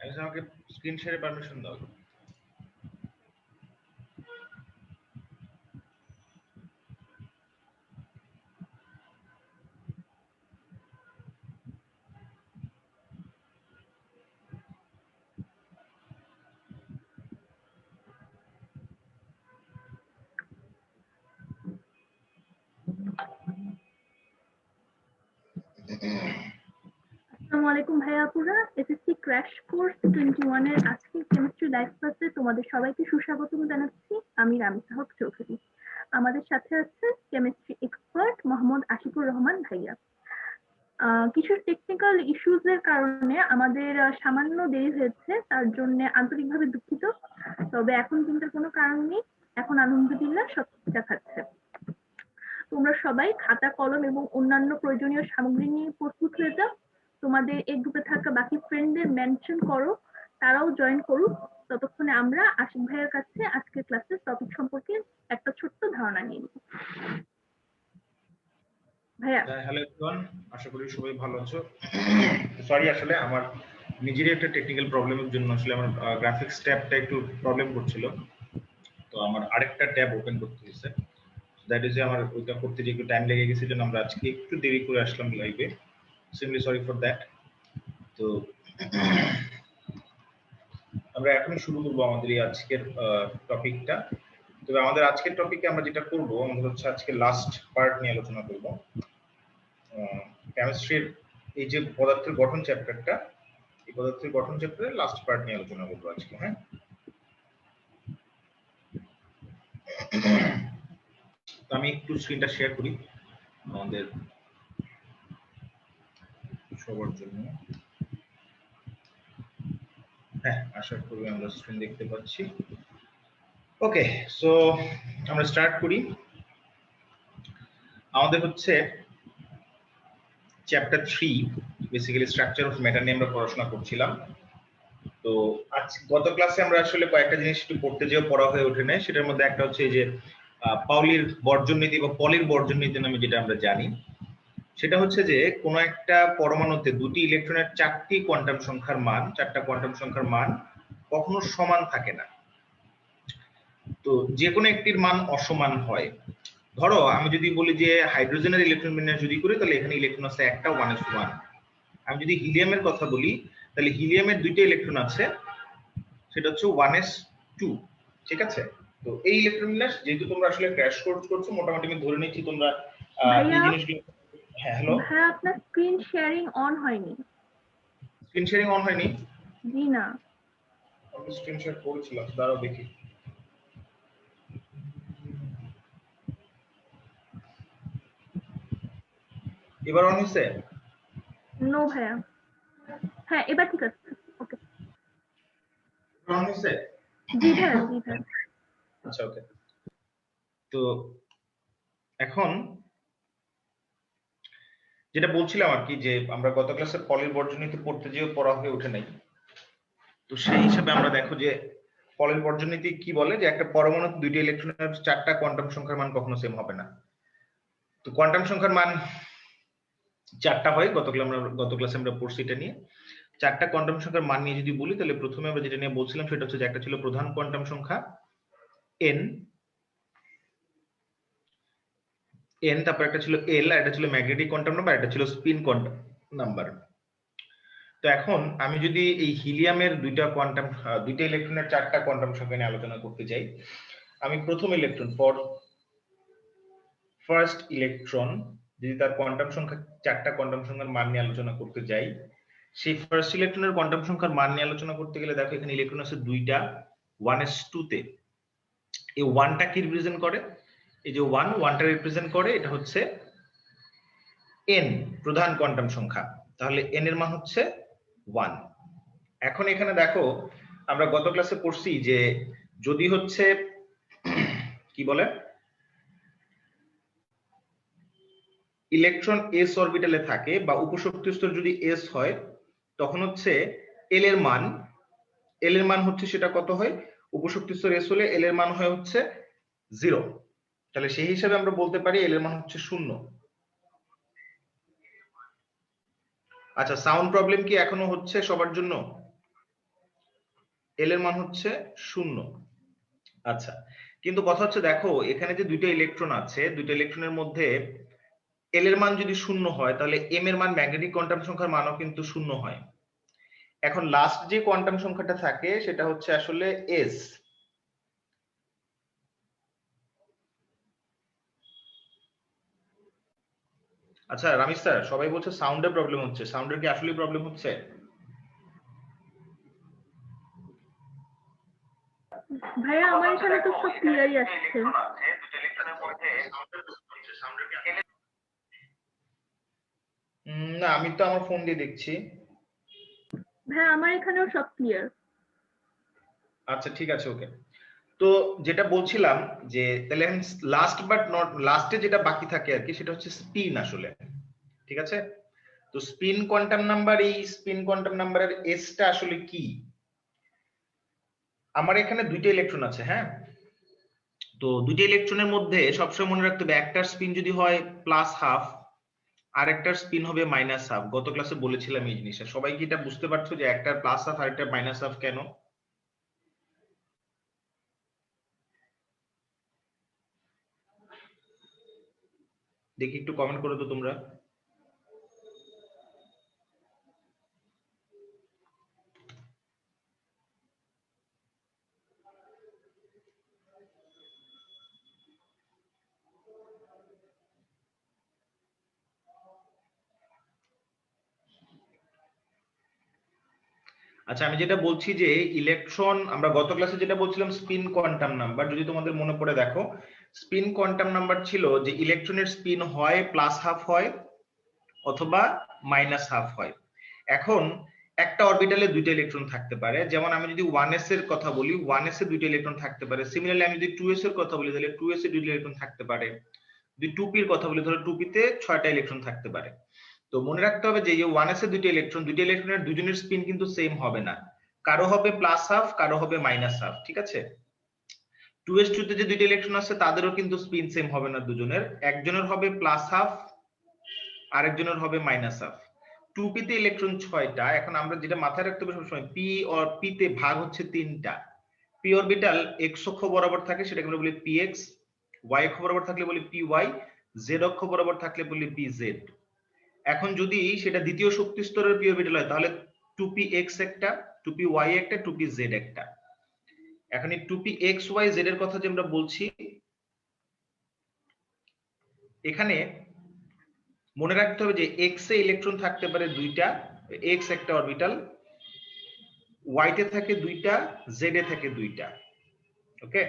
আচ্ছা, আমাকে স্ক্রিন শেয়ারে পারমিশন দাও। আসসালামু আলাইকুম ভাইয়াপুরা, এসএসসি ক্র্যাশ কোর্স 21 এর আজকের কেমিস্ট্রি লাইভ ক্লাসে তোমাদের সবাইকে সুস্বাগতম জানাচ্ছি। আমি রামিসা হক চৌধুরী। আমাদের সাথে আছে কেমিস্ট্রি এক্সপার্ট মোহাম্মদ আশিকুর রহমান ভাইয়া। কিছু টেকনিক্যাল ইস্যুজ এর কারণে আমাদের সামান্য দেরি হয়েছে, তার জন্য আন্তরিকভাবে দুঃখিত। তবে এখন চিন্তার কোনো কারণ নেই, এখন আলহামদুলিল্লাহ সব ঠিকঠাক আছে। তোমরা সবাই খাতা কলম এবং অন্যান্য প্রয়োজনীয় সামগ্রী নিয়ে প্রস্তুত হয়ে যাও। তোমাদের এই গ্রুপে থাকা বাকি ফ্রেন্ডদের মেনশন করো, তারাও জয়েন করুক। ততক্ষণে আমরা আশিক ভাইয়ের কাছে আজকের ক্লাসের টপিক সম্পর্কে একটা ছোট্ট ধারণা নিয়ে নিব। ভাইয়া। হ্যালো এভরিওয়ান, আশা করি সবাই ভালো আছো। সরি, আসলে আমার নিজেরই একটা টেকনিক্যাল প্রবলেমের জন্য আসলে আমার গ্রাফিক্স ট্যাবটা একটু প্রবলেম করছিল, তো আমার আরেকটা ট্যাব ওপেন করতে হয়েছে। দ্যাট ইজ আমার ওইটা করতে যে একটু টাইম লেগে গেছে, জন্য আমরা আজকে একটু দেরি করে আসলাম লাইভে। Simply sorry for that. তো আমরা এখন শুরু করবো আমাদের এই আজকের টপিকটা। তবে আমাদের আজকের টপিকে আমরা যেটা করব, আমাদের হচ্ছে আজকে লাস্ট পার্ট নিয়ে আলোচনা করব। কেমিস্ট্রির এই যে পদার্থের গঠন চ্যাপ্টারটা, এই পদার্থের গঠন চ্যাপ্টারের লাস্ট পার্ট নিয়ে আলোচনা করবো আজকে। হ্যাঁ, আমি একটু স্ক্রিনটা শেয়ার করি আমাদের সবার জন্য। হ্যাঁ, আশা করি আমরা স্ক্রিন দেখতে পাচ্ছি। ওকে, সো আমরা স্টার্ট করি। আমাদের হচ্ছে chapter 3, basically structure of matter নিয়ে আমরা পড়াশোনা করছিলাম। তো আজ গত ক্লাসে আমরা আসলে কয়েকটা জিনিস একটু পড়তে যেও পড়া হয়ে ওঠে না। সেটার মধ্যে একটা হচ্ছে যে পাউলির বর্জন নীতি বা পলির বর্জন নীতি নামে যেটা আমরা জানি, সেটা হচ্ছে যে কোনো একটা পরমাণুতে দুটি ইলেকট্রনের চারটা কোয়ান্টাম সংখ্যার মান কখনো সমান থাকে না। তো যে কোনো একটির মান অসমান হয়। ধরো আমি যদি বলি যে হাইড্রোজেনের ইলেকট্রন বিন্যাস যদি করি, তাহলে এখানে ইলেকট্রন আছে একটা 1s1। আমি যদি হিলিয়ামের কথা বলি, তাহলে হিলিয়ামের দুইটা ইলেকট্রন আছে, সেটা হচ্ছে 1s2। ঠিক আছে? তো এই ইলেকট্রন বিন্যাস যেহেতু তোমরা আসলে ক্র্যাশ কোর্স করছো, মোটামুটি আমি ধরে নিচ্ছি তোমরা এই জিনিসগুলো। হ্যাঁ, হ্যালো ভাইয়া, আপনার স্ক্রিন শেয়ারিং অন হয়নি। স্ক্রিন শেয়ারিং অন হয়নি? জি না, আমি স্ক্রিন শেয়ার করেছিলাম, দাঁড়াও দেখি। এবার অন হয়েছে? নো ভাইয়া। হ্যাঁ, এবার ঠিক আছে। ওকে, অন হয়েছে? জি ভাইয়া, জি ভাইয়া। আচ্ছা, ওকে। তো এখন যেটা বলছিলাম আর কি, যে আমরা গত ক্লাসে পলির বর্জন নীতি পড়তে যেও পড়া হয়ে ওঠে নাই। তো সেই হিসাবে আমরা দেখো যে পলির বর্জন নীতি কি বলে, যে একটা পরমাণু দুইটি ইলেকট্রনের চারটা কোয়ান্টাম সংখ্যার মান কখনো সেম হবে না। তো কোয়ান্টাম সংখ্যার মান চারটা হয়, গত ক্লাসে আমরা পড়ছি এটা নিয়ে। চারটা কোয়ান্টাম সংখ্যার মান নিয়ে যদি বলি, তাহলে প্রথমে আমরা যেটা নিয়ে বলছিলাম সেটা হচ্ছে যে একটা ছিল প্রধান কোয়ান্টাম সংখ্যা n, তারপর একটা ছিল l, আর একটা ছিল ম্যাগনেটিক কোয়ান্টাম নাম্বার, একটা ছিল স্পিন কোয়ান্টাম নাম্বার। তো এখন আমি যদি এই হিলিয়ামের দুইটা ইলেকট্রনের চারটা কোয়ান্টাম সংখ্যা নিয়ে আলোচনা করতে চাই, আমি প্রথম ইলেকট্রন ফার্স্ট ইলেকট্রন যদি তার কোয়ান্টাম সংখ্যা চারটা কোয়ান্টাম সংখ্যার মান নিয়ে আলোচনা করতে যাই, সেই ফার্স্ট ইলেকট্রনের কোয়ান্টাম সংখ্যার মান নিয়ে আলোচনা করতে গেলে দেখো এখানে ইলেকট্রন আছে দুইটা 1s2 তে। এই 1টা কি রিপ্রেজেন্ট করে? এই যে 1টা রিপ্রেজেন্ট করে, এটা হচ্ছে n, প্রধান কোয়ান্টাম সংখ্যা। তাহলে n এর মান হচ্ছে 1। এখন এখানে দেখো আমরা গত ক্লাসে পড়ছি যে যদি হচ্ছে কি বলে, ইলেকট্রন s অরবিটালে থাকে বা উপশক্তি স্তর যদি s হয়, তখন হচ্ছে l এর মান হচ্ছে সেটা কত হয়? উপশক্তি স্তর s হলে l এর মান হয় হচ্ছে 0। তাহলে সেই হিসাবে আমরা বলতে পারি l এর মান হচ্ছে 0। আচ্ছা, সাউন্ড প্রবলেম কি এখনো হচ্ছে সবার জন্য? এল এর মান হচ্ছে 0। আচ্ছা, কিন্তু কথা হচ্ছে দেখো এখানে যে দুইটা ইলেকট্রন আছে, দুইটা ইলেকট্রনের মধ্যে এল এর মান যদি 0 হয় তাহলে এম এর মান ম্যাগনেটিক কোয়ান্টাম সংখ্যার মানও কিন্তু 0 হয়। এখন লাস্ট যে কোয়ান্টাম সংখ্যাটা থাকে সেটা হচ্ছে আসলে এস। আচ্ছা রামিস স্যার, সবাই বলছে সাউন্ডের প্রবলেম হচ্ছে, সাউন্ডের কি আসলে প্রবলেম হচ্ছে? ভাইয়া আমার এখানে তো সব ক্লিয়ারই আসছে। না, আমি তো আমার ফোন দিয়ে দেখছি। ভাইয়া আমার এখানেও সব ক্লিয়ার। আচ্ছা ঠিক আছে, ওকে। তো যেটা বলছিলাম যে তাহলে লাস্ট বাট নট লাস্টে যেটা বাকি থাকে আর কি সেটা হচ্ছে স্পিন আসলে, ঠিক আছে? তো স্পিন কোয়ান্টাম নাম্বার, এই স্পিন কোয়ান্টাম নাম্বারের এসটা আসলে কি? আমার এখানে দুইটা ইলেকট্রন আছে, হ্যাঁ? তো দুইটা ইলেকট্রনের মধ্যে সবসময় মনে রাখতে হবে একটার স্পিন যদি হয় প্লাস হাফ আর একটার স্পিন হবে মাইনাস হাফ। গত ক্লাসে বলেছিলাম এই জিনিসটা, সবাই কি এটা বুঝতে পারছো যে একটার প্লাস হাফ আর একটার মাইনাস হাফ কেন? দেখি একটু কমেন্ট করো তো তোমরা। আচ্ছা, আমি যেটা বলছি যে ইলেকট্রন, আমরা গত ক্লাসে যেটা বলছিলাম স্পিন কোয়ান্টাম নাম্বার, যদি তোমাদের মনে পড়ে দেখো স্পিন কোয়ান্টাম নাম্বার ছিল যে ইলেকট্রনের স্পিন হয় প্লাস হাফ হয় অথবা মাইনাস হাফ হয়। এখন একটা অরবিটালে দুইটা ইলেকট্রন থাকতে পারে, যেমন আমি যদি 1s এর কথা বলি 1s এ দুইটা ইলেকট্রন থাকতে পারে। সিমিলারলি আমি যদি 2s এর কথা বলি তাহলে 2s এ দুইটা ইলেকট্রন থাকতে পারে। যদি 2p এর কথা বলি তাহলে 2p তে 6টা ইলেকট্রন থাকতে পারে। তো মনে রাখতে হবে যে এই 1s এ দুইটা ইলেকট্রনের দুজনের স্পিন কিন্তু সেম হবে না, কারো হবে প্লাস হাফ কারো হবে মাইনাস হাফ, ঠিক আছে? 2s2 তে যে দুইটা ইলেকট্রন আছে তাদেরও কিন্তু স্পিন সেম হবে না দুজনের, একজনের হবে প্লাস হাফ আরেকজনের হবে মাইনাস হাফ। 2p তে ইলেকট্রন 6টা। এখন আমরা যেটা মাথায় রাখতে হবে সবসময় p অর p তে ভাগ হচ্ছে 3টা। p অরবিটাল x অক্ষ বরাবর থাকে সেটাকে আমরা বলি px, y অক্ষ বরাবর থাকলে বলি py, z অক্ষ বরাবর থাকলে বলি pz। এখন যদি সেটা দ্বিতীয় শক্তি স্তরের p অরবিটাল হয় তাহলে 2px একটা, 2py একটা, 2pz একটা। এখন এই 2px y z এর কথা যে আমরা বলছি এখানে মনে রাখতে হবে যে x এ ইলেকট্রন থাকতে পারে দুইটা, x একটা অরবিটাল, y তে থাকে দুইটা, z এ থাকে দুইটা। ওকে,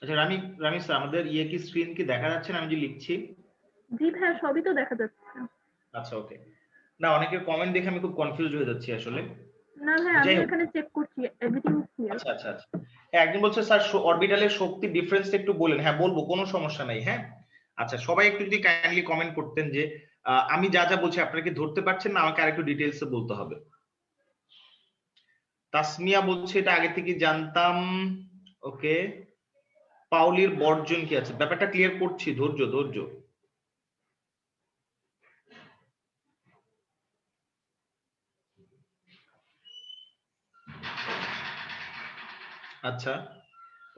আচ্ছা রামিস আমাদের ইয়ে কি স্ক্রিন কি দেখা যাচ্ছে না আমি যে লিখছি? জি ভাইয়া সবই তো দেখা যাচ্ছে। আচ্ছা ওকে। না, অনেকের কমেন্ট দেখে আমি খুব কনফিউজ হয়ে যাচ্ছি আসলে। না ভাই আমি যাই হোক, এখানে চেক করছি, এভরিথিং ইজ ক্লিয়ার। আচ্ছা আচ্ছা আচ্ছা। হ্যাঁ, একজন বলছে স্যার অরবিটালের শক্তি ডিফারেন্সটা একটু বলেন। হ্যাঁ বলবো, কোনো সমস্যা নাই। হ্যাঁ আচ্ছা, সবাই একটু যদি কাইন্ডলি কমেন্ট করতেন যে আমি যা যা বলছি আপনারা কি ধরতে পারছেন না আমাকে আরেকটু ডিটেইলসে বলতে হবে। তাসমিয়া বলছে এটা আগে থেকে জানতাম। ওকে, পাউলির বর্জন কি আছে, ব্যাপারটা ক্লিয়ার করছি, ধৈর্য ধৈর্য। আচ্ছা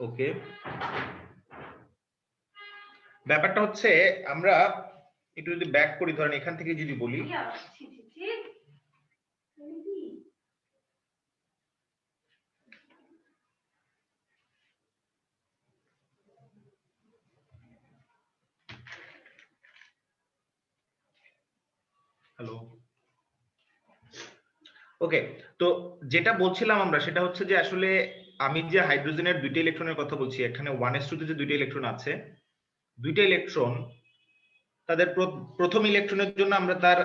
ওকে, ব্যাপারটা হচ্ছে আমরা একটু যদি ব্যাক করি, ধরেন এখান থেকে যদি বলি হ্যালো, ওকে। তো যেটা বলছিলাম আমরা সেটা হচ্ছে যে আসলে আমি যে হাইড্রোজেনের দুইটা ইলেকট্রনের কথা বলছি, এখানে 1s2 তে যে দুইটা ইলেকট্রন আছে, দুইটা ইলেকট্রন তাদের প্রথম ইলেকট্রনের জন্য আমরা তার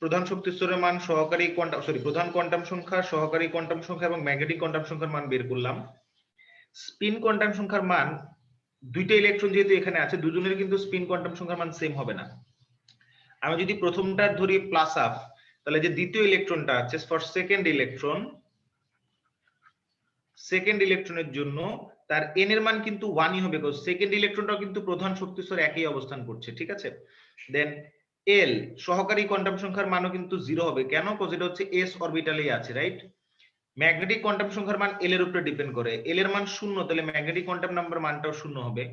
প্রধান শক্তি স্তরের মান, সহকারী কোয়ান্টাম প্রধান কোয়ান্টাম সংখ্যা, সহকারী কোয়ান্টাম সংখ্যা এবং ম্যাগনেটিক কোয়ান্টাম সংখ্যার মান বের করলাম। স্পিন কোয়ান্টাম সংখ্যার মান দুইটা ইলেকট্রন যেহেতু এখানে আছে দুজনের কিন্তু স্পিন কোয়ান্টাম সংখ্যার মান সেম হবে না। আমি যদি প্রথমটা ধরি প্লাস হাফ, তাহলে যে দ্বিতীয় ইলেকট্রনটা আছে ফর সেকেন্ড ইলেকট্রনের জন্য তার এন এর মান কিন্তু 1ই হবে, বিকজ সেকেন্ড ইলেকট্রনটাও কিন্তু প্রধান শক্তি স্তরে একই অবস্থান করছে, ঠিক আছে। দেন এল সহকারী কোয়ান্টাম সংখ্যার মানও কিন্তু 0 হবে, কেন? বিকজ এটা হচ্ছে এস অরবিটালেই আছে, রাইট। ম্যাগনেটিক কোয়ান্টাম সংখ্যার মান এল এর উপরে ডিপেন্ড করে, এল এর মান 0, তাহলে ম্যাগনেটিক কোয়ান্টাম নাম্বার মানটাও 0 হবে।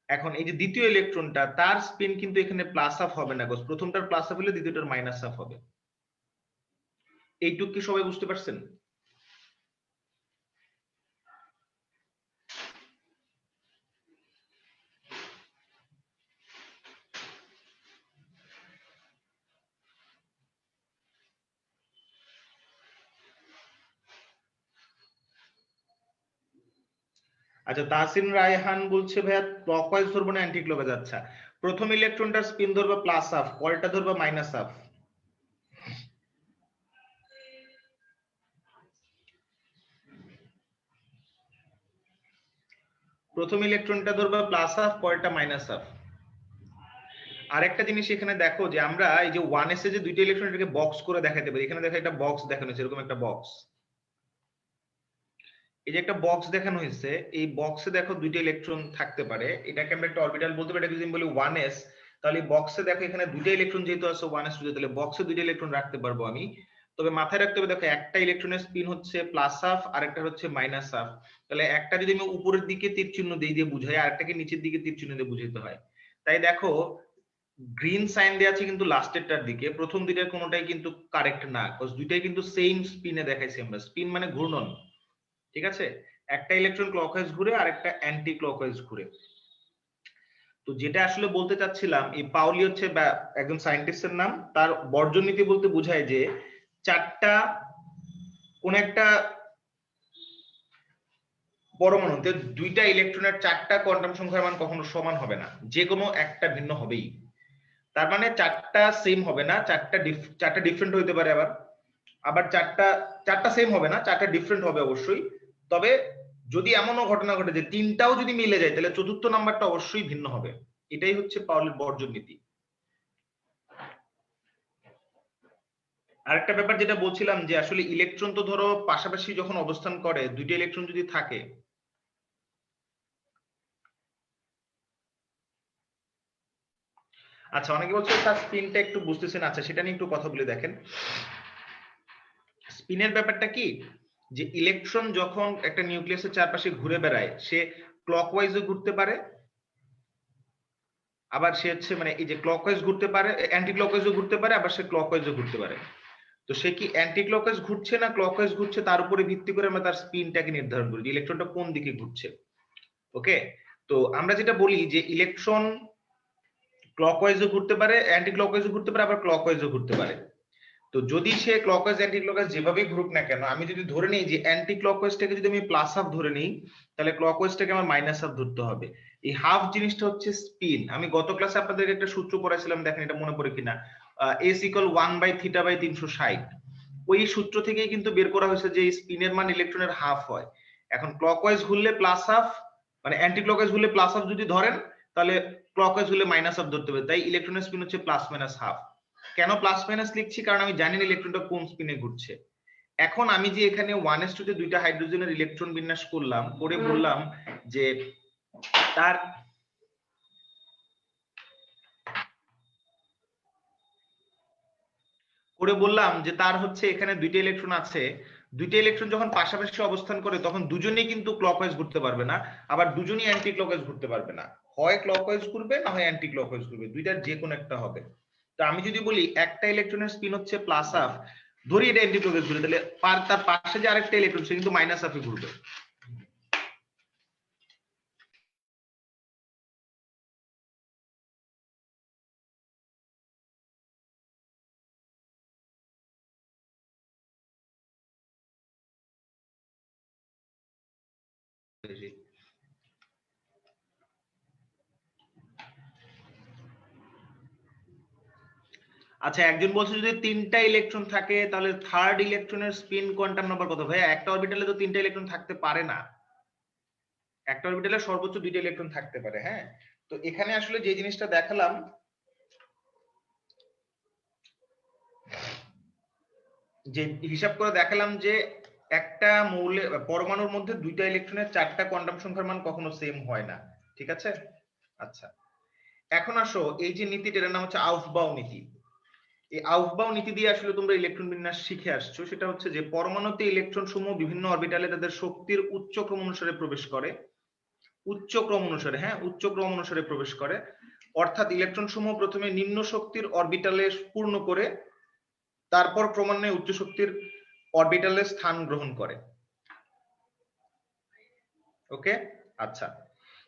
এখন এই যে দ্বিতীয় ইলেকট্রনটা তার স্পিন কিন্তু এখানে প্লাস হাফ হবে না, বিকজ প্রথমটার প্লাস হাফ হলে দ্বিতীয়টার মাইনাস হাফ হবে। এইটুকু কি সবাই বুঝতে পারছেন? আচ্ছা, তাহসিন রায়হান বলছে ভাইয়া ক্লকওয়াইজ ধরবো না অ্যান্টি ক্লকওয়াইজ? আচ্ছা, প্রথম ইলেকট্রনটার স্পিন ধরবা প্লাস হাফ, পরেরটা ধরবা মাইনাস হাফ। প্রথম ইলেকট্রনটা ধরবা প্লাস হাফ, পরেরটা মাইনাস হাফ। আরেকটা জিনিস এখানে দেখো যে আমরা এই যে 1s এ যে দুইটা ইলেকট্রন এটাকে বক্স করে দেখাতে পারি, এখানে দেখো একটা বক্স দেখানো হয়েছে, এরকম একটা বক্স, এই যে একটা বক্স দেখানো হয়েছে, এই বক্সে দেখো দুইটা ইলেকট্রন থাকতে পারে, এটাকে আমরা একটা অরবিটাল বলতে পারি। এটাকে যদি বলি 1s, তাহলে বক্সে দেখো এখানে দুইটা ইলেকট্রন যেহেতু আছে 1s2, তাহলে বক্সে দুইটা ইলেকট্রন রাখতে পারবো আমি। তবে মাথায় রাখতে হবে দেখো একটা ইলেকট্রনের স্পিন হচ্ছে প্লাস হাফ আর একটা হচ্ছে মাইনাস হাফ, তাহলে একটা যদি আমি উপরের দিকে তীর চিহ্ন দিয়ে বুঝাই আর একটাকে নিচের দিকে তীর চিহ্ন দিয়ে বুঝাইতে হয়। তাই দেখো গ্রিন সাইন দেওয়া আছে কিন্তু লাস্টেরটার দিকে, প্রথম দুইটার কোনোটাই কিন্তু কারেক্ট না, বিকজ দুইটাই কিন্তু সেম স্পিনে দেখাইছি আমরা। স্পিন মানে ঘূর্ণন, ঠিক আছে। একটা ইলেকট্রন ক্লকওয়াইজ ঘুরে আর একটা অ্যান্টি ক্লকওয়াইজ ঘুরে। তো যেটা আসলে বলতে চাচ্ছিলাম, এই পাউলি হচ্ছে একজন সায়েন্টিস্টের নাম, তার বর্জন নীতি বলতে বোঝায় যে চারটা কোন একটা পরমাণুতে দুইটা ইলেকট্রনের চারটা কোয়ান্টাম সংখ্যার মান কখনো সমান হবে না, যে কোনো একটা ভিন্ন হবেই। তার মানে চারটা সেম হবে না, চারটা ডিফারেন্ট হইতে পারে, আবার আবার চারটা সেম হবে না, চারটা ডিফারেন্ট হবে অবশ্যই। তবে যদি এমনও ঘটনা ঘটে যে তিনটাও যদি মিলে যায়, তাহলে চতুর্থ নাম্বারটা অবশ্যই ভিন্ন হবে। এটাই হচ্ছে পাউলির বর্জন নীতি। আরেকটা ব্যাপার যেটা বলছিলাম যে আসলে ইলেকট্রন তো ধরো পাশাপাশি যখন অবস্থান করে, দুইটা ইলেকট্রন যদি থাকে, আচ্ছা অনেকে বলছে তার স্পিনটা একটু বুঝতেছেন, আচ্ছা সেটা নিয়ে একটু কথা বলে দেখেন। স্পিনের ব্যাপারটা কি, যে ইলেকট্রন যখন একটা নিউক্লিয়াসের চারপাশে ঘুরে বেড়ায়, সে ক্লকওয়াইজও ঘুরতে পারে, আবার সে হচ্ছে মানে এই যে ক্লকওয়াইজ ঘুরতে পারে, অ্যান্টি ক্লকওয়াইজও ঘুরতে পারে, আবার সে ক্লকওয়াইজও ঘুরতে পারে। তো সে কি অ্যান্টি ক্লকওয়াইজ ঘুরছে না ক্লকওয়াইজ ঘুরছে, তার উপরে ভিত্তি করে আমরা তার স্পিনটাকে নির্ধারণ করি, ইলেকট্রনটা কোন দিকে ঘুরছে। ওকে, তো আমরা যেটা বলি যে ইলেকট্রন ক্লকওয়াইজও ঘুরতে পারে, অ্যান্টি ক্লকওয়াইজও ঘুরতে পারে, আবার ক্লকওয়াইজও ঘুরতে পারে। তো যদি সে ক্লকওয়াইজ অ্যান্টি ক্লকওয়াইজ যেভাবেই ঘুরুক না কেন, আমি যদি ধরে নিই যে অ্যান্টি ক্লকওয়াইজটাকে যদি আমি প্লাস হাফ ধরে নিই, তাহলে ক্লকওয়াইজটাকে আমার মাইনাস হাফ ধরতে হবে। এই হাফ জিনিসটা হচ্ছে স্পিন। আমি গত ক্লাসে আপনাদেরকে একটা সূত্র পড়াইছিলাম, দেখেন এটা মনে পড়ে কিনা, এস ইকুয়াল 1/θ/360। ওই সূত্র থেকেই কিন্তু বের করা হয়েছে যে স্পিনের মান ইলেকট্রনের হাফ হয়। এখন ক্লকওয়াইজ ঘুরলে প্লাস হাফ, মানে অ্যান্টি ক্লকওয়াইজ ঘুরলে প্লাস হাফ যদি ধরেন, তাহলে ক্লকওয়াইজ হলে মাইনাস হাফ ধরতে হবে। তাই ইলেকট্রনের স্পিন হচ্ছে প্লাস মাইনাস হাফ। কেন প্লাস মাইনাস লিখছি, কারণ আমি জানি না ইলেকট্রনটা কোন স্পিনে ঘুরছে। এখন আমি যে এখানে 1s2 তে দুইটা হাইড্রোজেনের ইলেকট্রন বিন্যাস করলাম, করে বললাম যে তার হচ্ছে এখানে দুইটা ইলেকট্রন আছে, দুইটা ইলেকট্রন যখন পাশাপাশি অবস্থান করে তখন দুজনেই কিন্তু ক্লকওয়াইজ ঘুরতে পারবে না, আবার দুজনেই অ্যান্টি ক্লকওয়াইজ ঘুরতে পারবে না। হয় ক্লকওয়াইজ ঘুরবে না হয় অ্যান্টি ক্লকওয়াইজ ঘুরবে, দুইটার যে কোনো একটা হবে। তো আমি যদি বলি একটা ইলেকট্রনের স্পিন হচ্ছে প্লাস হাফ, ধরি এটা অ্যান্টি ক্লকওয়াইজ ঘুরে, তাহলে তার পাশে যে আরেকটা ইলেকট্রন সে কিন্তু মাইনাস হাফে ঘুরবে। আচ্ছা, একজন বলছে যদি তিনটা ইলেকট্রন থাকে তাহলে থার্ড ইলেকট্রনের স্পিন কোয়ান্টাম নাম্বার কত? ভাইয়া একটা অরবিটালে তো তিনটা ইলেকট্রন থাকতে পারে না। একটা অরবিটালে সর্বোচ্চ 2টা ইলেকট্রন থাকতে পারে। হ্যাঁ, তো এখানে আসলে যে জিনিসটা দেখালাম, যে হিসাব করে দেখালাম যে একটা মৌলের পরমাণুর মধ্যে 2টা ইলেকট্রনের 4টা কোয়ান্টাম সংখ্যার মান কখনো সেম হয় না। ঠিক আছে? আচ্ছা, এখন আসো এই যে নীতিটা, এর নাম হচ্ছে আউফবাউ নীতি। এই আউফবাউ নীতি দিয়ে আসলে তোমরা ইলেকট্রন বিন্যাস শিখে আসছো। সেটা হচ্ছে যে পরমাণুতে ইলেকট্রন সমূহ বিভিন্ন অরবিটালে তাদের শক্তির উচ্চ ক্রম অনুসারে প্রবেশ করে, উচ্চ ক্রম অনুসারে, হ্যাঁ উচ্চ ক্রম অনুসারে প্রবেশ করে। অর্থাৎ ইলেকট্রন সমূহ প্রথমে নিম্ন শক্তির অরবিটালে পূর্ণ করে তারপর ক্রমান্বয়ে উচ্চ শক্তির অরবিটালে স্থান গ্রহণ করে। ওকে, আচ্ছা,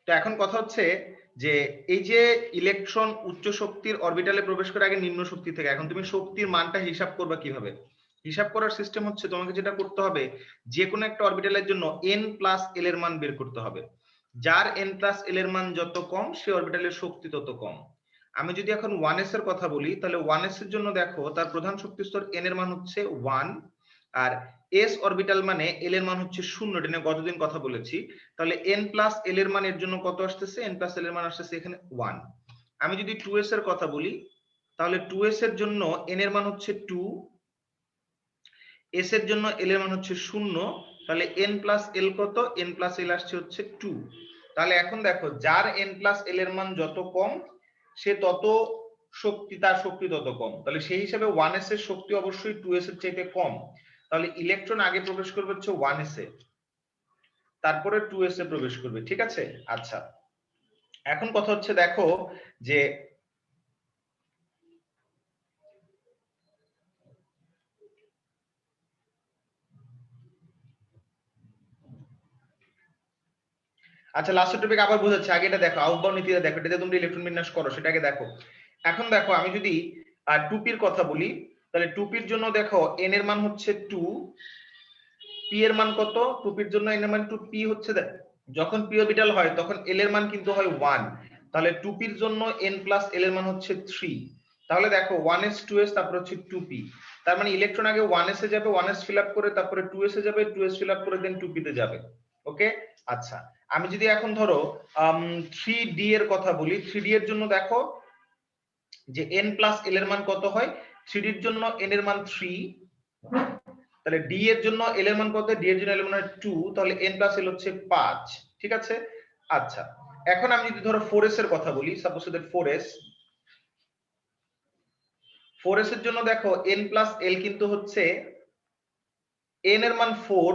তো এখন কথা হচ্ছে যে এই যে ইলেকট্রন উচ্চ শক্তির অরবিটালে প্রবেশ করে আগে নিম্ন শক্তি থেকে, এখন তুমি শক্তির মানটা হিসাব করবা কিভাবে? হিসাব করার সিস্টেম হচ্ছে তোমাকে যেটা করতে হবে, যে কোনো একটা অরবিটালের জন্য n প্লাস এল এর মান বের করতে হবে। যার n প্লাস এল এর মান যত কম সে অরবিটালের শক্তি তত কম। আমি যদি এখন 1s এর কথা বলি, তাহলে 1s এর জন্য দেখো তার প্রধান শক্তি স্তর n এর মান হচ্ছে 1, আর s অরবিটাল মানে l এর মান হচ্ছে 0। এটা নিয়ে গতদিন কথা বলেছি। তাহলে n প্লাস l এর মান এর জন্য কত আসতেছে? n প্লাস l এর মান আসতেছে এখানে 1। আমি যদি 2s এর কথা বলি, তাহলে 2s এর জন্য n এর মান হচ্ছে 2, s এর জন্য l এর মান হচ্ছে 0। তাহলে n প্লাস l কত? n প্লাস l আসছে হচ্ছে 2। তাহলে এখন দেখো যার n প্লাস l এর মান যত কম সে তত শক্তি, তার শক্তি তত কম। তাহলে সেই হিসাবে 1s এর শক্তি অবশ্যই 2s এর চাইতে কম। তাহলে ইলেকট্রন আগে প্রবেশ করবে হচ্ছে 1s এ, তারপরে 2s এ প্রবেশ করবে। ঠিক আছে? আচ্ছা, এখন কথা হচ্ছে দেখো যে আচ্ছা লাস্টের টপিক আবার বোঝাচ্ছি, আগে এটা দেখো আউটবাউন্ড নীতিটা দেখো, এটাতে তোমরা ইলেকট্রন বিন্যাস করো সেটাকে দেখো। এখন দেখো আমি যদি 2p-র কথা বলি, তাহলে 2p-র জন্য দেখো n এর মান হচ্ছে 2, p এর মান কত? 2p-র জন্য n এর মান 2, p হচ্ছে যখন p অরবিটাল হয় তখন l এর মান কিন্তু হয় 1। তাহলে 2p-র জন্য n প্লাস l এর মান হচ্ছে 3। তাহলে দেখো 1s 2s তারপর হচ্ছে 2p। তার মানে ইলেকট্রন আগে 1s এ যাবে, 1s ফিল আপ করে, তারপরে 2s এ যাবে, 2s ফিল আপ করে দেন 2p তে যাবে। ওকে, আচ্ছা, আমি যদি এখন ধরো 3d এর কথা বলি, 3d এর জন্য দেখো যে n প্লাস l এর মান কত হয়? 3d এর জন্য n এর মান 3, তাহলে d এর জন্য l এর মান কত? d এর জন্য l এর মান হয় 2, তাহলে n প্লাস l হচ্ছে 5। ঠিক আছে? আচ্ছা, এখন আমি যদি ধরো 4s এর কথা বলি, সাপোজ দ্যাট 4s এর জন্য দেখো n প্লাস l কিন্তু হচ্ছে n এর মান 4,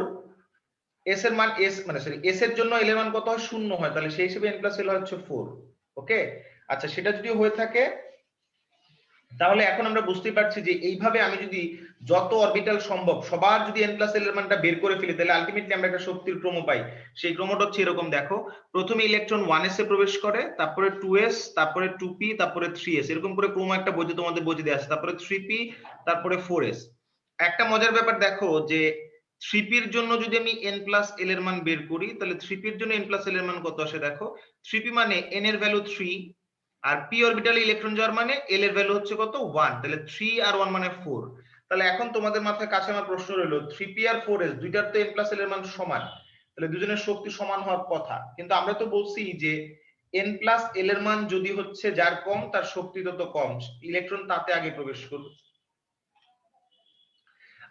s এর মান s মানে সরি s এর জন্য l এর মান কত হয়? 0 হয়। তাহলে সেই হিসেবে n প্লাস l হচ্ছে 4। ওকে, আচ্ছা, সেটা যদি হয়ে থাকে তাহলে এখন আমরা বুঝতেই পারছি যে এইভাবে আমি যদি যত অরবিটাল সম্ভব সবার যদি n প্লাস l এর মানটা বের করে ফেলি, তাহলে আলটিমেটলি আমরা একটা শক্তির ক্রম পাই। সেই ক্রমটা হচ্ছে এরকম, দেখো প্রথমে ইলেকট্রন 1s এ প্রবেশ করে, তারপরে 2s, তারপরে 2p, তারপরে 3s, এরকম করে ক্রম একটা বইতে তোমাদের বইতে দেওয়া আছে, তারপরে 3p, তারপরে 4s। একটা মজার ব্যাপার দেখো যে 3p এর জন্য যদি আমি n প্লাস l এর মান বের করি, তাহলে 3p এর জন্য n প্লাস l এর মান কত আসে? দেখো 3p মানে n এর ভ্যালু 3, আর p অরবিটালে ইলেকট্রন যাওয়ার মানে l এর ভ্যালু হচ্ছে কত? 1। তাহলে 3 আর 1 মানে 4। তাহলে এখন তোমাদের মাথায় কাছে আমার প্রশ্ন রইলো, 3p আর 4s দুইটার তো n প্লাস l এর মান সমান, তাহলে দুজনের শক্তি সমান হওয়ার কথা। কিন্তু আমরা তো বলছি যে n প্লাস l এর মান যদি হচ্ছে যার কম তার শক্তি তত কম, ইলেকট্রন তাতে আগে প্রবেশ করবে,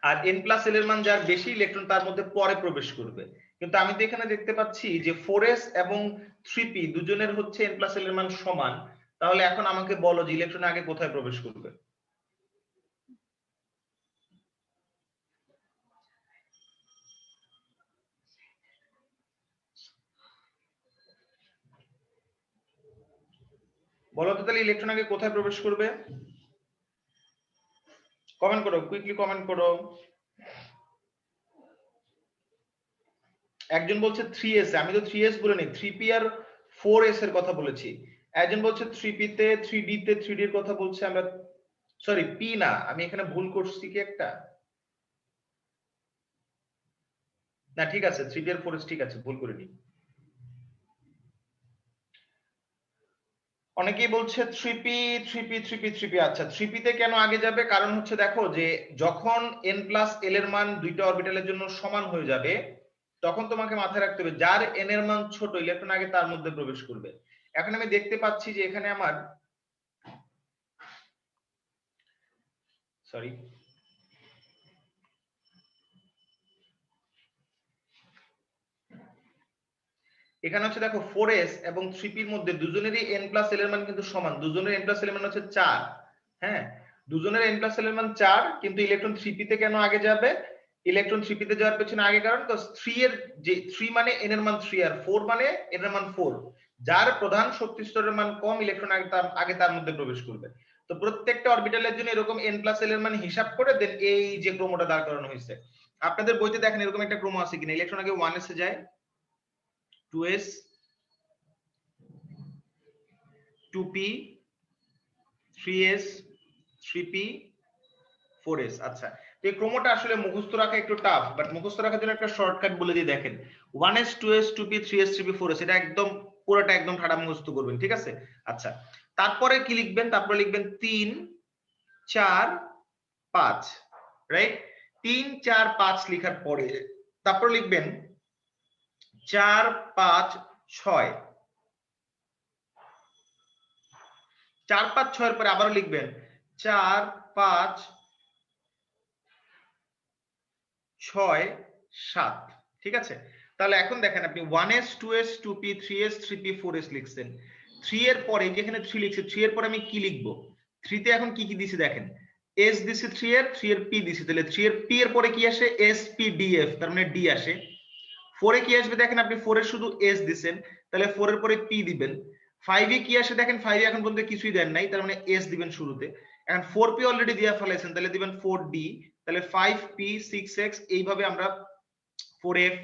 আর n প্লাস l এর মান যার বেশি ইলেকট্রন তার মধ্যে পরে প্রবেশ করবে। কিন্তু আমি তো এখানে দেখতে পাচ্ছি যে 4s এবং 3p দুজনের হচ্ছে n প্লাস l এর মান সমান। তাহলে এখন আমাকে বলো যে ইলেকট্রন আগে কোথায় প্রবেশ করবে? বলো তো তাহলে ইলেকট্রন আগে কোথায় প্রবেশ করবে? কমেন্ট করো, কুইকলি কমেন্ট করো। একজন বলছে 3s, আমি তো 3s বলিনি, 3p আর 4s এর কথা বলেছি। একজন বলছে 3p তে, 3d তে, 3d এর কথা বলছে আমরা, সরি p না, আমি এখানে ভুল করছি কি একটা, না ঠিক আছে 3d আর 4s ঠিক আছে, ভুল করিনি। অনেকেই বলছে 3p 3p 3p 3p। আচ্ছা, 3p তে কেন আগে যাবে? কারণ হচ্ছে দেখো যে যখন n প্লাস l এর মান দুইটা অরবিটালের জন্য সমান হয়ে যাবে, তখন তোমাকে মাথায় রাখতে হবে যার n এর মান ছোট ইলেকট্রন আগে তার মধ্যে প্রবেশ করবে। এখন আমি দেখতে পাচ্ছি যে এখানে আমার সরি এখানে হচ্ছে দেখো 4s এবং 3p এর মধ্যে দুজনেরই n প্লাস l এর মান কিন্তু সমান, দুজনের n প্লাস l এর মান হচ্ছে 4। হ্যাঁ, দুজনের n প্লাস l এর মান 4, কিন্তু ইলেকট্রন 3p তে কেন আগে যাবে? ইলেকট্রন 3p তে যাওয়ার পেছনে আগে কারণ তো 3 এর যে 3 মানে n এর মান 3 আর 4 মানে n এর মান 4, যার প্রধান শক্তি স্তরের মান কম ইলেকট্রন আগে তার মধ্যে প্রবেশ করবে। তো প্রত্যেকটা অরবিটালের জন্য এরকম n প্লাস l এর মান হিসাব করে দেন এই যে ক্রমটা দাঁড় করানো হয়েছে। আপনাদের বইতে দেখেন এরকম একটা ক্রম আছে কিনা, ইলেকট্রন আগে 1s এ যায়, 2s, 2p, 3s, 3p, 4s। আচ্ছা, তো এই ক্রমটা আসলে মুখস্থ রাখা একটু টাফ, বাট মুখস্থ রাখার জন্য একটা শর্টকাট বলে দিই, দেখেন 1s, 2s, 2p, 3s, 3p, 4s, এটা একদম পুরোটা একদম ঠাড়া মুখস্থ করবেন, ঠিক আছে? আচ্ছা, তারপরে কি লিখবেন? তারপরে লিখবেন 3, 4, 5, রাইট? 3, 4, 5 লেখার পরে তারপর লিখবেন 4, 5, 6, 4, 5, 6 এর পরে আবারও লিখবেন 4, 5, 6, 7, ঠিক আছে? তাহলে এখন দেখেন আপনি 1s, 2s, 2p, 3s, 3p, 4s লিখছেন। 3 এর পরে যেখানে 3 লিখছি, 3 এর পরে আমি কি লিখবো? 3 তে এখন কি কি দিছি দেখেন, s দিছি 3 এর, 3 এর p দিছি, তাহলে 3 এর p এর পরে কি আসে? s p d f, তার মানে d আসে। 4 এ কি আসবে দেখেন, আপনি 4 এর শুধু s দিবেন, তাহলে 4 এর পরে p দিবেন। 5 এ কি আসে দেখেন, 5 এ এখন পর্যন্ত কিছুই দেন নাই, তার মানে s দিবেন শুরুতে। এখন 4p অলরেডি দিয়া ফেলাইছেন, তাহলে দিবেন 4d, তাহলে 5p, 6x, এইভাবে আমরা 4f,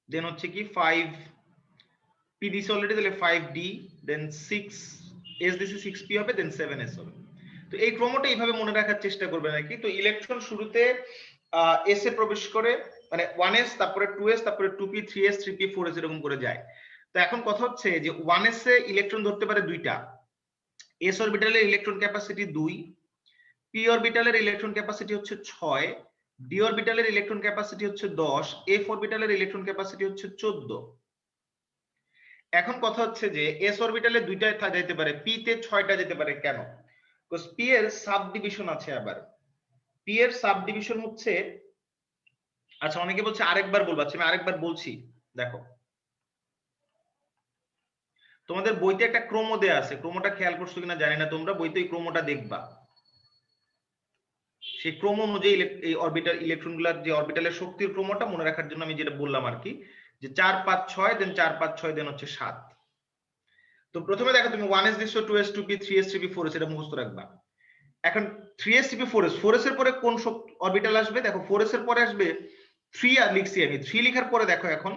দেন হচ্ছে কি 5p দিছি অলরেডি, তাহলে 5d, দেন 6s দিছি, 6p হবে, দেন 7s হবে। তো এই ক্রমটা এইভাবে মনে রাখার চেষ্টা করবেন আর কি। তো ইলেকট্রন শুরুতে s এ প্রবেশ করে, মানে 1s, তারপরে 2s, তারপরে 2p, 3s, 3p, 4s এরকম করে যায়। তো এখন কথা হচ্ছে যে 1s এ ইলেকট্রন ধরতে পারে দুইটা, s অরবিটালের ইলেকট্রন ক্যাপাসিটি 2, p অরবিটালের ইলেকট্রন ক্যাপাসিটি হচ্ছে 6, d অরবিটালের ইলেকট্রন ক্যাপাসিটি হচ্ছে 10, f অরবিটালের ইলেকট্রন ক্যাপাসিটি হচ্ছে 14। এখন কথা হচ্ছে যে s অরবিটালে দুইটায় যাইতে পারে, p তে 6টা যেতে পারে, কেন? বিকজ p এর সাব ডিভিশন আছে। আবার p এর সাব ডিভিশন হচ্ছে, আচ্ছা অনেকে বলছে আরেকবার বলবো, আচ্ছা আমি আরেকবার বলছি। দেখো তোমাদের বইতে একটা ক্রম দেয়া আছে, ক্রমটা খেয়াল করছো কিনা জানি না, তোমরা বইতে এই ক্রমটা দেখবা। সেই ক্রম অনুযায়ী এই অরবিটাল ইলেকট্রনগুলোর যে অরবিটালের শক্তির ক্রমটা মনে রাখার জন্য আমি যেটা বললাম আর কি, যে 4, 5, 6, দেন 4, 5, 6, দেন হচ্ছে 7। তো প্রথমে দেখো তুমি 1s দিছো, 2s, 2p, 3s, 3p, 4s, এটা মুখস্থ রাখবা। এখন 3s, 3p, 4s, 4s এর পরে কোন অরবিটাল আসবে? দেখো 4s এর পরে আসবে 3, আর লিখছি আমি 3 লেখার পরে দেখো এখন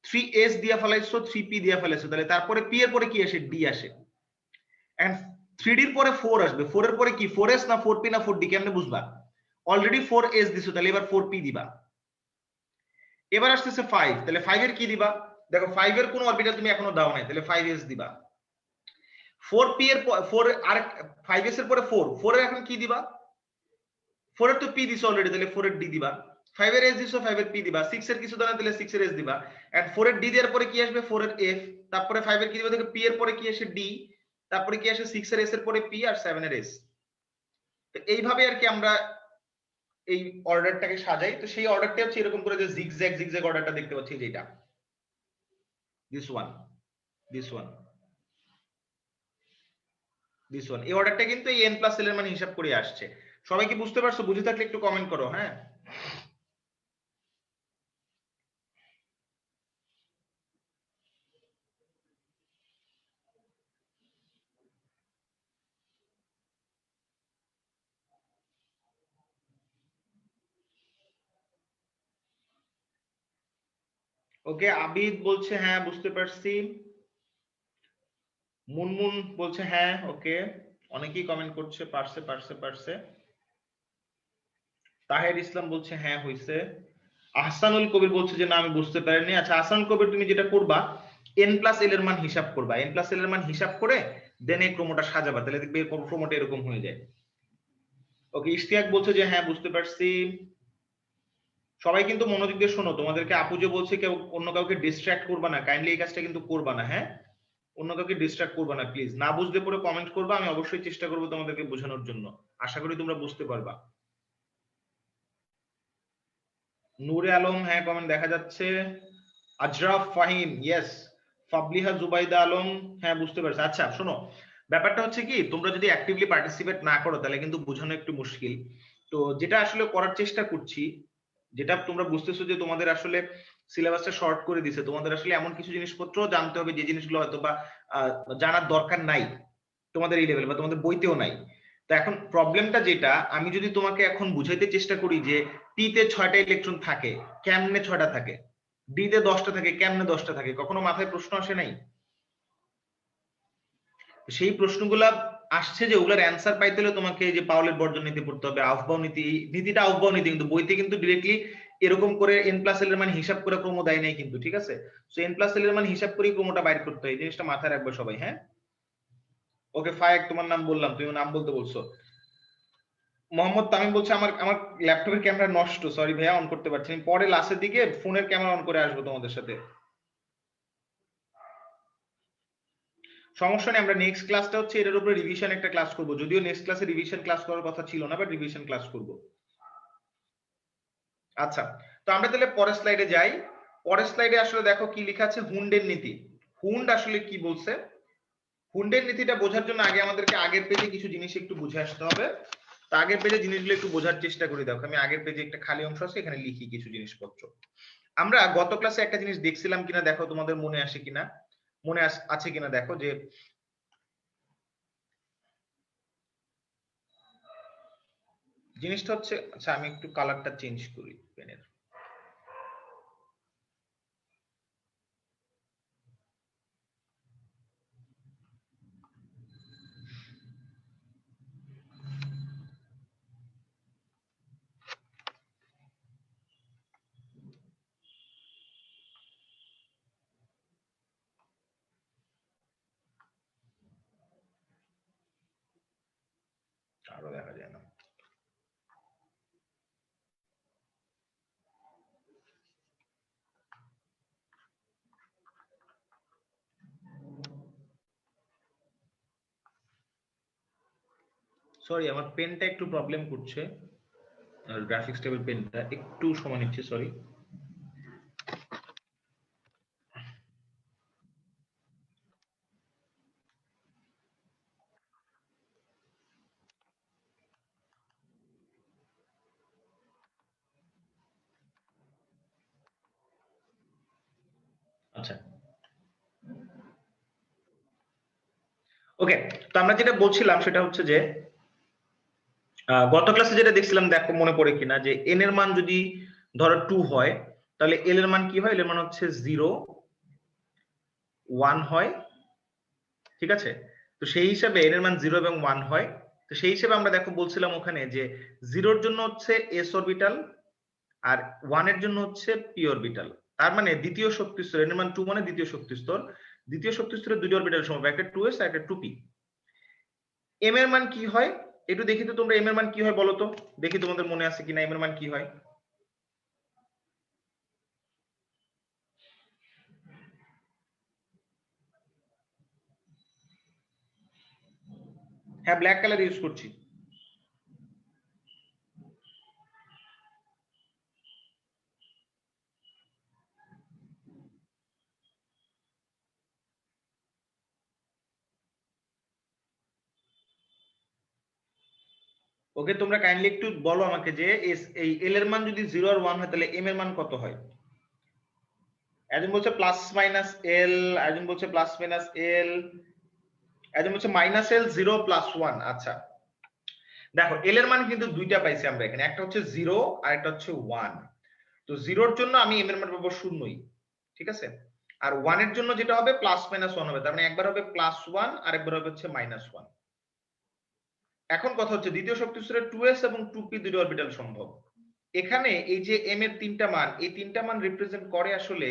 3s দিয়া ফেলাইছো, 3p দিয়া ফেলাইছো, তাহলে তারপরে p এর পরে কি আসে? d আসে। এন্ড 3d এর পরে 4 আসবে, 4 এর পরে কি 4s না 4p না 4d, কেমনে বুঝবা? অলরেডি 4s দিছো, তাহলে এবার 4p দিবা। এবার আসতেছে 5, তাহলে 5 এর কি দিবা? দেখো 5 এর কোন অরবিটাল তুমি এখনো দাও নাই, তাহলে 5s দিবা। 4p এর 4 আর 5s এর পরে 4, 4 এর এখন কি দিবা? 4 এর তো p দিছো অলরেডি, তাহলে 4 এর d দিবা। 5 এর s দিছো, 5 এর p দিবা। 6 এর কিছু দাও না, তাহলে 6 এর s দিবা। এন্ড 4 এর d দেওয়ার পরে কি আসবে? 4 এর f, তারপরে 5 এর কি দিবা? দেখো p এর পরে কি আসে? d, তারপরে কি আসে? 6 এর s এর পরে p, আর 7 এর s। তো এইভাবে আর কি আমরা এই অর্ডারটাকে সাজাই। তো সেই অর্ডারটা হচ্ছে এরকম করে, যে জিগজ্যাগ জিগজ্যাগ অর্ডারটা দেখতে পাচ্ছি, যেটা this one, this one, this one, এই অর্ডারটা কিন্তু এই n প্লাস l এর মানে হিসাব করে আসছে। সবাই কি বুঝতে পারছো? বুঝে থাকলে একটু কমেন্ট করো। হ্যাঁ, ওকে। আবিদ বলছে হ্যাঁ বুঝতে পারছি। মুনমুন বলছে হ্যাঁ, ওকে। অনেকেই কমেন্ট করছে পারছে পারছে পারছে। তাহের ইসলাম বলছে হ্যাঁ হইছে। আহসানুল কবির বলছে যে না আমি বুঝতে পারিনি। আচ্ছা আহসানুল কবির, তুমি যেটা করবা n প্লাস l এর মান হিসাব করবা, n প্লাস l এর মান হিসাব করে দেন এই ক্রমটা সাজাবা, তাহলে দেখবে ক্রমটা এরকম হয়ে যায়। ওকে, ইশতিয়াক বলছে যে হ্যাঁ বুঝতে পারছি। সবাই কিন্তু মনোযোগ দিয়ে শোনো, তোমাদেরকে আপু যে বলছে কেউ অন্য কাউকে ডিস্ট্রাক্ট করবা না, কাইন্ডলি এই কাজটা কিন্তু করবা না। হ্যাঁ, অন্য কাউকে ডিস্ট্রাক্ট করবা না প্লিজ। না বুঝলে পরে কমেন্ট করবা, আমি অবশ্যই চেষ্টা করবো তোমাদেরকে বোঝানোর জন্য। আশা করি তোমরা বুঝতে পারবা। নূরে আলম, হ্যাঁ কমেন্ট দেখা যাচ্ছে। আজরাফ ফাহিম, ইয়েস। ফাবলিহা জুবাইদা আলম, হ্যাঁ বুঝতে পারছি। আচ্ছা শোনো, ব্যাপারটা হচ্ছে কি, তোমরা যদি অ্যাক্টিভলি পার্টিসিপেট না করো তাহলে কিন্তু বোঝানো একটু মুশকিল। তো যেটা আসলে করার চেষ্টা করছি, যেটা তোমরা বুঝতেছো যে তোমাদের আসলে সিলেবাসটা শর্ট করে দিছে, তোমাদের আসলে এমন কিছু জিনিসপত্র জানতে হবে যে জিনিসগুলো হয়তো বা জানার দরকার নাই তোমাদের এই লেভেল বা তোমাদের বইতেও নাই। তো এখন প্রবলেমটা যেটা, আমি যদি তোমাকে এখন বুঝাইতে চেষ্টা করি যে টি তে 6টা ইলেকট্রন থাকে, কেমনে 6টা থাকে, ডি তে 10টা থাকে, কেমনে 10টা থাকে, কখনো মাথায় প্রশ্ন আসে নাই? সেই প্রশ্নগুলা আসছে যে ওগুলার অ্যান্সার পাইতে হলে তোমাকে এই যে পাউলের বর্জন নীতি পড়তে হবে, আউফবাউ নীতি। এই নীতিটা আউফবাউ নীতি, কিন্তু বইতে কিন্তু ডিরেক্টলি এরকম করে এন প্লাস এল এর মান হিসাব করে ক্রম দেয় নাই কিন্তু, ঠিক আছে? সো এন প্লাস এল এর মান হিসাব করেই ক্রমটা বাইর করতে হয়, এই জিনিসটা মাথায় রাখবে সবাই। হ্যাঁ, ওকে ফায়েক, তোমার নাম বললাম, তুমি নাম বলতে বলছো। মোহাম্মদ তামিম বলছে আমার আমার ল্যাপটপের ক্যামেরা নষ্ট, সরি ভাইয়া অন করতে পারছি না, পরে লাস্টের দিকে ফোনের ক্যামেরা অন করে আসবো তোমাদের সাথে। সমস্যা নেই, আমরা নেক্সট ক্লাসটা হচ্ছে এটার উপরে রিভিশন একটা ক্লাস করব, যদিও নেক্সট ক্লাসে রিভিশন ক্লাস করার কথা ছিল না, বাট রিভিশন ক্লাস করব। আচ্ছা, তো আমরা তাহলে পরের স্লাইডে যাই। পরের স্লাইডে আসলে দেখো কি লেখা আছে, হুন্ডের নীতি। হুন্ড আসলে কি বলছে, হুন্ডের নীতিটা বোঝার জন্য আগে আমাদেরকে আগের পেজে কিছু জিনিস একটু বুঝে আসতে হবে। তো আগের পেজে জিনিসগুলো একটু বোঝার চেষ্টা করি। দেখো আমি আগের পেজে একটা খালি অংশ আছে, এখানে লিখি কিছু জিনিসপত্র। আমরা গত ক্লাসে একটা জিনিস দেখছিলাম কিনা দেখো, তোমাদের মনে আসে কিনা, মনে আছে কিনা দেখো, যে জিনিসটা হচ্ছে, আচ্ছা আমি একটু কালারটা চেঞ্জ করি পেনের। আরো দেখা যায় না। সরি, আমার পেনটা একটু প্রবলেম করছে, আর গ্রাফিক্স টেবিল পেনটা একটু সময় নিচ্ছে, সরি। আচ্ছা ওকে, তো আমরা যেটা বলছিলাম সেটা হচ্ছে যে গত ক্লাসে যেটা দেখছিলাম, দেখো মনে পড়ে কিনা, যে এন এর মান যদি ধরো 2 হয়, তাহলে এল এর মান কি হয়, এল এর মান হচ্ছে 0 1 হয়, ঠিক আছে? তো সেই হিসাবে এন এর মান 0 এবং 1 হয়। তো সেই হিসেবে আমরা দেখো বলছিলাম ওখানে যে 0 এর জন্য হচ্ছে এস অরবিটাল, আর 1 এর জন্য হচ্ছে পি অরবিটাল। তার মানে দ্বিতীয় শক্তি স্তর, এন এর মান 2 মানে দ্বিতীয় শক্তি স্তর, দ্বিতীয় শক্তি স্তরের দুটো অরবিটাল সমান, একটা 2s আর একটা 2p। এম এর মান কি হয় একটু দেখি তো, তোমরা এম এর মান কি হয় বলো তো, দেখি তোমাদের মনে আছে কিনা এম এর মান কি হয়। হ্যাঁ, ব্ল্যাক কালার ইউজ করছি। ওকে, তোমরা কাইন্ডলি একটু বলো আমাকে যে এই এল এর মান যদি 0 আর 1 হয় তাহলে এম এর মান কত হয়? একজন বলছে প্লাস মাইনাস এল, একজন বলছে প্লাস মাইনাস এল, একজন বলছে মাইনাস এল 0 প্লাস 1। আচ্ছা দেখো, এল এর মান কিন্তু দুইটা পাইছি আমরা এখানে, একটা হচ্ছে 0 আর একটা হচ্ছে 1। তো 0 এর জন্য আমি এম এর মান পাবো 0ই, ঠিক আছে? আর 1 এর জন্য যেটা হবে প্লাস মাইনাস 1 হবে, তার মানে একবার হবে প্লাস 1 আর একবার হবে হচ্ছে মাইনাস 1। এখন কথা হচ্ছে দ্বিতীয় শক্তি স্তরে 2s এবং 2p দুটো অরবিটাল সম্ভব। এখানে এই যে m এর তিনটা মান, এই তিনটা মান রিপ্রেজেন্ট করে আসলে,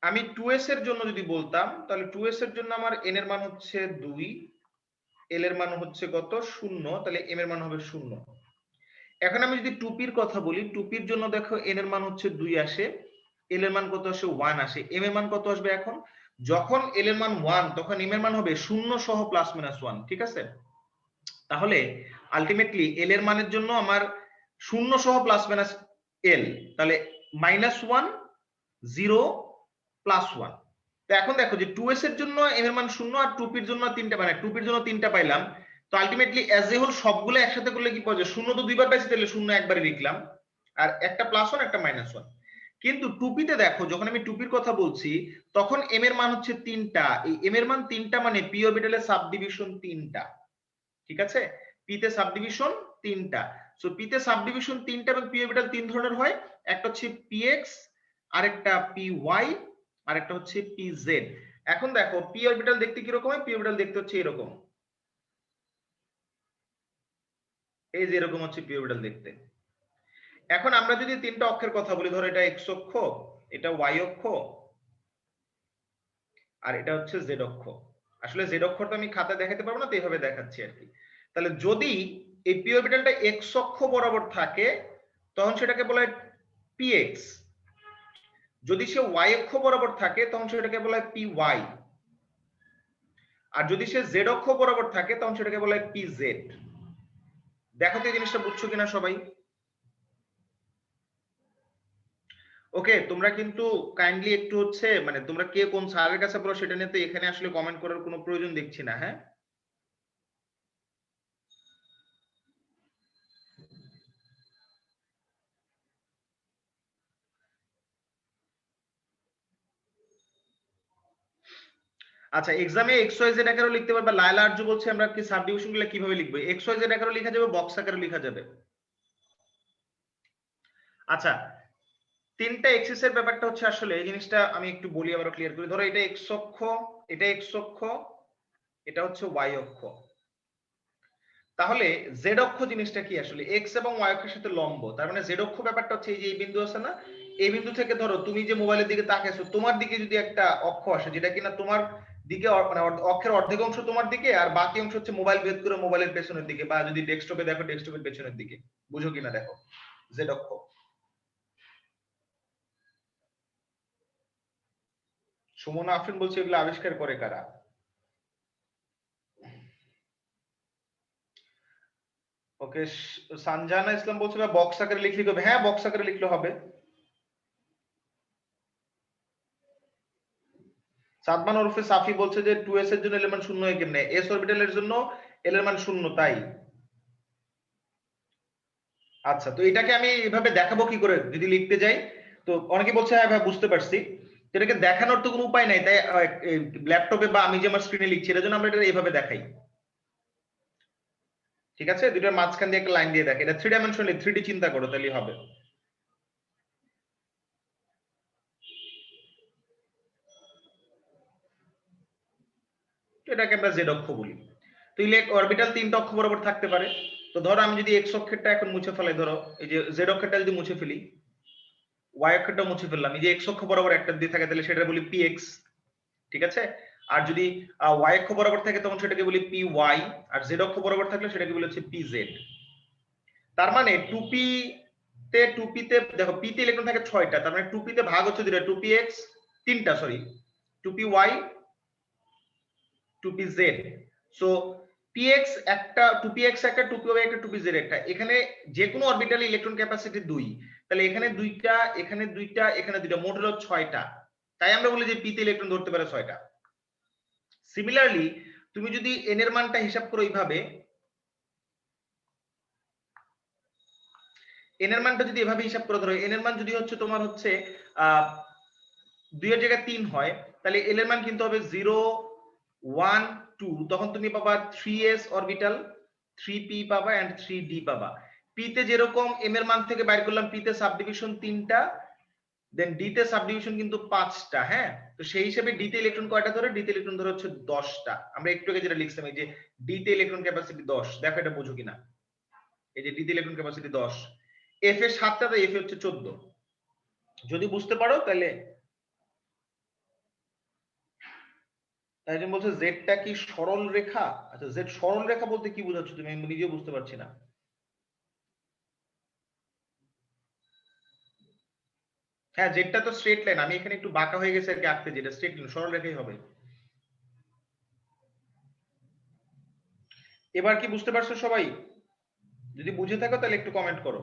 আমি 2s এর জন্য যদি বলতাম তাহলে 2s এর জন্য আমার n এর মান হচ্ছে 2, l এর মান হচ্ছে কত 0, তাহলে m এর মান হবে 0। এখন আমি যদি টুপির কথা বলি, টুপির জন্য দেখো এন এর মান হচ্ছে 2 আসে, এল এর মান কত আসে 1 আসে, এম এর মান কত আসবে এখন? যখন এল এর মান 1 তখন এম এর মান হবে 0 সহ প্লাস মাইনাস 1, ঠিক আছে? তাহলে আলটিমেটলি এল এর মানের জন্য আমার 0 সহ প্লাস মাইনাস এল, তাহলে -1 0 +1। তো এখন দেখো যে 2s এর জন্য এম এর মান 0 আর 2p এর জন্য 3টা, মানে 2p এর জন্য 3টা পাইলাম। তো আলটিমেটলি অ্যাজ এ হোল সবগুলো একসাথে করলে কি পাওয়া যায়? 0 তো দুইবার পাইছি, তাহলে 0 একবারে লিখলাম, আর একটা +1 একটা -1। কিন্তু 2p তে দেখো যখন আমি 2p এর কথা বলছি তখন m এর মান হচ্ছে 3টা, এই m এর মান 3টা মানে p অরবিটালের সাবডিভিশন 3টা, ঠিক আছে? p তে সাবডিভিশন 3টা। সো p তে সাবডিভিশন 3টা এবং p অরবিটাল 3 ধরনের হয়, একটা হচ্ছে px, আরেকটা py, আরেকটা হচ্ছে pz। এখন দেখো p অরবিটাল দেখতে কি রকম হয়? p অরবিটাল দেখতে হচ্ছে এরকম, এই যে এরকম হচ্ছে p অরবিটাল দেখতে। এখন আমরা যদি তিনটা অক্ষের কথা বলি, ধরো এটা x অক্ষ, এটা y অক্ষ, আর এটা হচ্ছে z অক্ষ। আসলে z অক্ষটা আমি খাতায় দেখাতে পারবো না, তো এইভাবে দেখাচ্ছি আর কি। তাহলে যদি এই p অরবিটালটা x অক্ষ বরাবর থাকে তখন সেটাকে বলা হয় px, যদি সে y অক্ষ বরাবর থাকে তখন সেটাকে বলা হয় py, আর যদি সে z অক্ষ বরাবর থাকে তখন সেটাকে বলা হয় pz। দেখো তো এই জিনিসটা বুঝছো কিনা সবাই? ওকে, তোমরা কিন্তু কাইন্ডলি একটু হচ্ছে মানে তোমরা কে কোন স্যারের কাছে পড়ো সেটা নিয়ে তো এখানে আসলে কমেন্ট করার কোনো প্রয়োজন দেখছি না, হ্যাঁ? আচ্ছা, এক্সামে এক্স ওয়াই জেড আকারেও লিখতে পারবে। লায়লা আরজু বলছে আমরা কি সাবডিভিশন গুলো কিভাবে লিখবো? এক্স ওয়াই জেড আকারেও লেখা যাবে, বক্স আকারেও লেখা যাবে। আচ্ছা, তিনটা এক্সিস এর ব্যাপারটা হচ্ছে আসলে এই জিনিসটা আমি একটু বলি আবার ক্লিয়ার করি। ধরো এটা এক্স অক্ষ, এটা এক্স অক্ষ, এটা হচ্ছে ওয়াই অক্ষ। তাহলে জেড অক্ষ জিনিসটা কি আসলে? এক্স এবং ওয়াই অক্ষের সাথে লম্ব। তার মানে জেড অক্ষ ব্যাপারটা হচ্ছে এই যে এই বিন্দু আছে না, এই বিন্দু থেকে ধরো তুমি যে মোবাইলের দিকে তাকাইছো, তোমার দিকে যদি একটা অক্ষ আসে যেটা কিনা তোমার দিকে মানে অক্ষের অর্ধেক অংশ তোমার দিকে আর বাকি অংশ হচ্ছে মোবাইল ভেদ করে মোবাইলের পেছনের দিকে, বা যদি ডেস্কটপে দেখো ডেস্কটপের পেছনের দিকে, বুঝো কিনা দেখো, জেড অক্ষ। সুমনা আফরিন বলছে এগুলো আবিষ্কার করে কারা? ওকে, সানজানা ইসলাম বলছে বক্স আকারে লিখলে হবে। হ্যাঁ, বক্স আকারে লিখলে হবে। সাদমান ওরফে সাফি বলছে যে 2s এর জন্য এলিমেন্ট শূন্য হয় কেমনে? s অরবিটালের জন্য এলিমেন্ট শূন্য, তাই? আচ্ছা, তো এটাকে আমি এভাবে দেখাবো কি করে যদি লিখতে যাই? তো অনেকে বলছে হ্যাঁ ভাই বুঝতে পারছি, তো এটাকে দেখানোর তো কোনো উপায় নাই, তাই ল্যাপটপে বা আমি যে আমার স্ক্রিনে লিখছি এর জন্য আমরা এটা এইভাবে দেখাই, ঠিক আছে? দুটোর মাঝখান দিয়ে একটা লাইন দিয়ে দেখ, এটা 3 ডাইমেনশনালি 3D চিন্তা করো তাহলেই হবে। তো এটাকে আমরা জেড অক্ষ বলি। তো অরবিটাল 3টা অক্ষ বরাবর থাকতে পারে। তো ধরো আমি যদি এক্স অক্ষেরটা এখন মুছে ফেলাই, ধরো এই যে জেড অক্ষেরটা যদি মুছে ফেলি, ওয়াই অক্ষরটা মুছে ফেললাম, এই যে এক্স অক্ষ বরাবর একটা দিয়ে থাকে তাহলে সেটা বলি পি এক্স, ঠিক আছে? আর যদি ওয়াই অক্ষ বরাবর থাকে তখন সেটাকে বলি পি ওয়াই, আর জেড অক্ষ বরাবর থাকলে সেটাকে বলি হচ্ছে পি জেড। তার মানে টুপি তে দেখো পি তে ইলেকট্রন থাকে 6টা, তার মানে টুপি তে ভাগ হচ্ছে দুটো, টুপি এক্স 3টা, সরি, টুপি ওয়াই, টুপি জেড। সো পিএক্স একটা, টুপি এক্স একটা, টুপি ওয়াই একটা, টুপি জেড একটা। এখানে যে কোনো অরবিটালে ইলেকট্রন ক্যাপাসিটি 2, তাহলে এখানে 2টা, এখানে 2টা, এখানে 2টা, মোট হলো 6টা। তাই আমরা বলি যে পি তে ইলেকট্রন ধরতে পারে 6টা। সিমিলারলি তুমি যদি এন এর মানটা হিসাব করো এইভাবে, এন এর মানটা যদি এভাবে হিসাব করে ধরো, এন এর মান যদি হচ্ছে তোমার হচ্ছে 2 এর জায়গায় 3 হয়, তাহলে এল এর মান কিন্তু হবে 0 1 2, তখন তুমি পাবা 3s অরবিটাল, 3p পাবা এন্ড 3d পাবা। p তে যেরকম m এর মান থেকে বাইর করলাম, p তে সাবডিভিশন 3টা, দেন d তে সাবডিভিশন কিন্তু 5টা, হ্যাঁ? তো সেই হিসেবে d তে ইলেকট্রন কয়টা ধরে? d তে ইলেকট্রন ধরে হচ্ছে 10টা। আমরা একটু আগে যেটা লিখছিলাম এই যে d তে ইলেকট্রন ক্যাপাসিটি 10, দেখো এটা বুঝো কিনা। এই যে d তে ইলেকট্রন ক্যাপাসিটি 10, f এর 7টা, তো f এ হচ্ছে 14। যদি বুঝতে পারো তাহলে। একজন বলছে জেডটা কি সরল রেখা? আচ্ছা, জেড সরল রেখা বলতে কি বোঝাচ্ছ তুমি? আমি নিজেও বুঝতে পারছি না। হ্যাঁ, জেডটা তো স্ট্রেট লাইন, আমি এখানে একটু বাঁকা হয়ে গেছে আর কি আঁকতে, যেটা স্ট্রেট লাইন সরল রেখাই হবে। এবার কি বুঝতে পারছো সবাই? যদি বুঝে থাকো তাহলে একটু কমেন্ট করো।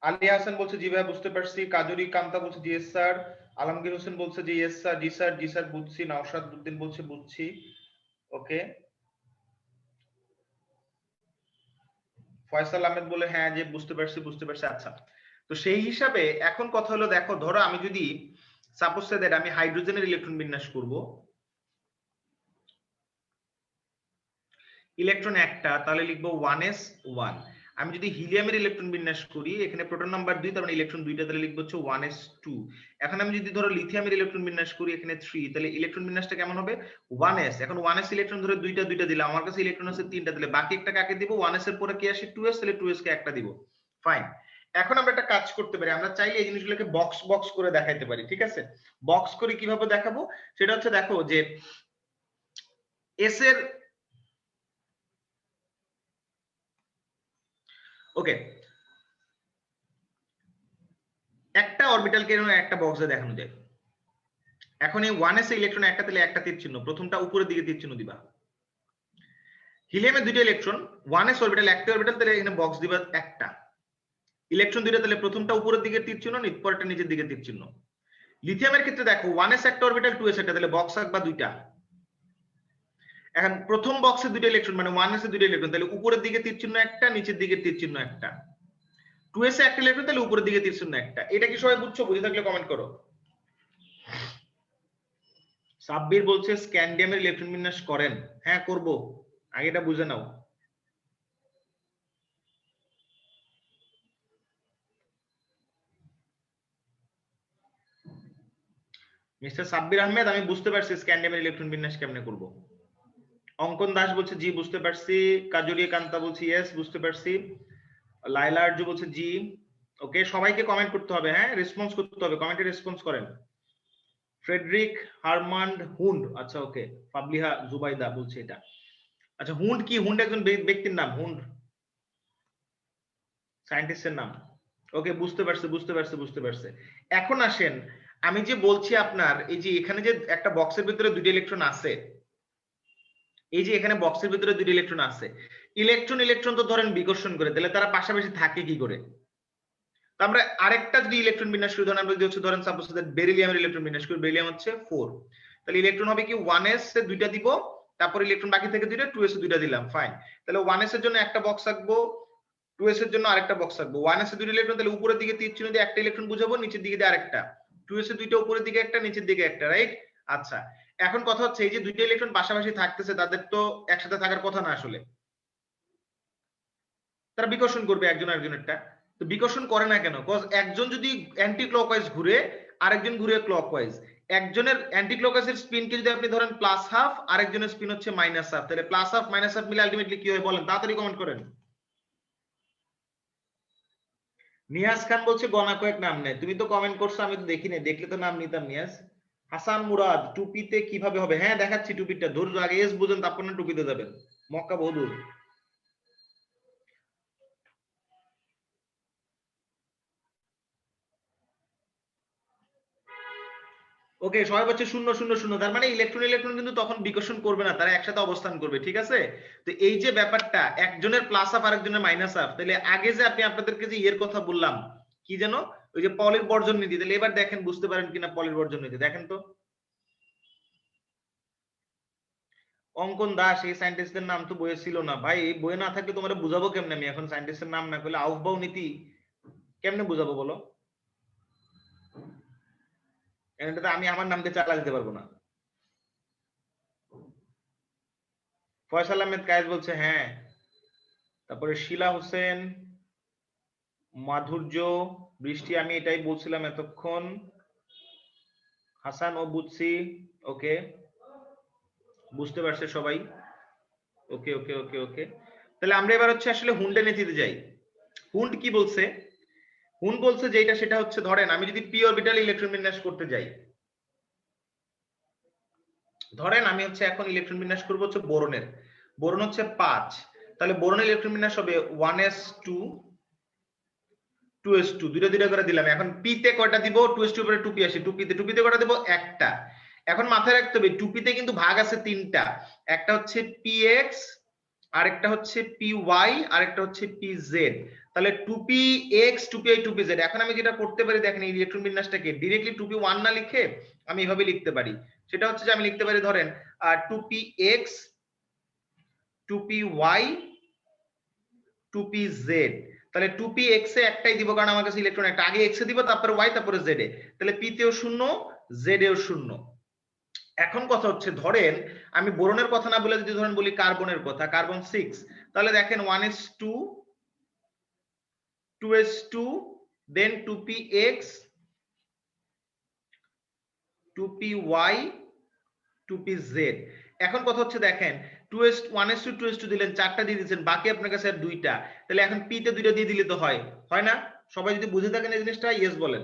আলিয়া হাসান বলছে জি ভাই বুঝতে পারছি। কাজরি কান্তা বলছে G S sir. Alamgir Hossain বলছে জি এস স্যার, জি স্যার, জি স্যার বুঝছি। নওশাদ উদ্দিন বলছে বুঝছি। ওকে। ফয়সাল আহমেদ বলে হ্যাঁ যে বুঝতে পারছি বুঝতে পারছি। আচ্ছা, তো সেই হিসাবে এখন কথা হলো, দেখো ধরো আমি যদি সাপোজ সে দ্যাট আমি হাইড্রোজেনের ইলেকট্রন বিন্যাস করব, ইলেকট্রন একটা, তাহলে লিখবো 1s1। আমি যদি হিলিয়ামের ইলেকট্রন বিন্যাস করি, এখানে প্রোটন নাম্বার 2, তার মানে ইলেকট্রন দুইটা, তাহলে লিখবো হচ্ছে 1s2। এখন আমি যদি ধরো লিথিয়ামের ইলেকট্রন বিন্যাস করি, এখানে 3, তাহলে ইলেকট্রন বিন্যাসটা কেমন হবে? 1s। এখন 1s ইলেকট্রন ধরে দুইটা দুইটা দিলাম, আমার কাছে ইলেকট্রন আছে 3টা, তাহলে বাকি একটা কাকে দিব? 1s এর পরে কি আসে? 2s, তাহলে 2s কে একটা দিব। ফাইন। এখন আমরা একটা কাজ করতে পারি, আমরা চাইলে এই জিনিসগুলোকে বক্স বক্স করে দেখাইতে পারি, ঠিক আছে? বক্স করে কিভাবে দেখাবো সেটা হচ্ছে, দেখো যে এস এর, ওকে, একটা অরবিটালকে একটা বক্সে দেখানো যায়। এখন এই 1s ইলেকট্রন একটা, তাহলে একটা তীর চিহ্ন, প্রথমটা উপরের দিকে তীর চিহ্ন দিবা। হিলিয়ামের দুইটা ইলেকট্রন, 1s অরবিটাল একটা অরবিটাল, তাহলে এখানে বক্স দিবা একটা। ইলেকট্রন দুইটা, তাহলে প্রথমটা উপরের দিকে তীর চিহ্ন, পরেরটা নিচের দিকে তীর চিহ্ন। লিথিয়ামের ক্ষেত্রে দেখো 1s একটা অরবিটাল, 2s একটা, তাহলে বক্স আঁকবা দুইটা। এখন প্রথম বক্সে দুইটা ইলেকট্রন মানে 1s এর দুইটা ইলেকট্রন, তাহলে উপরের দিকে তীর চিহ্ন একটা, নিচের দিকে তীর চিহ্ন একটা। 2s এ একটা ইলেকট্রন, তাহলে উপরের দিকে তীর চিহ্ন একটা। এটা কি সবাই বুঝছো? বুঝে থাকলে কমেন্ট করো। সাব্বির বলছে স্ক্যান্ডিয়ামের ইলেকট্রন বিন্যাস করেন। হ্যাঁ করব, আগে এটা বুঝে নাও। মিস্টার সাব্বির আহমেদ, আমি বুঝতে পারছি স্ক্যান্ডিয়ামের ইলেকট্রন বিন্যাস কেমনে করব। অঙ্কন দাস বলছে জি বুঝতে পারছি। কাজরিয়া কান্তা বলছে ইয়েস বুঝতে পারছি। লাইলা আরজু বলছে জি। ওকে, সবাইকে কমেন্ট করতে হবে, হ্যাঁ রেসপন্স করতে হবে, কমেন্টে রেসপন্স করেন। ফ্রেডরিক হারমান্ড হুন্ড, আচ্ছা ওকে। ফাবলিহা জুবাইদা বলছে এটা। আচ্ছা হুন্ড কি? হুন্ড একজন ব্যক্তির নাম, হুন্ড সায়েন্টিস্টের নাম। ওকে বুঝতে পারছে বুঝতে পারছে বুঝতে পারছে। এখন আসেন, আমি যে বলছি আপনার, এই যে এখানে যে একটা বক্সের ভিতরে দুইটা ইলেকট্রন আছে, এই যে এখানে বক্সের ভিতরে দুইটা ইলেকট্রন আছে, ইলেকট্রন ইলেকট্রন তো ধরেন বিকর্ষণ করে, তাহলে তারা পাশাপাশি থাকে কি করে? তো আমরা আরেকটা যদি ইলেকট্রন বিন্যাস করি, ধরেন আমরা যদি হচ্ছে ধরেন সাপোজ বেরিলিয়ামের ইলেকট্রন বিন্যাস করি, বেরিলিয়াম হচ্ছে 4, তাহলে ইলেকট্রন হবে কি 1s এ দুইটা দিব, তারপর ইলেকট্রন বাকি থেকে দুইটা, 2s এ দুইটা দিলাম, ফাইন। তাহলে 1s এর জন্য একটা বক্স রাখবো, 2s এর জন্য আরেকটা বক্স রাখবো। 1s এ দুইটা ইলেকট্রন, তাহলে উপরের দিকে তীর চিহ্ন দিয়ে একটা ইলেকট্রন বুঝাবো, নিচের দিকে দিয়ে আরেকটা। 2s এ দুইটা উপরের দিকে একটা, নিচের দিকে একটা, রাইট? আচ্ছা, এখন কথা হচ্ছে এই যে দুইটা ইলেকট্রন পাশাপাশি থাকতেছে, তাদের তো একসাথে থাকার কথা না আসলে, তারা বিকর্ষণ করবে একজন আরেকজনেরটা। তো বিকর্ষণ করে না কেন? কজ একজন যদি অ্যান্টি ক্লকওয়াইজ ঘুরে, আরেকজন ঘুরে ক্লকওয়াইজ, একজনের অ্যান্টি ক্লকওয়াইজের স্পিনকে যদি আপনি ধরেন প্লাস হাফ, আরেকজনের স্পিন হচ্ছে মাইনাস হাফ, তাহলে প্লাস হাফ মাইনাস হাফ মিলে আলটিমেটলি কি হয় বলেন? তাড়াতাড়ি কমেন্ট করেন। নিয়াজ খান বলছে গনা কয়েক নাম নেই। তুমি তো কমেন্ট করছো, আমি তো দেখি নাই, দেখলে তো নাম নিতাম। নিয়াজ হাসান মুরাদ, টুপিতে কিভাবে হবে? হ্যাঁ দেখাচ্ছি টুপিটা, ধৈর্য আগে এস বুঝেন, তারপর না টুপিতে যাবেন, মক্কা বহুদূর। ওকে, সবাই বলছে 0 0 0, তার মানে ইলেকট্রন ইলেকট্রন কিন্তু তখন বিকর্ষণ করবে না, তারা একসাথে অবস্থান করবে, ঠিক আছে? তো এই যে ব্যাপারটা, একজনের প্লাস হাফ আরেকজনের মাইনাস হাফ, তাহলে আগে যে আপনি আপনাদেরকে যে এর কথা বললাম, কি যেন, ওই যে পলির বর্জন নীতি, তাহলে এবার দেখেন বুঝতে পারেন কিনা পলির বর্জন নীতি, দেখেন তো। অঙ্কন দাস, এই সায়েন্টিস্টদের নাম তো বইয়ে ছিল না ভাই, এই বইয়ে না থাকলে তোমার বুঝাবো কেমনে? আমি এখন সায়েন্টিস্টের নাম না করলে আউফবাউ নীতি কেমনে বুঝাবো বলো? এটাতে আমি আমার নাম দিয়ে চালা দিতে পারবো না। ফয়সাল আহমেদ কায়েস বলছে হ্যাঁ। তারপরে শিলা হোসেন, মাধুর্য, বৃষ্টি, আমি এটাই বলছিলাম এতক্ষণ। হাসান ও বুঝছি, ওকে বুঝতে পারছে সবাই। ওকে ওকে ওকে ওকে, তাহলে আমরা এবার হচ্ছে আসলে হুন্ডের নীতিতে যাই। হুন্ড কি বলছে? হুন্ড বলছে যেটা সেটা হচ্ছে, ধরেন আমি যদি পি অরবিটাল ইলেকট্রন বিন্যাস করতে যাই, ধরেন আমি হচ্ছে এখন ইলেকট্রন বিন্যাস করবো হচ্ছে বোরনের, বোরন হচ্ছে 5, তাহলে বোরনের ইলেকট্রন বিন্যাস হবে 1s2, 2s2 দুইটা দুইটা করে দিলাম। এখন p তে কয়টা দিব? 2s2 এর পরে 2p আসে, 2p তে কয়টা দেব? একটা। এখন মাথায় রাখতে হবে 2p তে কিন্তু ভাগ আছে তিনটা, একটা হচ্ছে px, আরেকটা হচ্ছে py, আরেকটা হচ্ছে pz। তাহলে 2px 2py 2pz। এখন আমি যেটা করতে পারি দেখেন এই ইলেকট্রন বিন্যাসটাকে ডাইরেক্টলি 2p1 না লিখে আমি এভাবে লিখতে পারি। সেটা হচ্ছে যে আমি লিখতে পারি ধরেন 2px 2py 2pz। তাহলে 2px এ একটাই দিব কারণ আমার কাছে ইলেকট্রন একটা, আগে x এ দিব তারপরে y তারপরে z এ, তাহলে p তেও 0 z এও 0। এখন কথা হচ্ছে ধরেন আমি বোরনের কথা না বলে যদি ধরেন বলি কার্বনের কথা, কার্বন 6, তাহলে দেখেন 1s2 2s2 দেন 2px 2py 2pz। এখন কথা হচ্ছে দেখেন 1s2 2s2 দিলেন, চারটা দিয়ে দিয়েছেন, বাকি আপনার কাছে আর দুইটা, তাহলে এখন p তে দুইটা দিয়ে দিলে তো হয়, হয় না? সবাই যদি বুঝে থাকেন এই জিনিসটা ইয়েস বলেন।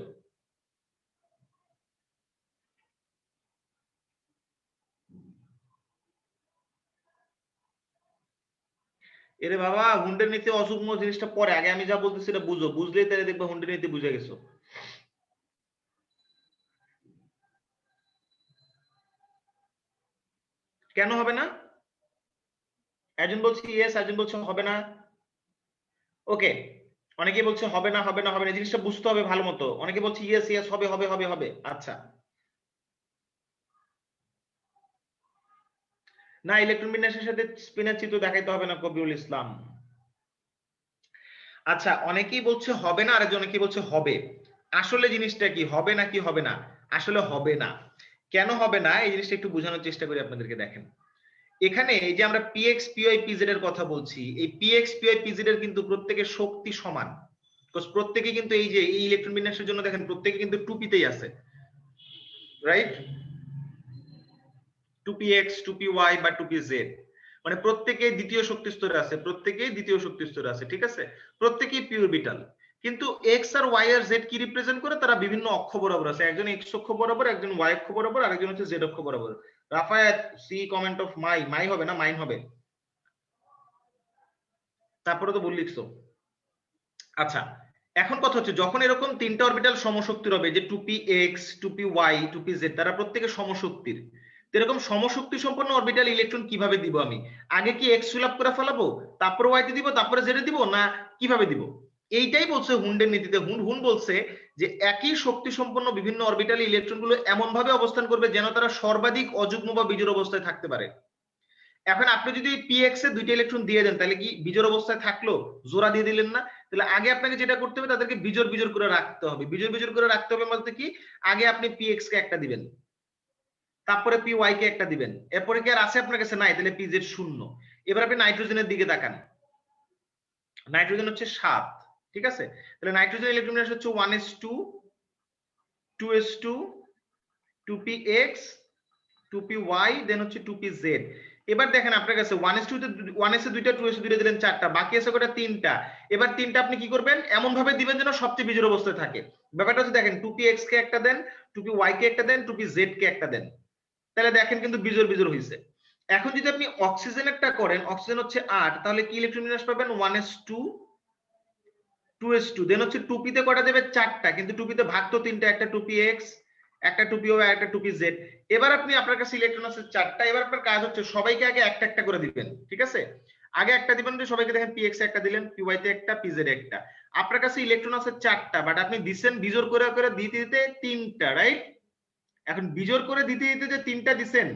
এরে বাবা হুন্ডের নীতি অযুগ্ম জিনিসটা পরে, আগে আমি যা বলতেছি সেটা বুঝো, বুঝলেই তাহলে দেখবে হুন্ডের নীতি বুঝে গেছো। কেন হবে না? একজন বলছে ইয়েস, একজন বলছে হবে না। ওকে, অনেকে বলছে হবে না হবে না হবে না, জিনিসটা বুঝতে হবে ভালো মতো। অনেকে বলছে ইয়েস ইয়েস হবে হবে হবে হবে। আচ্ছা না, ইলেকট্রন বিন্যাসের সাথে স্পিনের চিত্র দেখাইতে হবে না কবিউল ইসলাম। আচ্ছা অনেকেই বলছে হবে না, আরেকজন অনেকেই বলছে হবে। আসলে জিনিসটা কি হবে না কি হবে না? আসলে হবে না। কেন হবে না এই জিনিসটা একটু বোঝানোর চেষ্টা করি আপনাদেরকে। দেখেন এখানে এই যে আমরা পিএক্স পিওয়াই পিজেড এর কথা বলছি, এই পিএক্স পিওয়াই পিজেড এর কিন্তু প্রত্যেকের শক্তি সমান। প্রত্যেকে কিন্তু এই যে এই ইলেকট্রন বিন্যাসের জন্য দেখেন প্রত্যেকে কিন্তু 2p-তেই আছে, রাইট? 2px 2py বা 2pz, মানে প্রত্যেকে দ্বিতীয় শক্তি স্তরে আছে, প্রত্যেকেই দ্বিতীয় শক্তি স্তরে আছে, ঠিক আছে? প্রত্যেকেই পিওর বিটাল। কিন্তু x আর y আর z কি রিপ্রেজেন্ট করে? তারা বিভিন্ন অক্ষ বরাবর আছে, একজন x অক্ষ বরাবর, একজন y অক্ষ বরাবর, আরেকজন হচ্ছে z অক্ষ বরাবর। Rafayet see comment of my হবে না মাইন হবে, তারপরে তো বল লিখছো। আচ্ছা এখন কথা হচ্ছে যখন এরকম তিনটা অরবিটাল সমশক্তির হবে, যে 2px 2py 2pz, তারা প্রত্যেকে সমশক্তির, তো এরকম সমশক্তি সম্পন্ন অরবিটাল ইলেকট্রন কিভাবে দিব আমি? আগে কি x ফিল আপ করে ফেলাবো, তারপরে y তে দিব, তারপরে z এ দিব, না কিভাবে দিব? এইটাই বলছে হুন্ডের নীতিতে। হুন বলছে যে একই শক্তি সম্পন্ন বিভিন্ন অরবিটালে ইলেকট্রনগুলো এমন ভাবে অবস্থান করবে যেন তারা সর্বাধিক অযুগ্ম বা বিজোড় অবস্থায় থাকতে পারে। এখন আপনি যদি পিএক্স এ দুইটা ইলেকট্রন দিয়ে দেন তাহলে কি বিজোড় অবস্থায় থাকলো? জোড়া দিয়ে দিলেন না? তাহলে আগে আপনাকে যেটা করতে হবে তাদেরকে বিজোড় বিজোড় করে রাখতে হবে। বিজোড় বিজোড় করে রাখতে হবে বলতে কি, আগে আপনি পিএক্স কে একটা দিবেন, তারপরে পিওয়াই কে একটা দিবেন, এরপরে কি আর আছে আপনার কাছে? নাই, তাহলে পিজেড 0। এবার আপনি নাইট্রোজেনের দিকে তাকান, নাইট্রোজেন হচ্ছে 7, ঠিক আছে? তাহলে নাইট্রোজেন ইলেকট্রন বিন্যাস হচ্ছে 1s2 2s2 2px 2py দেন হচ্ছে 2pz। এবার দেখেন আপনার কাছে 1s2 তে 1s এ দুইটা 2s এ দুইটা দিলেন, চারটা, বাকি আছে কয়টা? তিনটা। এবার তিনটা আপনি কি করবেন? এমন ভাবে দিবেন যেন সবচেয়ে বিজোড় অবস্থায় থাকে। ব্যাপারটা হচ্ছে দেখেন 2px কে একটা দেন, 2py কে একটা দেন, 2pz কে একটা দেন, তাহলে দেখেন কিন্তু বিজোড় বিজোড় হইছে। এখন যদি আপনি অক্সিজেনেরটা করেন, অক্সিজেন হচ্ছে 8, তাহলে কি ইলেকট্রন বিন্যাস পাবেন? 1s2 2s2 দেন হচ্ছে 2p তে কয়টা দেবে? চারটা, কিন্তু 2p তে ভাগ তো তিনটা, একটা 2px একটা 2py একটা 2pz। এবার আপনি আপনার কাছে ইলেকট্রন আছে চারটা, এবার আপনার কাজ হচ্ছে সবাইকে আগে একটা একটা করে দিবেন, ঠিক আছে? আগে একটা দিবেন, যে সবাইকে দেখেন px এ একটা দিলেন, py তে একটা, pz এ একটা। আপনার কাছে ইলেকট্রন আছে চারটা, বাট আপনি দিছেন বিজোড় করে করে দিতে দিতে তিনটা, রাইট? এখন বিজোড় করে দিতে দিতে যে তিনটা দিছেন,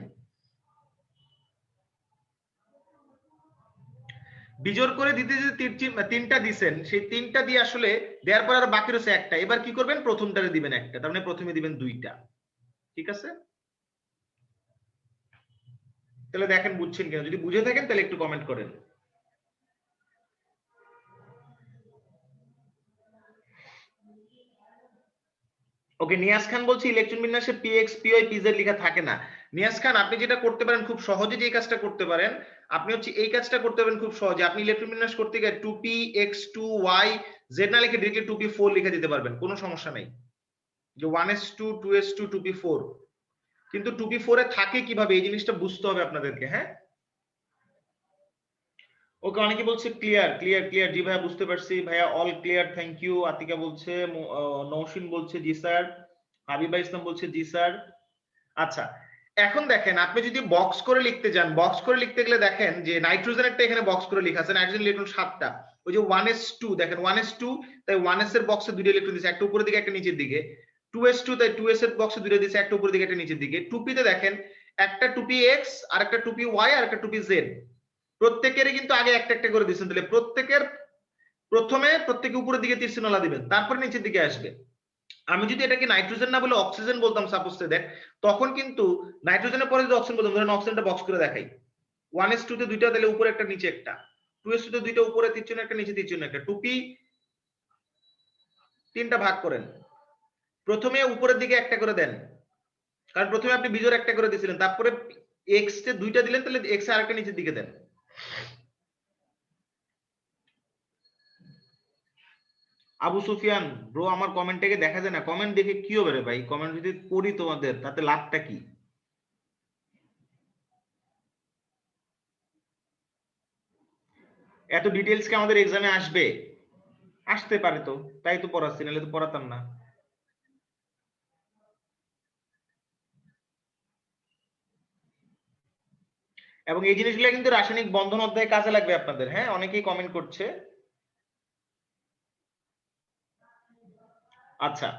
বিজোড় করে দিতে যে তিনটা দিছেন, সেই তিনটা দিয়ে আসলে দেওয়ার পর আর বাকি রয়েছে একটা। এবার কি করবেন? প্রথমটারে দিবেন একটা, তার মানে প্রথমে দিবেন দুইটা, ঠিক আছে? তাহলে দেখেন বুঝছেন কিনা, যদি বুঝে থাকেন তাহলে একটু কমেন্ট করেন। ওকে, নিয়াজ খান বলছি ইলেকট্রন বিন্যাসে পিএক্স পিওয়াই পিজেড লেখা থাকে না। নিয়াজ খান আপনি যেটা করতে পারেন খুব সহজে, যে কাজটা করতে পারেন আপনি হচ্ছে এই কাজটা করতে পারেন খুব সহজে। আপনি ইলেকট্রন বিন্যাস করতে গিয়ে 2px2y z না লিখে ডিরেক্টলি 2p4 লিখে দিতে পারবেন, কোনো সমস্যা নাই। যে 1s2 2s2 2p4, কিন্তু 2p4 এ থাকে কিভাবে এই জিনিসটা বুঝতে হবে আপনাদেরকে, হ্যাঁ? ওকে, অনেকে বলছে ক্লিয়ার ক্লিয়ার ক্লিয়ার। জি ভাইয়া বুঝতে পারছি ভাইয়া, all clear, thank you. Atika বলছে, নৌশিন বলছে জি স্যার, হাবিবা ইসলাম বলছে জি স্যার। আচ্ছা, এখন দেখেন আপনি যদি বক্স করে লিখতে যান, বক্স করে লিখতে গেলে দেখেন যে নাইট্রোজেনেরটা এখানে বক্স করে লেখা আছে, নাইট্রোজেন ইলেকট্রন 7টা। ওই যে 1s2 দেখেন 1s2, তাই 1s এর বক্সে 2টা ইলেকট্রন দিয়েছে, একটা উপরের দিকে একটা নিচের দিকে। 2s2 তাই 2s এর বক্সে 2টা দিয়েছে, একটা উপরের দিকে একটা নিচের দিকে। 2p তে দেখেন একটা 2p x আর একটা 2p y আর একটা 2p z, প্রত্যেকেরই কিন্তু আগে একটা একটা করে দিয়েছেন। তাহলে প্রত্যেকের প্রথমে প্রত্যেকে উপরের দিকে তীর চিহ্ন দিবেন, তারপর নিচের দিকে আসবে। আমি যদি এটাকে নাইট্রোজেন না বলে অক্সিজেন বলতাম সাপোজ দেখ, তখন কিন্তু নাইট্রোজেনের পরে যদি অক্সিজেন বলতাম, ধরেন অক্সিজেনটা বক্স করে দেখাই, 1s2 তে 2টা, তাহলে উপরে একটা নিচে একটা, 2s2 তে 2টা, উপরে তীর চিহ্ন একটা নিচে তীর চিহ্ন একটা, 2p 3টা ভাগ করেন, প্রথমে উপরের দিকে একটা করে দেন, কারণ প্রথমে আপনি বিজোড় একটা করে দিয়েছিলেন, তারপরে x তে 2টা দিলেন, তাহলে x এ আরেকটা নিচের দিকে দেন। আবু সুফিয়ান ব্রো, আমার কমেন্টটাকে দেখা যায় না, কমেন্ট দেখে কি হবে রে ভাই, কমেন্ট যদি পড়ি তোমাদের তাতে লাভটা কি? এত ডিটেইলস কি আমাদের এক্সামে আসবে? আসতে পারে, তো তাই তো পড়াচ্ছি, নাহলে তো পড়াতাম না। এবং এই জিনিসগুলো কিন্তু রাসায়নিক বন্ধন অধ্যায়ে কাজে লাগবে আপনাদের। হ্যাঁ, অনেকেই কমেন্ট করছে। আচ্ছা,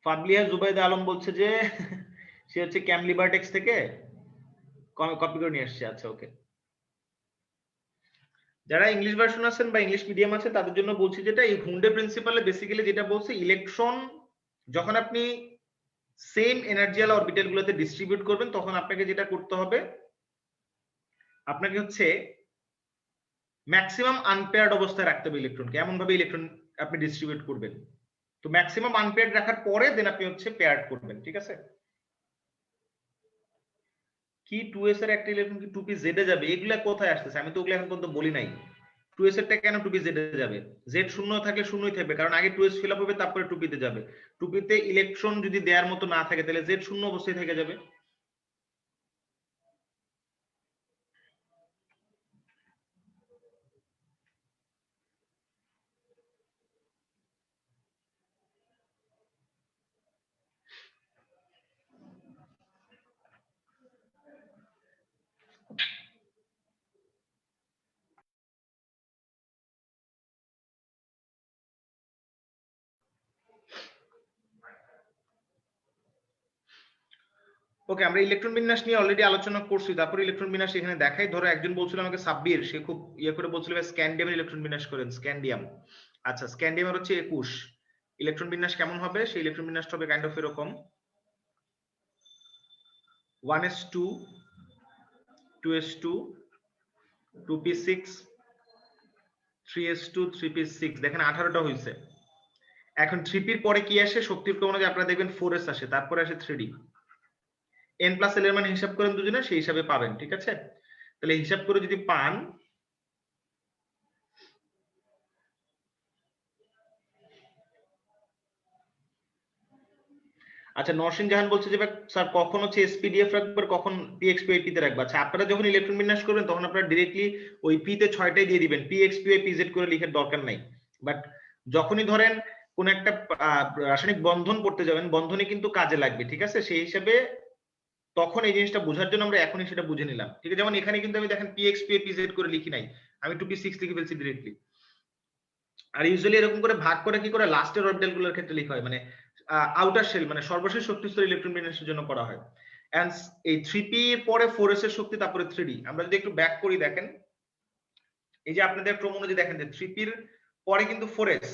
ফাবলিয়া জুবাইদা আলম বলছে যে সে হচ্ছে ক্যামলিবার্টেক্স থেকে কপি করে নিয়ে আসছে। আচ্ছা ওকে, যারা ইংলিশ ভার্সন আছেন বা ইংলিশ মিডিয়াম আছে তাদের জন্য বলছি, যেটা এই হুন্ডে প্রিন্সিপালে বেসিক্যালি যেটা বলছে, ইলেকট্রন যখন আপনি সেম এনার্জিয়াল অরবিটাল গুলোতে ডিস্ট্রিবিউট করবেন, তখন আপনাকে যেটা করতে হবে, আপনাকে হচ্ছে ম্যাক্সিমাম আনপেয়ার্ড অবস্থায় রাখতে হবে ইলেকট্রনকে, এমন ভাবে ইলেকট্রন আপনি ডিস্ট্রিবিউট করবেন। তো ম্যাক্সিমাম আনপেয়ার্ড রাখার পরে দেন আপনি হচ্ছে পেয়ার্ড করবেন, ঠিক আছে? কি 2s এর একটা ইলেকট্রন কি 2p z এ যাবে, এগুলা কোথায় আসতেছে? আমি তো ওগুলো এখন পর্যন্ত বলি নাই। 2s এরটা কেন 2p z এ যাবে? z শূন্য থাকলে শূন্যই থাকবে, কারণ আগে 2s ফিল আপ হবে, তারপরে 2p তে যাবে। 2p তে ইলেকট্রন যদি দেওয়ার মতো না থাকে, তাহলে z শূন্য অবস্থায় থেকে যাবে। ওকে, আমরা ইলেকট্রন বিন্যাস নিয়ে অলরেডি আলোচনা করছি, তারপরে ইলেকট্রন বিন্যাস এখানে দেখাই। ধরো একজন বলছিল আমাকে, সাব্বির, সে খুব ইয়ে করে বলছিল স্ক্যান্ডিয়ামের ইলেকট্রন বিন্যাস করেন, স্ক্যান্ডিয়াম। আচ্ছা, স্ক্যান্ডিয়ামের হচ্ছে 21 ইলেকট্রন বিন্যাস কেমন হবে? সেই ইলেকট্রন বিন্যাসটা হবে কাইন্ড অফ এরকম: 1s2 2s2 2p6 3s2 3p6, দেখেন 18টা হয়েছে। এখন 3p এর পরে কি আসে? শক্তির ক্রম অনুযায়ী আপনারা দেখবেন 4s আসে, তারপরে আসে 3d। n প্লাস l এর মান হিসাব করেন দুজনে, সেই হিসাবে পাবেন, ঠিক আছে? তাহলে হিসাব করে যদি পান, আচ্ছা নরসিং জাহান বলছে যে স্যার কখন হচ্ছে এসপিডিএফ রাখবেন, কখন পিএক্সপিআই তে রাখবেন? আচ্ছা, আপনারা যখন ইলেকট্রন বিন্যাস করবেন তখন আপনারা ডিরেক্টলি ওই পি তে 6টাই দিয়ে দিবেন, পিএক্সপিআই পিজেড করে লিখার দরকার নাই। বাট যখনই ধরেন কোন একটা রাসায়নিক বন্ধন করতে যাবেন, বন্ধনে কিন্তু কাজে লাগবে, ঠিক আছে? সেই হিসাবে তখন এই জিনিসটা বোঝার জন্য আমরা এখনই সেটা বুঝে নিলাম, ঠিক আছে? যেমন এখানে কিন্তু আমি দেখেন পিএক্সপিআই পিজেড করে লিখি নাই, আমি 2p6 লিখে ফেলছি ডিরেক্টলি। আর ইউজুয়ালি এরকম করে ভাগ করে কি করে লাস্টের অরবিটাল গুলোর ক্ষেত্রে লেখা হয়, মানে আউটার শেল, মানে সর্বশেষ শক্তি স্তর ইলেকট্রন বিন্যাসের জন্য করা হয়। এন্ড এই 3p এর পরে 4s এর শক্তি, তারপরে 3d। আমরা যদি একটু ব্যাক করি, দেখেন এই যে আপনাদের ক্রম অনুযায়ী দেখেন যে 3p এর পরে কিন্তু 4s,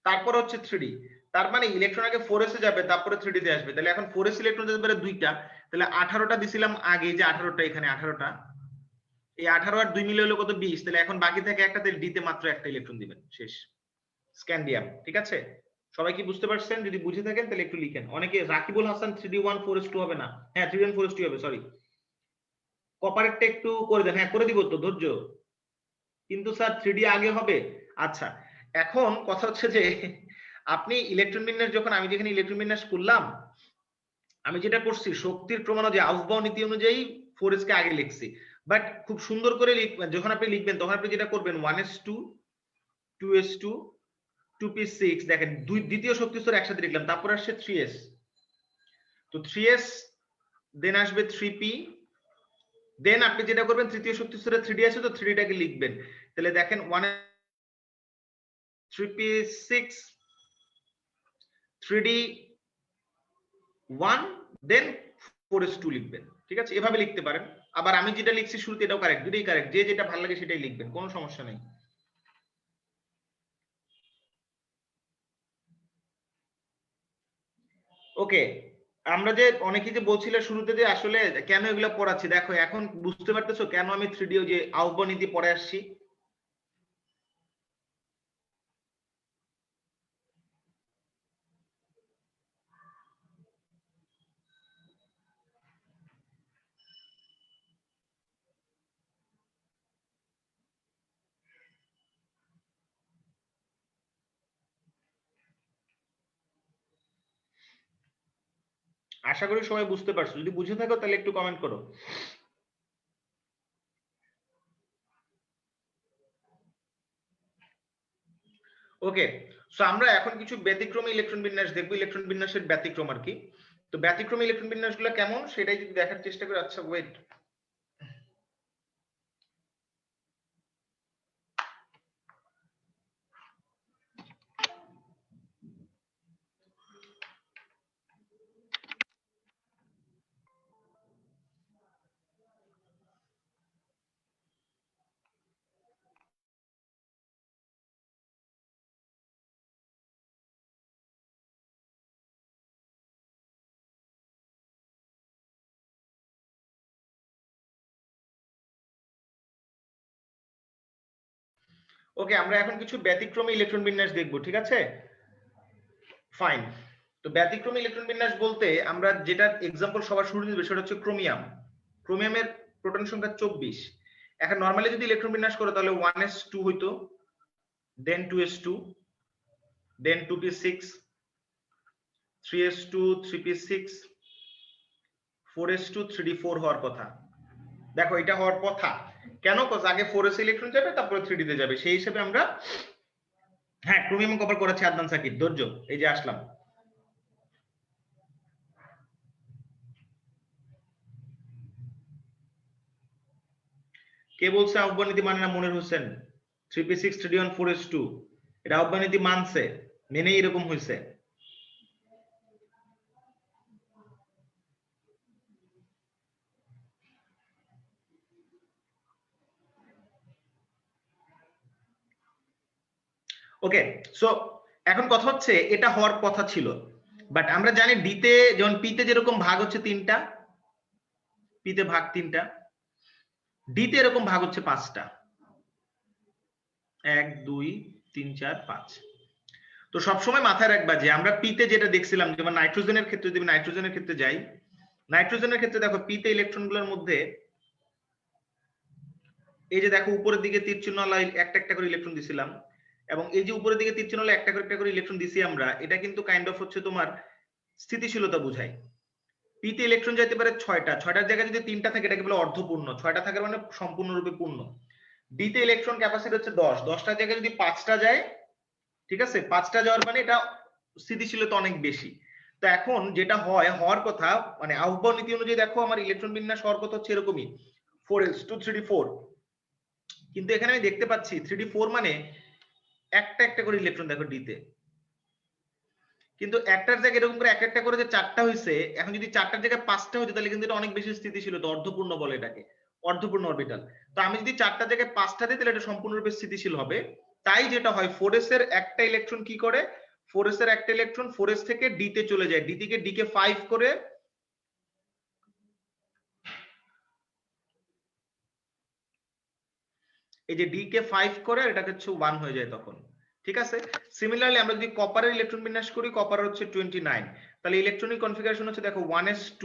তারপর হচ্ছে 3d। তার মানে ইলেকট্রন আগে 4s এ যাবে, তারপরে 3d তে আসবে। তাহলে এখন 4s ইলেকট্রন যেতে পারে 2টা, তাহলে 18টা দিছিলাম আগে, যে 18টা এখানে 18টা, এই 18 আর 2 মিলে হলো কত? 20। তাহলে এখন বাকি থাকে একটা, তাহলে d তে মাত্র একটা ইলেকট্রন দিবেন, শেষ। স্ক্যান্ডিয়াম, ঠিক আছে? সবাই কি বুঝতে পারছেন? যদি বুঝে থাকেন তাহলে একটু লিখেন। অনেকে রাকিবুল হাসান 3d1 4s2 হবে না, হ্যাঁ 3d1 4s2 হবে, সরি। কপারেটটা একটু করে দেন, হ্যাঁ করে দিব তো, ধৈর্য। কিন্তু স্যার 3d আগে হবে। আচ্ছা, এখন কথা হচ্ছে যে আপনি ইলেকট্রন বিন্যাস যখন, আমি যেখানে ইলেকট্রন বিন্যাস করলাম, আমি যেটা করছি শক্তির প্রমাণ যে আউফবাউ নীতি অনুযায়ী 4s কে আগে লিখছি, বাট খুব সুন্দর করে যখন আপনি লিখবেন তখন আপনি যেটা করবেন 1s2 2s2 2p6, দেখেন দ্বিতীয় শক্তি স্তর একসাথে লিখলাম, তারপর আসছে 3s, তো 3s দেন আসবে 3p, দেন আপনি যেটা করবেন তৃতীয় শক্তি স্তরে 3d আছে তো 3d টাকে লিখবেন, তাহলে দেখেন 1 3p6 3d 1 দেন 4s2 লিখবেন, ঠিক আছে, এভাবে লিখতে পারেন। আবার আমি যেটা লিখছি শুরুতে এটাও কারেক্ট, দুটোই কারেক্ট, যে যেটা ভালো লাগে সেটাই লিখবেন, কোনো সমস্যা নেই। ওকে, আমরা যে অনেকেই যে বলছিল শুরুতে যে আসলে কেন এগুলো পড়াচ্ছি, দেখো এখন বুঝতে পারতেছো কেন আমি 3D যে আউফবাউ নীতি পড়ে আসছি। আশা করি সবাই বুঝতে পারছো, যদি বুঝে থাকো তাহলে একটু কমেন্ট করো। ওকে, সো আমরা এখন কিছু ব্যতিক্রমী ইলেকট্রন বিন্যাস দেখবো, ইলেকট্রন বিন্যাসের ব্যতিক্রম আর কি। তো ব্যতিক্রমী ইলেকট্রন বিন্যাসগুলো কেমন সেটাই যদি দেখার চেষ্টা করি। আচ্ছা ওয়েট, ওকে, আমরা এখন কিছু ব্যতিক্রমী ইলেকট্রন বিন্যাস দেখবো, ঠিক আছে, ফাইন। তো ব্যতিক্রমী ইলেকট্রন বিন্যাস বলতে আমরা যেটা এক্সাম্পল সবার শুরু দিবে সেটা হচ্ছে ক্রোমিয়াম। ক্রোমিয়ামের প্রোটন সংখ্যা 24। এখন নরমালি যদি ইলেকট্রন বিন্যাস করো তাহলে 1s2 হইতো, দেন 2s2, দেন 2p6, 3s2 3p6, 4s2 3d4 হওয়ার কথা। দেখো এটা হওয়ার কথা কেন, কজ আগে 4s ইলেকট্রন যাবে তারপরে 3d তে যাবে, সেই হিসেবে আমরা, হ্যাঁ ক্রোমিয়াম কভার করেছে আদনান সাকিব, ধৈর্য, এই যে আসলাম। কে বলছে আহ্বান নীতি মানে না? Monir Hossain, 3p6 3d1 4s2, এটা আহ্বান নীতি মানছে, মেনেই এরকম হয়েছে। ওকে, সো এখন কথা হচ্ছে এটা হওয়ার কথা ছিল, বাট আমরা জানি ডিতে যেমন পিতে যেরকম ভাগ হচ্ছে 3টা, পিতে ভাগ 3টা, ডিতে এরকম ভাগ হচ্ছে 5টা, 1 2 3 4 5। তো সবসময় মাথায় রাখবা যে আমরা পিতে যেটা দেখছিলাম, যেমন নাইট্রোজেনের ক্ষেত্রে, যদি নাইট্রোজেনের ক্ষেত্রে যাই, নাইট্রোজেনের ক্ষেত্রে দেখো পিতে ইলেকট্রনগুলোর মধ্যে এই যে দেখো উপরের দিকে তীর চিহ্নওয়ালা একটা একটা করে ইলেকট্রন দিছিলাম, এবং এই যে উপরের দিকে তীর চিহ্নওয়ালা একটা করে ইলেকট্রন দিছি আমরা, এটা কিন্তু কাইন্ড অফ হচ্ছে তোমার স্থিতিশীলতা বোঝায়। পিতে ইলেকট্রন যাইতে পারে 6টা, 6টার জায়গায় যদি 3টা থাকে এটাকে বলে অর্ধপূর্ণ, 6টা থাকার মানে সম্পূর্ণরূপে পূর্ণ। ডিতে ইলেকট্রন ক্যাপাসিটি হচ্ছে 10, 10টার জায়গায় যদি 5টা যায়, ঠিক আছে, 5টা যাওয়ার মানে এটা স্থিতিশীলতা অনেক বেশি। তো এখন যেটা হওয়ার কথা, মানে আহ্বান নীতি অনুযায়ী দেখো আমার ইলেকট্রন বিন্যাস হওয়ার কথা হচ্ছে এরকমই 4s2 3d4, কিন্তু এখানে আমি দেখতে পাচ্ছি 3d4 মানে একটা একটা করে ইলেকট্রন দেখো ডিতে, কিন্তু একটার জায়গায় এরকম করে একটা করে যে 4টা হয়েছে, এখন যদি 4টার জায়গায় 5টা হইতো তাহলে কিন্তু এটা অনেক বেশি স্থিতিশীল হতো, অর্ধপূর্ণ বলে এটাকে, অর্ধপূর্ণ অরবিটাল। তো আমি যদি 4টার জায়গায় 5টা দিই তাহলে এটা সম্পূর্ণরূপে স্থিতিশীল হবে। তাই যেটা হয় 4s এর একটা ইলেকট্রন কি করে, 4s এর একটা ইলেকট্রন 4s থেকে ডি তে চলে যায়, ডি থেকে ডি কে 5 করে, এই যে ডি কে 5 করে আর এটাকে হচ্ছে 1 হয়ে যায় তখন, ঠিক আছে। সিমিলারলি আমরা যদি কপারের ইলেকট্রন বিন্যাস করি, কপার হচ্ছে 29, তাহলে ইলেকট্রনিক কনফিগারেশন হচ্ছে দেখো 1s2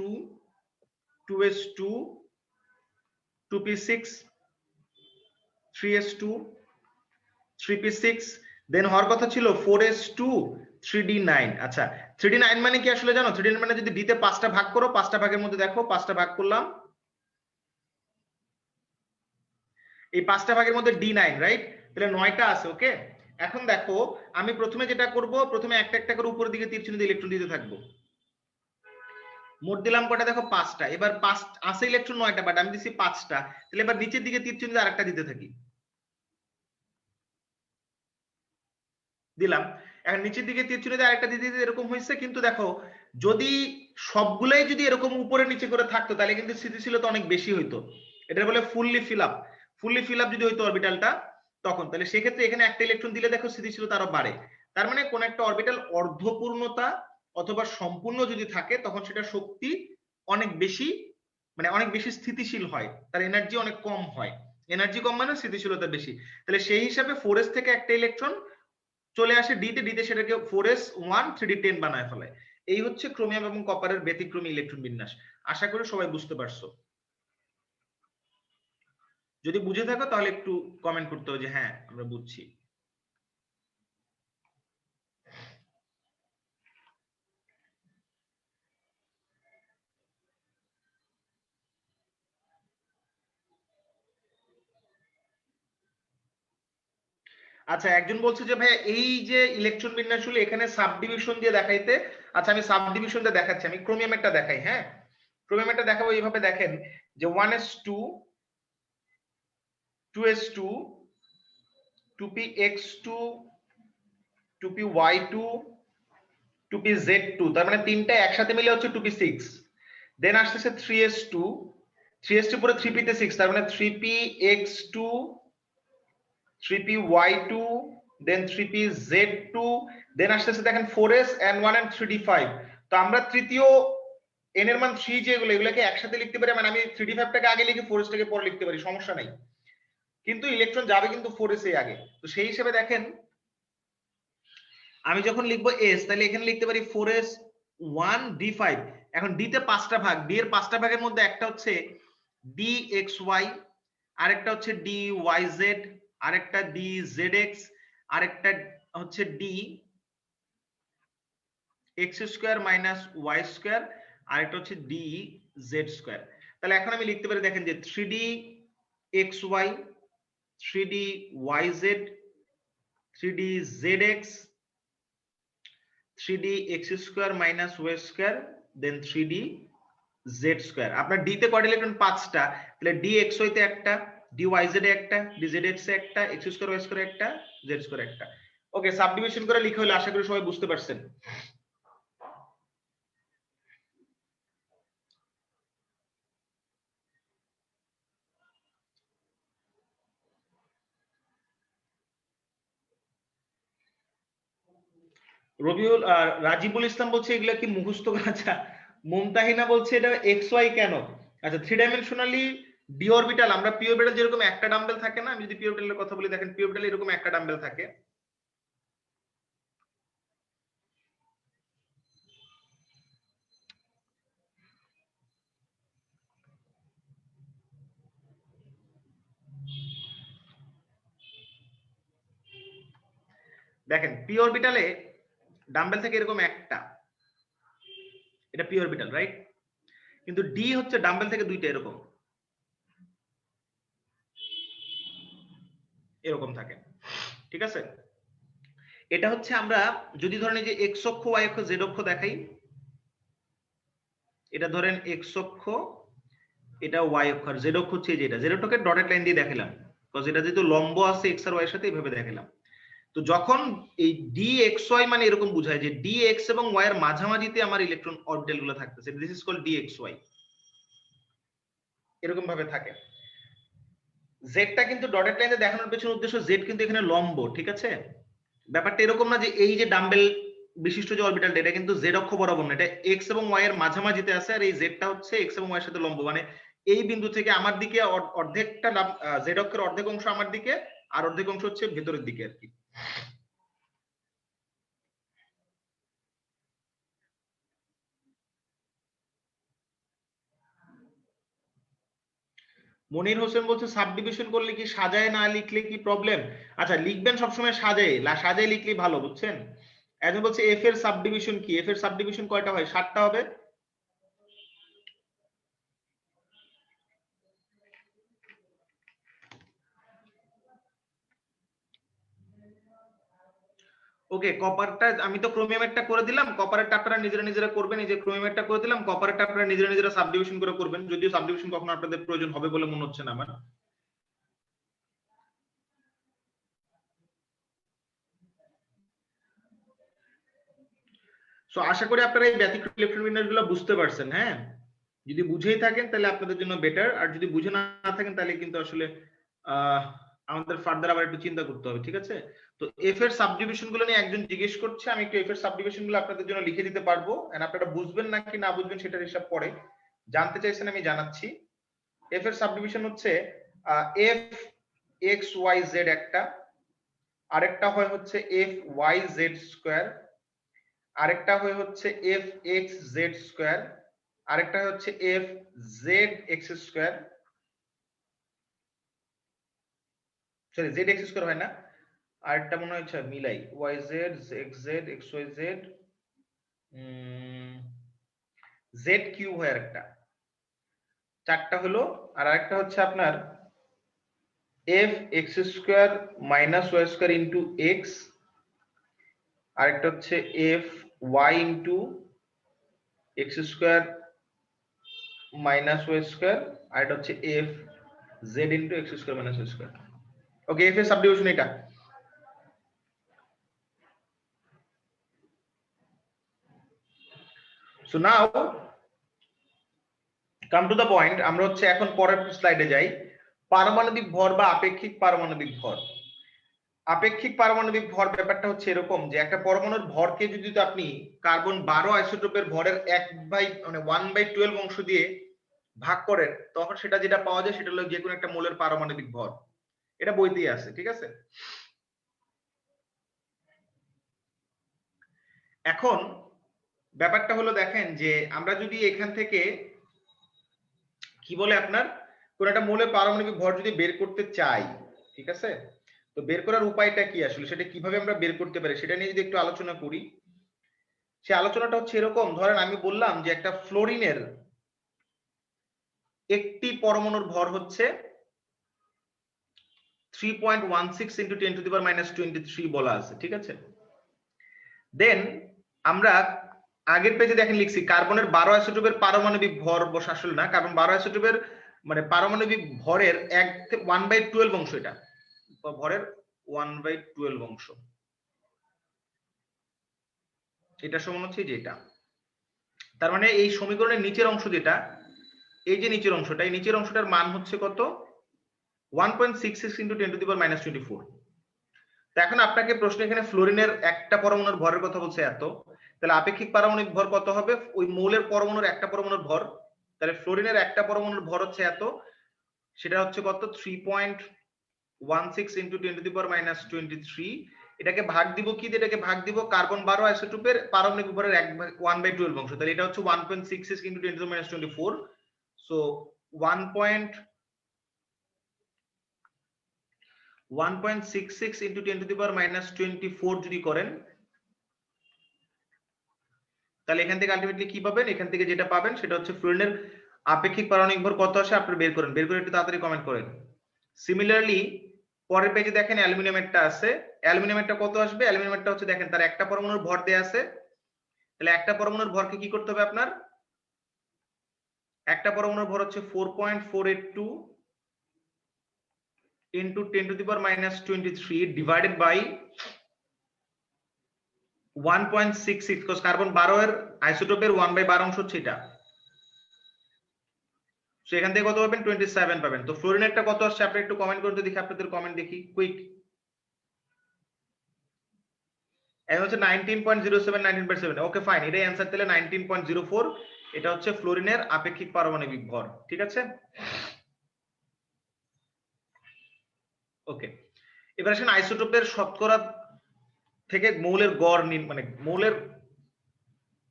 2s2 2p6 3s2 3p6, দেন হওয়ার কথা ছিল 4s2 3d9। আচ্ছা 3d9 মানে কি আসলে জানো? 3d9 মানে যদি d তে 5টা ভাগ করো, 5টা ভাগের মধ্যে দেখো 5টা ভাগ করলাম, এই 5টা ভাগের মধ্যে d9, রাইট? তাহলে 9টা আছে। ওকে, এখন দেখো আমি প্রথমে যেটা করব, প্রথমে একটা একটা করে উপরের দিকে তীর চিহ্ন দিয়ে ইলেকট্রন দিতে থাকবো। মোট দিলাম কটা দেখো 5টা। এবার 5 আছে ইলেকট্রন 9টা, বাট আমি দিছি 5টা। তাহলে এবার নিচের দিকে তীর চিহ্ন দিয়ে আরেকটা দিতে থাকি, দিলাম। এখন নিচের দিকে তীর চিহ্ন দিয়ে আরেকটা দিতে দিতে এরকম হয়েছে। কিন্তু দেখো যদি সবগুলাই যদি এরকম উপরে নিচে করে থাকতো তাহলে কিন্তু স্থিতিশীলতা অনেক বেশি হইতো। এটা বলে fully fill up. Fully fill up যদি হইতো অরবিটালটা তখন, তাহলে সেক্ষেত্রে এখানে একটা ইলেকট্রন দিলে দেখো স্থিতিশীলতা আরো বাড়ে। তার মানে কোন একটা অরবিটাল অর্ধপূর্ণতা অথবা সম্পূর্ণ যদি থাকে তখন সেটা শক্তি অনেক বেশি, মানে অনেক বেশি স্থিতিশীল হয়, তার এনার্জি অনেক কম হয়। এনার্জি কম মানে স্থিতিশীলতা বেশি। তাহলে সেই হিসাবে 4s থেকে একটা ইলেকট্রন চলে আসে ডিতে, ডিতে সেটাকে 4s1 3d10 বানায় ফেলে। এই হচ্ছে ক্রোমিয়াম এবং কপারের ব্যতিক্রমী ইলেকট্রন বিন্যাস। আশা করি সবাই বুঝতে পারছো। যদি বুঝে থাকো তাহলে একটু কমেন্ট করতে হবে যে হ্যাঁ আমরা বুঝছি। আচ্ছা একজন বলছে যে ভাই এই যে ইলেকট্রন বিন্যাস হলো এখানে সাব ডিভিশন দিয়ে দেখাইতে। আচ্ছা আমি সাব ডিভিশন দিয়ে দেখাচ্ছি, আমি ক্রোমিয়ামেরটা দেখাই। হ্যাঁ ক্রোমিয়ামেরটা দেখাবো। এইভাবে দেখেন যে 1s2 2s2 2px2 2py2 2pz2, তার মানে তিনটা একসাথে মিলে হচ্ছে 2p6। দেন আসতেছে 3s2, 3s2 পরে 3p তে 6, তার মানে 3px2 3py2 দেন 3pz2, দেন আসতেছে দেখেন 4s and 1 and 3d5। তো আমরা তৃতীয় n এর মান 3 যেগুলো এগুলোকে একসাথে লিখতে পারি, মানে আমি 3d5 টাকে আগে লিখে 4s টাকে পরে লিখতে পারি, সমস্যা নাই। কিন্তু ইলেকট্রন যাবে কিন্তু 4s এ আগে। তো সেই হিসেবে দেখেন আমি যখন লিখবো s তাহলে এখানে লিখতে পারি 4s1 d5। এখন d তে 5টা ভাগ, d এর 5টা ভাগের মধ্যে একটা হচ্ছে dxy, আরেকটা হচ্ছে dyz, আরেকটা dzx, আরেকটা হচ্ছে dx square minus y square, আরেকটা হচ্ছে dz স্কয়ার। তাহলে এখন আমি লিখতে পারি দেখেন যে 3dxy 3dyz 3dzx 3dx square minus y square then 3dz square. আপনার d তে কয়টা ইলেকট্রন? 5টা। তাহলে dxy তে একটা, dyz এ একটা, dzx এ একটা, x স্কয়ার y স্কয়ার একটা, z স্কয়ার একটা। ওকে সাবডিভিশন করে লিখা হলো, আশা করি সবাই বুঝতে পারছেন। রবিউল রাজিবুল ইসলাম বলছে এগুলা কি মুখস্থ করা? আচ্ছা মুমতাহিনা বলছে এটা এক্স ওয়াই কেন? আচ্ছা 3 ডাইমেনশনালি ডি অরবিটাল, আমরা পি অরবিটাল যেরকম একটা ডাম্বেল থাকে না, আমি যদি পি অরবিটালের কথা বলি দেখেন পি অরবিটাল এরকম একটা ডাম্বেল থাকে। দেখেন পি অরবিটালে ডাম্বেল থাকে এরকম একটা, এটা পি অরবিটাল, রাইট? কিন্তু ডি হচ্ছে ডাম্বেল থেকে দুইটা এরকম, এরকম থাকে, ঠিক আছে? এটা হচ্ছে আমরা যদি ধরেন এই যে এক্স অক্ষ ওয়াই অক্ষ জেড অক্ষ দেখাই, এটা ধরেন এক্স অক্ষ, এটা ওয়াই অক্ষ, আর জেড অক্ষ হচ্ছে যেটা, জেড অক্ষকে ডটেড লাইন দিয়ে দেখালাম বিকজ এটা যেহেতু লম্ব আছে এক্স আর ওয়াই এর সাথে, এইভাবে দেখালাম। তো যখন এই ডি এক্স ওয়াই মানে এরকম বোঝায় যে ডি এক্স এবং ওয়াই এর মাঝামাঝিতে আমার ইলেকট্রন অরবিটাল গুলো থাকতেছে, this is called D X Y, এরকম ভাবে থাকে। জেডটা কিন্তু ডটেড লাইনে দেখানোর পেছনে উদ্দেশ্য, জেড কিন্তু এখানে লম্ব, ঠিক আছে? ব্যাপারটা এরকম না যে এই যে ডাম্বেল বিশিষ্ট যে অরবিটালটা এটা কিন্তু জেড অক্ষ বরাবর না, এটা এক্স এবং ওয়াই এর মাঝামাঝিতে আছে, আর এই জেডটা হচ্ছে এক্স এবং ওয়াই এর সাথে লম্ব, মানে এই বিন্দু থেকে আমার দিকে অর্ধেকটা জেড অক্ষের অর্ধেক অংশ আমার দিকে আর অর্ধেক অংশ হচ্ছে ভেতরের দিকে আর কি। মনির হোসেন বলছে সাবডিভিশন করলে কি সাজায় না লিখলে কি প্রবলেম? আচ্ছা লিখবেন সবসময় সাজায়, সাজায় লিখলেই ভালো, বুঝছেন? একজন বলছে এফ এর সাবডিভিশন কি? এফ এর সাবডিভিশন কয়টা হয়? 7টা হবে। ওকে, কপারটা আমি তো ক্রোমিয়ামেরটা করে দিলাম, কপারেরটা আপনারা নিজেরা নিজেরা করবেন। এই যে ক্রোমিয়ামেরটা করে দিলাম, কপারেরটা আপনারা নিজেরা নিজেরা সাবডিভিশন করে করবেন, যদিও সাবডিভিশন কখনো আপনাদের প্রয়োজন হবে বলে মনে হচ্ছে না আমার। সো আশা করি আপনারা এই ব্যতিক্রম ইলেকট্রন বিন্যাসগুলো বুঝতে পারছেন। হ্যাঁ, যদি বুঝেই থাকেন তাহলে আপনাদের জন্য বেটার, আর যদি বুঝে না থাকেন তাহলে কিন্তু আসলে আমাদের ফার্দার আবার একটু চিন্তা করতে হবে। ঠিক আছে, তো এফ এর সাবডিভিশন গুলো নিয়ে একজন জিজ্ঞেস করছে, আমি একটু এফ এর সাবডিভিশন গুলো আপনাদের জন্য লিখে দিতে পারবো, এন্ড আপনারা বুঝবেন নাকি না বুঝবেন সেটার হিসাব পরে। জানতে চাইছেন আমি জানাচ্ছি। এফ এর সাবডিভিশন হচ্ছে এফ এক্স ওয়াই জেড একটা, আরেকটা হয় হচ্ছে এফ ওয়াই জেড স্কোয়ার, আরেকটা হয় হচ্ছে এফ এক্স জেড স্কোয়ার, আরেকটা হচ্ছে F Z X square, sorry Z X square হয় না, আরেকটা মনে হচ্ছে মিলাই Y Z X Z X Y Z Z cube হয় আরেকটা, 4টা হলো। আর আরেকটা হচ্ছে আপনার F X square minus Y square into X, আরেকটা হচ্ছে F Y into X square minus Y square, আর এটা হচ্ছে F Z into X square minus Y square. Okay, F এর সাবডিভিশন এটা। So now come to the point, আমরা হচ্ছে এখন পরের স্লাইডে যাই। পারমাণবিক ভর বা আপেক্ষিক পারমাণবিক ভর। আপেক্ষিক পারমাণবিক ভর ব্যাপারটা হচ্ছে এরকম যে একটা পরমাণুর ভরকে যদি আপনি কার্বন 12 আইসোটোপের ভরের 1/12 অংশ দিয়ে ভাগ করেন, তখন সেটা যেটা পাওয়া যায় সেটা হলো যে কোনো একটা মৌলের পারমাণবিক ভর। এটা বইতেই আছে। ঠিক আছে, এখন ব্যাপারটা হলো দেখেন যে আমরা যদি এখান থেকে কি বলে আপনার কোন একটা মৌলের পারমাণবিক ভর যদি বের করতে চাই, ঠিক আছে, তো বের করার উপায়টা কি আসলে, সেটা কিভাবে আমরা বের করতে পারি সেটা নিয়ে যদি একটু আলোচনা করি। সে আলোচনাটা হচ্ছে এরকম, ধরেন আমি বললাম যে একটা ফ্লোরিনের একটি পরমাণুর ভর হচ্ছে 3.16 × 10⁻⁻23 বলা আছে। ঠিক আছে, দেন আমরা আগের পেজে দেখেন লিখছি কার্বনের 12 আইসোটোপের পারমাণবিক ভর আসলে না, কার্বন 12 আইসোটোপের মানে পারমাণবিক ভরের 1/12 অংশ, এটা ভরের 1/12 অংশ, এটা সমান হচ্ছে যেটা, তার মানে এই সমীকরণের নিচের অংশ যেটা, এই যে নিচের অংশটা, এই নিচের অংশটার মান হচ্ছে কত 1.66 × 10⁻24। তো এখন আপনাকে প্রশ্ন, এখানে ফ্লোরিনের একটা পরমাণুর ভরের কথা বলছে এত, তাহলে আপেক্ষিক পারমাণবিক ভর কত হবে? ওই মৌলের পরমাণুর একটা পরমাণুর ভর, তাহলে ফ্লোরিনের একটা পরমাণুর ভর হচ্ছে এত, সেটা হচ্ছে কত 3.16 × 10⁻23। এটাকে ভাগ দিব কি দিয়ে? এটাকে ভাগ দিব কার্বন 12 আইসোটোপের পারমাণবিক ভরের 1/12 অংশ, তাহলে এটা হচ্ছে 1.66 × 10⁻24। সো 1.66 × 10⁻24 যদি করেন, তাহলে এখান থেকে আলটিমেটলি কি পাবেন? এখান থেকে যেটা পাবেন সেটা হচ্ছে ফ্লোরিনের আপেক্ষিক পারমাণবিক ভর কত আসে আপনি বের করেন, বের করে একটু তাড়াতাড়ি কমেন্ট করেন। সিমিলারলি পরের পেজে দেখেন অ্যালুমিনিয়ামেরটা আছে, অ্যালুমিনিয়ামেরটা কত আসবে? অ্যালুমিনিয়ামেরটা হচ্ছে দেখেন তার একটা পরমাণুর ভর দেয়া আছে, তাহলে একটা পরমাণুর ভরকে কি করতে হবে আপনার? একটা পরমাণুর ভর হচ্ছে 4.482 into 10⁻23 divided by 1.66, because carbon 12 এর আইসোটোপের 1/12 অংশ হচ্ছে এটা। সো এখান থেকে কত পাবেন? 27 পাবেন। তো ফ্লোরিনেরটা কত আসছে আপনি একটু কমেন্ট করতে দেখি, আপনাদের কমেন্ট দেখি কুইক। এটা হচ্ছে 19.07, 19/7। ওকে ফাইন, এটাই অ্যানসার, তাহলে 19.04 এটা হচ্ছে ফ্লোরিনের আপেক্ষিক পারমাণবিক ভর। ঠিক আছে, ওকে, এবার আসেন আইসোটোপের শতকরা থেকে মৌলের গড় মানে মৌলের,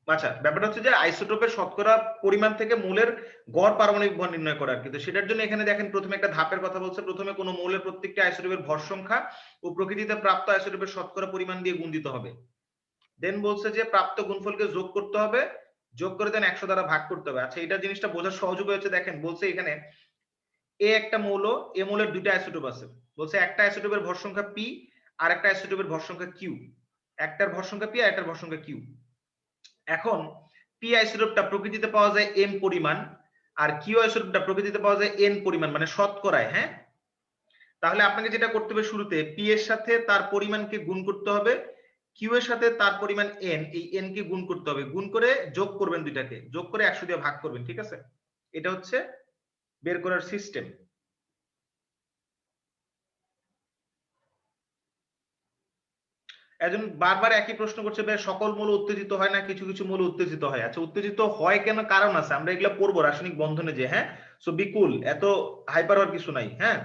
আচ্ছা ব্যাপারটা হচ্ছে যে আইসোটোপের শতকরা পরিমাণ থেকে মৌলের গড় পারমাণবিক ভর নির্ণয় করা। কিন্তু সেটার জন্য এখানে দেখেন প্রথমে একটা ধাপের কথা বলছে, প্রথমে কোনো মৌলের প্রত্যেকটি আইসোটোপের ভর সংখ্যা ও প্রকৃতিতে প্রাপ্ত আইসোটোপের শতকরা পরিমাণ দিয়ে গুণ দিতে হবে। দেন বলছে যে প্রাপ্ত গুণফলকে যোগ করতে হবে, যোগ করে দেন 100 দ্বারা ভাগ করতে হবে। আচ্ছা, এটা জিনিসটা বোঝার সহজ উপায় হচ্ছে, দেখেন বলছে এখানে এ একটা মৌল, এ মৌলের দুইটা আইসোটোপ আছে। বলছে একটা আইসোটোপের ভর সংখ্যা পি আর একটা আইসোটোপের ভর সংখ্যা কিউ। একটার ভর সংখ্যা পি আর একটার ভর সংখ্যা কিউ। এখন পি আইসোটোপটা প্রকৃতিতে পাওয়া যায় এম পরিমাণ, আর কিউ আইসোটোপটা প্রকৃতিতে পাওয়া যায় এন পরিমাণ, মানে শতকরায়। হ্যাঁ, তাহলে আপনাকে যেটা করতে হবে, শুরুতে পি এর সাথে তার পরিমাণকে গুণ করতে হবে, কিউ এর সাথে তার পরিমাণ এন, এই এন কে গুণ করতে হবে, গুণ করে যোগ করবেন, দুইটাকে যোগ করে 100 দিয়ে ভাগ করবেন। ঠিক আছে, এটা হচ্ছে বের করার সিস্টেম। একজন বারবার একই প্রশ্ন করছে, ভাই সকল মৌল উত্তেজিত হয় না, কিছু কিছু মৌল উত্তেজিত হয়। আচ্ছা, উত্তেজিত হয় কেন, কারণ আছে, আমরা এগুলো পড়বো রাসায়নিক বন্ধনে যে। হ্যাঁ, সো বিকুল, এত হাইপার হওয়ার কিছু নাই। হ্যাঁ,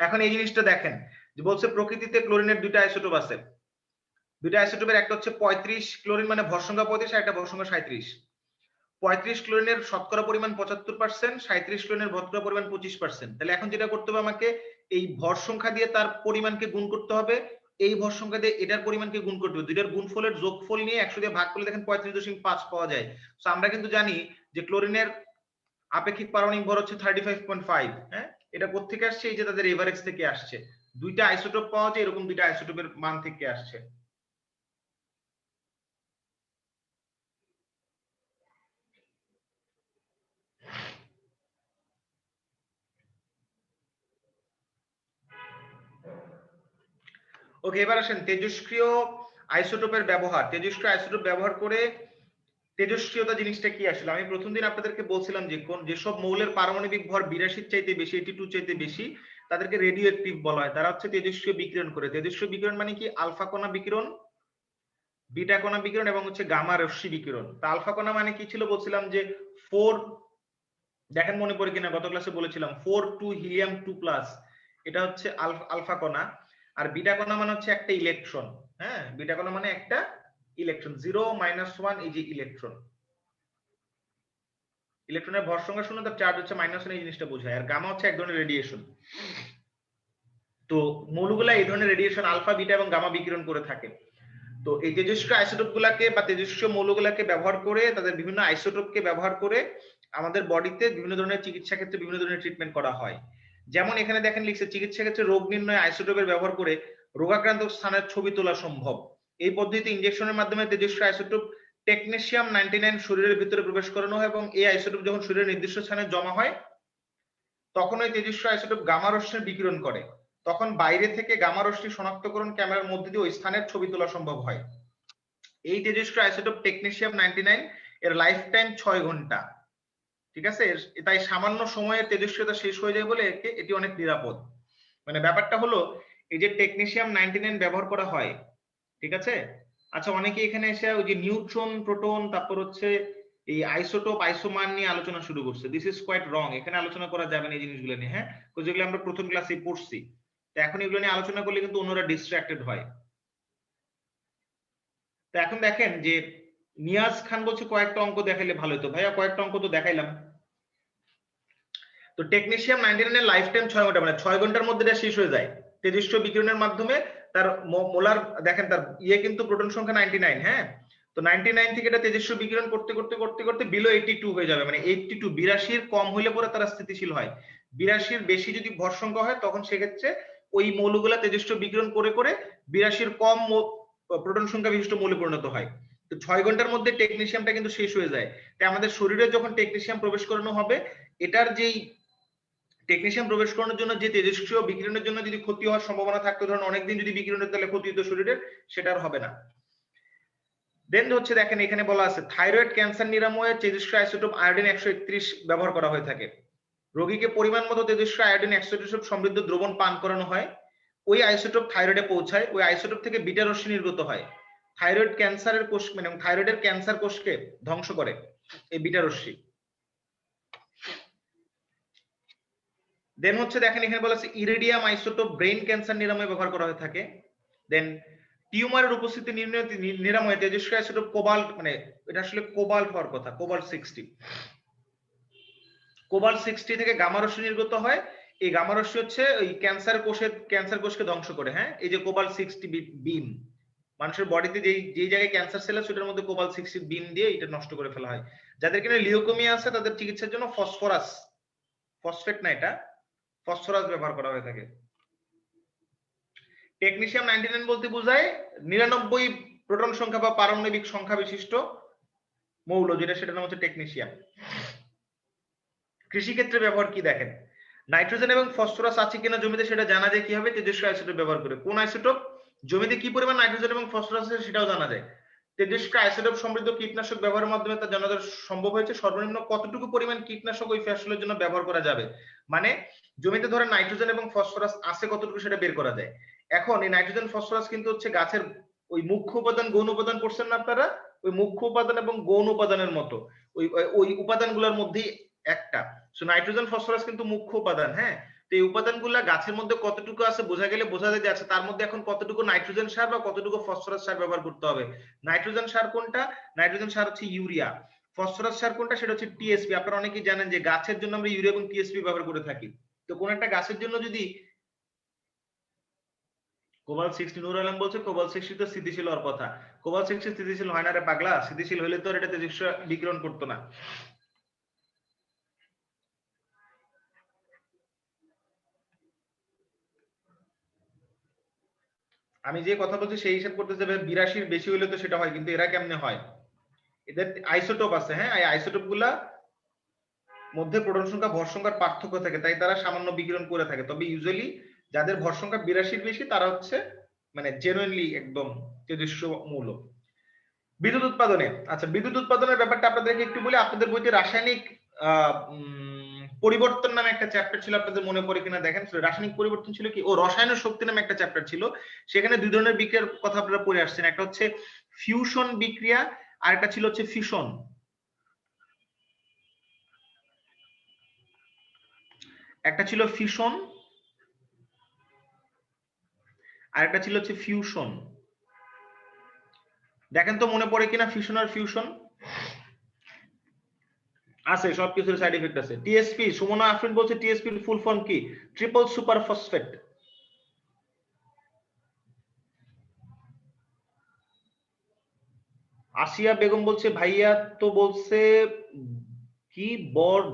এখন এই জিনিসটা দেখেন যে বলছে প্রকৃতিতে ক্লোরিনের দুইটা আইসোটোপ আছে। দুইটা আইসোটোপের একটা হচ্ছে 35 ক্লোরিন, মানে ভর সংখ্যা 35, আর একটা ভর সংখ্যা 37। 35 ক্লোরিনের শতকরা পরিমাণ 75%, 37 ক্লোরিনের শতকরা পরিমাণ 25%। তাহলে এখন যেটা করতে হবে, আমাকে এই ভর সংখ্যা দিয়ে তার পরিমাণকে গুণ করতে হবে, এই ভর সংখ্যা দিয়ে এটার পরিমাণকে গুণ করতে হবে, দুইটার গুণফলের যোগফল নিয়ে 100 দিয়ে ভাগ করলে দেখেন 35.5 পাওয়া যায়। তো আমরা কিন্তু জানি যে ক্লোরিনের আপেক্ষিক পারমাণবিক ভর হচ্ছে 35.5। হ্যাঁ, এটা কোত্থেকে আসছে, এই যে তাদের এভারেজ থেকে আসছে। দুইটা আইসোটোপ পাওয়া যায়, এরকম দুইটা আইসোটোপের মান থেকে আসছে। ওকে, এবার আসেন তেজস্ক্রিয় আইসোটোপের ব্যবহার। তেজস্ক্রিয় আইসোটোপ ব্যবহার করে তেজস্ক্রিয়তা জিনিসটা কি আসলে, আমি প্রথম দিন আপনাদেরকে বলছিলাম যে কোন যেসব মৌলের পারমাণবিক ভর 82 চাইতে বেশি, 82 চাইতে বেশি, তাদেরকে রেডিও অ্যাক্টিভ বলা হয়। তারা হচ্ছে তেজস্ক্রিয় বিকিরণ করে। তেজস্ক্রিয় বিকিরণ মানে কি, আলফা কণা বিকিরণ, বিটা কণা বিকিরণ এবং হচ্ছে গামা রশ্মি বিকিরণ। তা আলফা কণা মানে কি ছিল, বলছিলাম যে 4, দেখেন মনে পড়ে কিনা, গত ক্লাসে বলেছিলাম 4 2 হিলিয়াম 2+, এটা হচ্ছে আলফা কণা। আর বিটা কণা মানে হচ্ছে একটা ইলেকট্রন। হ্যাঁ, বিটা কণা মানে একটা ইলেকট্রন, 0 -1, এই যে ইলেকট্রন, ইলেকট্রনের ভর সংখ্যা শূন্য, তার চার্জ হচ্ছে -1, এই জিনিসটা বোঝায়। আর গামা হচ্ছে এক ধরনের রেডিয়েশন। তো মৌলগুলা এই ধরনের রেডিয়েশন আলফা, বিটা এবং গামা বিকিরণ করে থাকে। তো এই তেজস্ক্রিয় আইসোটোপ গুলাকে বা তেজস্ক্রিয় মৌলগুলাকে ব্যবহার করে, তাদের বিভিন্ন আইসোটোপকে ব্যবহার করে আমাদের বডিতে বিভিন্ন ধরনের চিকিৎসা ক্ষেত্রে বিভিন্ন ধরনের ট্রিটমেন্ট করা হয়। যেমন এখানে দেখেন লিখছে, চিকিৎসা ক্ষেত্রে রোগ নির্ণয় আইসোটোপের ব্যবহার করে রোগাক্রান্ত স্থানের ছবি তোলা সম্ভব। এই পদ্ধতিতে ইনজেকশনের মাধ্যমে তেজস্ক্রিয় আইসোটোপ টেকনেশিয়াম 99 শরীরের ভিতরে প্রবেশ করানো হয়, এবং এই আইসোটোপ যখন শরীরের নির্দিষ্ট স্থানে জমা হয়, তখন ওই তেজস্ক্রিয় আইসোটোপ গামা রশ্মির বিকিরণ করে। তখন বাইরে থেকে গামা রশ্মি শনাক্তকরণ ক্যামেরার মধ্যে দিয়ে ওই স্থানের ছবি তোলা সম্ভব হয়। এই তেজস্ক্রিয় আইসোটোপ টেকনেশিয়াম 99 এর লাইফ টাইম 6 ঘন্টা। ঠিক আছে, তাই সামান্য সময়ে তেজস্ক্রিয়তা শেষ হয়ে যায় বলে এটি অনেক নিরাপদ। মানে ব্যাপারটা হলো, এই যে টেকনেশিয়াম 99 ব্যবহার করা হয়, ঠিক আছে। আচ্ছা, অনেকে এখানে এসে ওই যে নিউট্রন, প্রোটন, তারপর হচ্ছে এই আইসোটোপ, আইসোমান নিয়ে আলোচনা শুরু করছে। দিস ইজ কোয়াইট রং। এখানে আলোচনা করা যাবে না এই জিনিসগুলো নিয়ে। হ্যাঁ, যেগুলো আমরা প্রথম ক্লাসে পড়ছি, তো এখন এগুলো নিয়ে আলোচনা করলে কিন্তু অন্যরা ডিস্ট্রাক্টেড হয়। তো এখন দেখেন যে নিয়াজ খান বলছে কয়েকটা অঙ্ক দেখাইলে ভালো হতো। ভাইয়া কয়েকটা অঙ্ক তো দেখাইলাম। তো টেকনেশিয়াম 99 এর লাইফ টাইম 6 ঘন্টা, মানে 6 ঘন্টার মধ্যে এটা শেষ হয়ে যায় তেজস্ক্রিয় বিকিরণের মাধ্যমে। তার মোলার দেখেন, তার ইয়ে কিন্তু প্রোটন সংখ্যা 99। হ্যাঁ, তো 99 থেকে এটা তেজস্ক্রিয় বিকিরণ করতে করতে করতে করতে বিলো 82 হয়ে যাবে, মানে 82, 82 এর কম হইলে পরে তারা স্থিতিশীল হয়। 82 এর বেশি যদি ভর সংখ্যা হয়, তখন সেক্ষেত্রে ওই মৌলগুলা তেজস্ক্রিয় বিকিরণ করে করে 82 এর কম প্রোটন সংখ্যা বিশিষ্ট মৌলে পরিণত হয়। তো 6 ঘন্টার মধ্যে টেকনেশিয়ামটা কিন্তু শেষ হয়ে যায়। তাই আমাদের শরীরে যখন টেকনেশিয়াম প্রবেশ করানো হবে, এটার যেই টেকনিশিয়াম প্রবেশ করানোর জন্য যে তেজস্ক্রিয় বিকিরণের জন্য যদি ক্ষতি হওয়ার সম্ভাবনা থাকতো, ধরুন অনেকদিন যদি বিকিরণের তাহলে ক্ষতি হতো শরীরের, সেটা আর হবে না। দেন হচ্ছে দেখেন এখানে বলা আছে থাইরয়েড ক্যান্সার নিরাময়ে তেজস্ক্রিয় আইসোটোপ আয়োডিন 131 ব্যবহার করা হয়ে থাকে। রোগীকে পরিমাণ মতো তেজস্ক্রিয় আয়োডিন 131 সমৃদ্ধ দ্রবণ পান করানো হয়। ওই আইসোটোপ থাইরয়েডে পৌঁছায়, ওই আইসোটোপ থেকে বিটা রশ্মি নির্গত হয়। থাইরয়েড ক্যান্সারের কোষ, মানে থাইরয়েডের ক্যান্সার কোষকে ধ্বংস করে এই বিটা রশ্মি। দেন হচ্ছে দেখেন এখানে বলা আছে ইরিডিয়াম আইসোটোপ ব্রেন ক্যান্সার নিরাময়ে ব্যবহার করা হয়ে থাকে। দেন টিউমারের উপস্থিতি নিরাময়ে তেজস্ক্রিয় আইসোটোপ কোবাল্ট, মানে এটা আসলে কোবাল্ট হওয়ার কথা, কোবাল্ট 60। কোবাল্ট 60 থেকে গামা রশ্মি নির্গত হয়। এই গামা রশ্মি হচ্ছে ওই ক্যান্সার কোষকে ধ্বংস করে। হ্যাঁ, এই যে কোবাল্ট 60 বিম, মানুষের বডিতে যেই জায়গায় ক্যান্সার সেল আছে সেটার মধ্যে কোবাল্ট-60 বিম দিয়ে এটা নষ্ট করে ফেলা হয়। যাদের কিনা লিউকেমিয়া আছে তাদের চিকিৎসার জন্য ফসফরাস, ফসফেট না এটা, ফসফরাস ব্যবহার করা হয়ে থাকে। টেকনিশিয়াম 99 বলতে বোঝায় 99 প্রোটন সংখ্যা বা পারমাণবিক সংখ্যা বিশিষ্ট মৌল, যেটা সেটার নাম হচ্ছে টেকনিশিয়াম। কৃষিক্ষেত্রে ব্যবহার কি দেখেন, নাইট্রোজেন এবং ফসফরাস আছে কিনা জমিতে সেটা জানা যায় কিভাবে, তেজস্ক্রিয় আইসোটোপ ব্যবহার করে। কোন আইসোটোপ, জমিতে কি পরিমাণ নাইট্রোজেন এবং ফসফরাস আছে সেটাও জানা যায়। তেজস্ক্রিয় আইসোটোপ সমৃদ্ধ কীটনাশক ব্যবহারের মাধ্যমে তা জানা সম্ভব হয়েছে সর্বনিম্ন কতটুকু পরিমাণ কীটনাশক ওই ফসলের জন্য ব্যবহার করা যাবে, মানে জমিতে ধরে নাইট্রোজেন এবং ফসফরাস আছে কতটুকু সেটা বের করা যায়। এখন এই নাইট্রোজেন ফসফরাস কিন্তু হচ্ছে গাছের ওই মুখ্য উপাদান গৌণ উপাদান পড়ছেন না আপনারা, ওই মুখ্য উপাদান এবং গৌণ উপাদানের মতো ওই ওই উপাদানগুলোর মধ্যেই একটা। সো নাইট্রোজেন ফসফরাস কিন্তু মুখ্য উপাদান, হ্যাঁ। তো এই উপাদানগুলো গাছের মধ্যে কতটুকু আছে বোঝা গেলে বোঝা যায় যে আচ্ছা তার মধ্যে এখন কতটুকু নাইট্রোজেন সার বা কতটুকু ফসফরাস সার ব্যবহার করতে হবে। নাইট্রোজেন সার কোনটা, নাইট্রোজেন সার হচ্ছে ইউরিয়া। ফসফরাস সার কোনটা, সেটা হচ্ছে টিএসপি। আপনারা অনেকেই জানেন যে গাছের জন্য আমরা ইউরিয়া এবং টিএসপি ব্যবহার করে থাকি। তো কোন একটা গাছের জন্য যদি কোবাল্ট-60, নুর আলম বলছে কোবাল্ট-60 তো স্থিতিশীল হওয়ার কথা। কোবাল্ট-60 স্থিতিশীল হয় না রে পাগলা, স্থিতিশীল হলে তো এটা তেজস্ক্রিয় বিকিরণ করতো না। আমি যে কথা বলছি সেই হিসাব করতে যাবে 82 বেশি হলে তো সেটা হয়, কিন্তু এরা কেমনে হয়, এদের আইসোটোপ আছে, হ্যাঁ, এই আইসোটোপ গুলা মধ্যে প্রোটন সংখ্যা ভর সংখ্যার পার্থক্য থাকে, তাই তারা সামান্য বিকিরণ করে থাকে। তবে ইউজুয়ালি যাদের ভর সংখ্যা 82 বেশি তারা হচ্ছে মানে জেনুইনলি একদম তেজস্ক্রিয় মৌল। বিদ্যুৎ উৎপাদনে, আচ্ছা বিদ্যুৎ উৎপাদনের ব্যাপারটা আপনাদেরকে একটু বলি। আপনাদের বইতে রাসায়নিক পরিবর্তন নামে একটা চ্যাপ্টার ছিল, আপনাদের মনে পড়ে কিনা দেখেন। রাসায়নিক পরিবর্তন ছিল কি, ও রসায়ন শক্তি নামে একটা চ্যাপ্টার ছিল, সেখানে দুই ধরনের বিক্রিয়ার কথা আপনারা পড়ে আসছেন, একটা হচ্ছে ফিউশন বিক্রিয়া আর একটা ছিল হচ্ছে ফিশন। একটা ছিল ফিশন আর একটা ছিল হচ্ছে ফিউশন। দেখেন তো মনে পড়ে কিনা ফিশন আর ফিউশন। আছে, সবকিছুর সাইড এফেক্ট আছে। টিএসপি, সুমনা আফরিন বলছে টিএসপি এর ফুল ফর্ম কি, ট্রিপল সুপার ফসফেট। আসিয়া বেগম বলছে ভাইয়া তো বলছে কি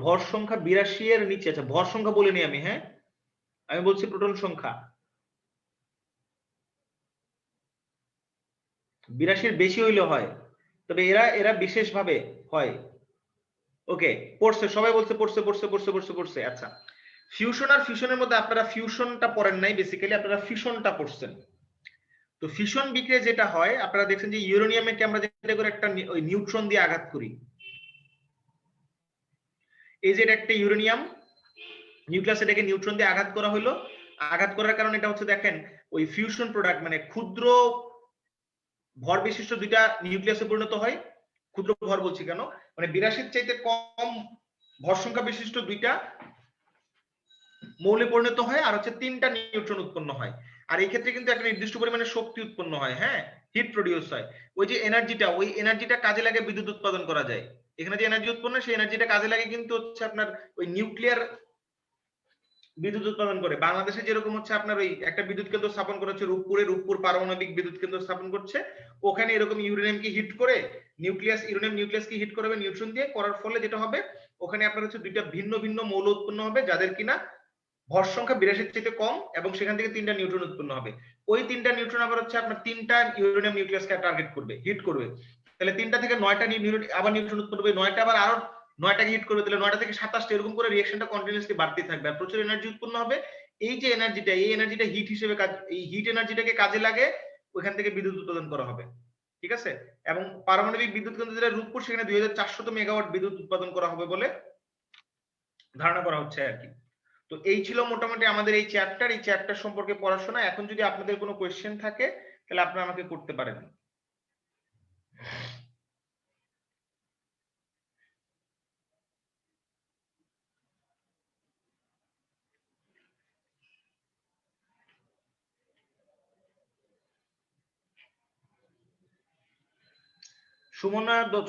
ভর সংখ্যা 82 এর নিচে। আচ্ছা ভর সংখ্যা বলিনি আমি, হ্যাঁ আমি বলছি প্রোটন সংখ্যা 82 এর বেশি হইলে হয়, তবে এরা এরা বিশেষ ভাবে হয়। ওকে, পড়ছে সবাই বলছে পড়ছে পড়ছে পড়ছে পড়ছে পড়ছে। আচ্ছা ফিউশন আর ফিশনের মধ্যে আপনারা ফিউশনটা পড়েন নাই, বেসিক্যালি আপনারা ফিশনটা পড়ছেন। তো ফিশন বিক্রিয়া যেটা হয়, আপনারা দেখছেন যে ইউরেনিয়ামকে আমরা যেটা করে একটা ওই নিউট্রন দিয়ে আঘাত করি, এই যে এটা একটা ইউরেনিয়াম নিউক্লিয়াস, এটাকে নিউট্রন দিয়ে আঘাত করা হলো। আঘাত করার কারণে এটা হচ্ছে দেখেন ওই ফিউশন প্রোডাক্ট, মানে ক্ষুদ্র ভর বিশিষ্ট দুইটা নিউক্লিয়াসে পরিণত হয়। ক্ষুদ্র ভর বলছি কেন, মানে 82 চাইতে কম ভর সংখ্যা বিশিষ্ট দুইটা মৌলে পরিণত হয়, আর হচ্ছে 3টা নিউট্রন উৎপন্ন হয়। আর এই ক্ষেত্রে কিন্তু একটা নির্দিষ্ট পরিমাণে শক্তি উৎপন্ন হয়, হ্যাঁ, হিট প্রডিউস হয়। ওই যে এনার্জিটা, ওই এনার্জিটা কাজে লাগে বিদ্যুৎ উৎপাদন করা যায়। এখানে যে এনার্জি উৎপন্ন হয় সেই এনার্জিটা কাজে লাগে কিন্তু হচ্ছে আপনার ওই নিউক্লিয়ার বিদ্যুৎ উৎপাদন করে। বাংলাদেশে যেরকম হচ্ছে আপনার ওই একটা বিদ্যুৎ কেন্দ্র স্থাপন করা হচ্ছে রূপপুরে, রূপপুর পারমাণবিক বিদ্যুৎ কেন্দ্র স্থাপন করছে, ওখানে এরকম ইউরেনিয়ামকে হিট করে নিউক্লিয়াস, ইউরেনিয়াম নিউক্লিয়াসকে হিট করাবে নিউট্রন দিয়ে, করার ফলে যেটা হবে ওখানে আপনার হচ্ছে দুইটা ভিন্ন ভিন্ন মৌল উৎপন্ন হবে যাদের কিনা ভর সংখ্যা 82 চেয়ে কম, এবং সেখান থেকে 3টা নিউট্রন উৎপন্ন হবে। ওই 3টা নিউট্রন আবার হচ্ছে আপনার 3টা ইউরেনিয়াম নিউক্লিয়াসকে টার্গেট করবে, হিট করবে। তাহলে 3টা থেকে 9টা আবার নিউট্রন উৎপন্ন হবে, 9টা আবার আরো 9টাকে হিট করবে, তাহলে 9টা থেকে 27টা, এরকম করে রিঅ্যাকশনটা কন্টিনিউয়াসলি বাড়তেই থাকবে আর প্রচুর এনার্জি উৎপন্ন হবে। এই যে এনার্জিটা, এই এনার্জিটা হিট হিসেবে কাজ, এই হিট এনার্জিটাকে কাজে লাগে ওইখান থেকে বিদ্যুৎ উৎপাদন করা হবে, ঠিক আছে। এবং পারমাণবিক বিদ্যুৎ কেন্দ্র যেটা রূপপুর, সেখানে 2400 মেগাওয়াট বিদ্যুৎ উৎপাদন করা হবে বলে ধারণা করা হচ্ছে আর কি। তো এই ছিল মোটামুটি আমাদের এই চ্যাপ্টার সম্পর্কে পড়াশোনা। এখন যদি আপনাদের কোনো কোয়েশ্চেন থাকে তাহলে আপনারা আমাকে করতে পারেন।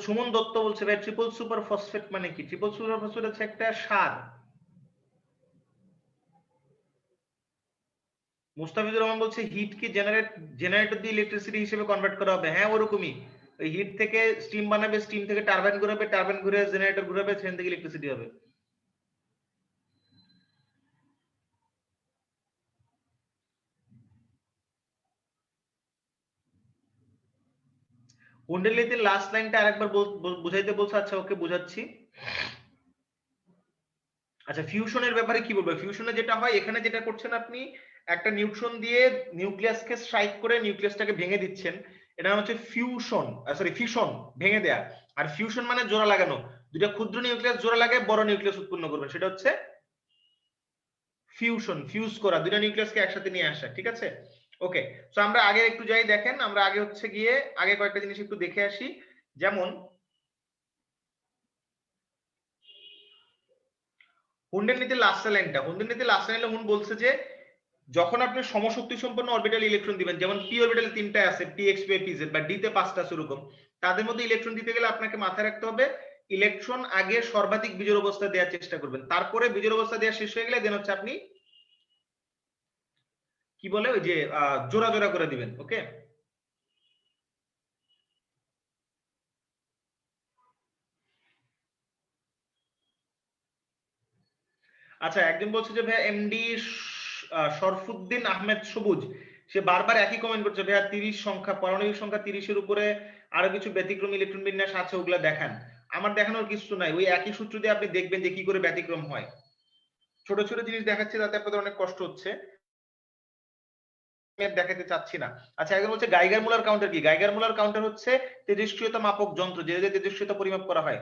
সুমন দত্ত বলছে ভাই ট্রিপল সুপার ফসফেট মানে কি? ট্রিপল সুপার ফসফেট হচ্ছে একটা সার, মুস্তাফিজুর রহমান বলছে হিট কি জেনারেটর দিয়ে ইলেকট্রিসিটি হিসেবে কনভার্ট করা হবে? হ্যাঁ ওরকমই, ওই হিট থেকে স্টিম বানাবে, স্টিম থেকে টারবাইন ঘুরাবে, টারবাইন ঘুরে জেনারেটর ঘুরাবে, সেখান থেকে ইলেকট্রিসিটি হবে। হুন্ডের নীতির লাস্ট লাইনটা আরেকবার বুঝাইতে বলছে। আচ্ছা ওকে বুঝাচ্ছি। আচ্ছা ফিউশনের ব্যাপারে কি বলবো? ফিউশনে যেটা হয়, এখানে যেটা করছেন আপনি, একটা নিউট্রন দিয়ে নিউক্লিয়াসকে স্ট্রাইক করে নিউক্লিয়াসটাকে ভেঙে দিচ্ছেন, এটা হচ্ছে ফিউশন, সরি ফিউশন, ভেঙে দেয়া। আর ফিউশন মানে জোড়া লাগানো, দুটা ক্ষুদ্র নিউক্লিয়াস জোড়া লাগায় বড় নিউক্লিয়াস উৎপন্ন করবে, সেটা হচ্ছে ফিউশন, ফিউজ করা, দুটা নিউক্লিয়াসকে একসাথে নিয়ে আসা, ঠিক আছে? ওকে, সো আমরা আগে একটু যাই, দেখেন আমরা আগে হচ্ছে গিয়ে আগে কয়েকটা জিনিস একটু দেখে আসি। যেমন হুন্ডের নীতির লাস্ট লাইনটা, হুন্ডের নীতির লাস্ট লাইনে হুন্ড বলছে যে যখন আপনি সমশক্তি সম্পন্ন অরবিটাল ইলেকট্রন দিবেন, যেমন পি অরবিটালে 3টা আছে, P X P P Z, বা ডি তে 5টা আছে, এরকম তাদের মধ্যে ইলেকট্রন দিতে গেলে আপনাকে মাথায় রাখতে হবে ইলেকট্রন আগে সর্বাধিক বিজোড় অবস্থা দেওয়ার চেষ্টা করবেন, তারপরে বিজোড় অবস্থা দেওয়া শেষ হয়ে গেলে দেন হচ্ছে আপনি কি বলে ওই যে জোড়া জোড়া করে দিবেন। ওকে, আচ্ছা একজন বলছে যে ভাইয়া এমডি শরফুদ্দিন আহমেদ সবুজ, সে বারবার একই কমেন্ট করছে, ভাইয়া 30 সংখ্যা, পারমাণবিক সংখ্যা 30-এর উপরে আরো কিছু ব্যতিক্রম ইলেকট্রন বিন্যাস আছে, ওগুলা দেখান। আমার দেখানোর কিছু নাই, ওই একই সূত্র দিয়ে আপনি দেখবেন যে কি করে ব্যতিক্রম হয়। ছোট ছোট জিনিস দেখাচ্ছি তাতে আপনাদের অনেক কষ্ট হচ্ছে, দেখাতে চাচ্ছি না। আচ্ছা একজন বলছে গাইগার মুলার কাউন্টার কি? গাইগার মুলার কাউন্টার হচ্ছে তেজস্ক্রিয়তা মাপক যন্ত্র, যে তেজস্ক্রিয়তা পরিমাপ করা হয়।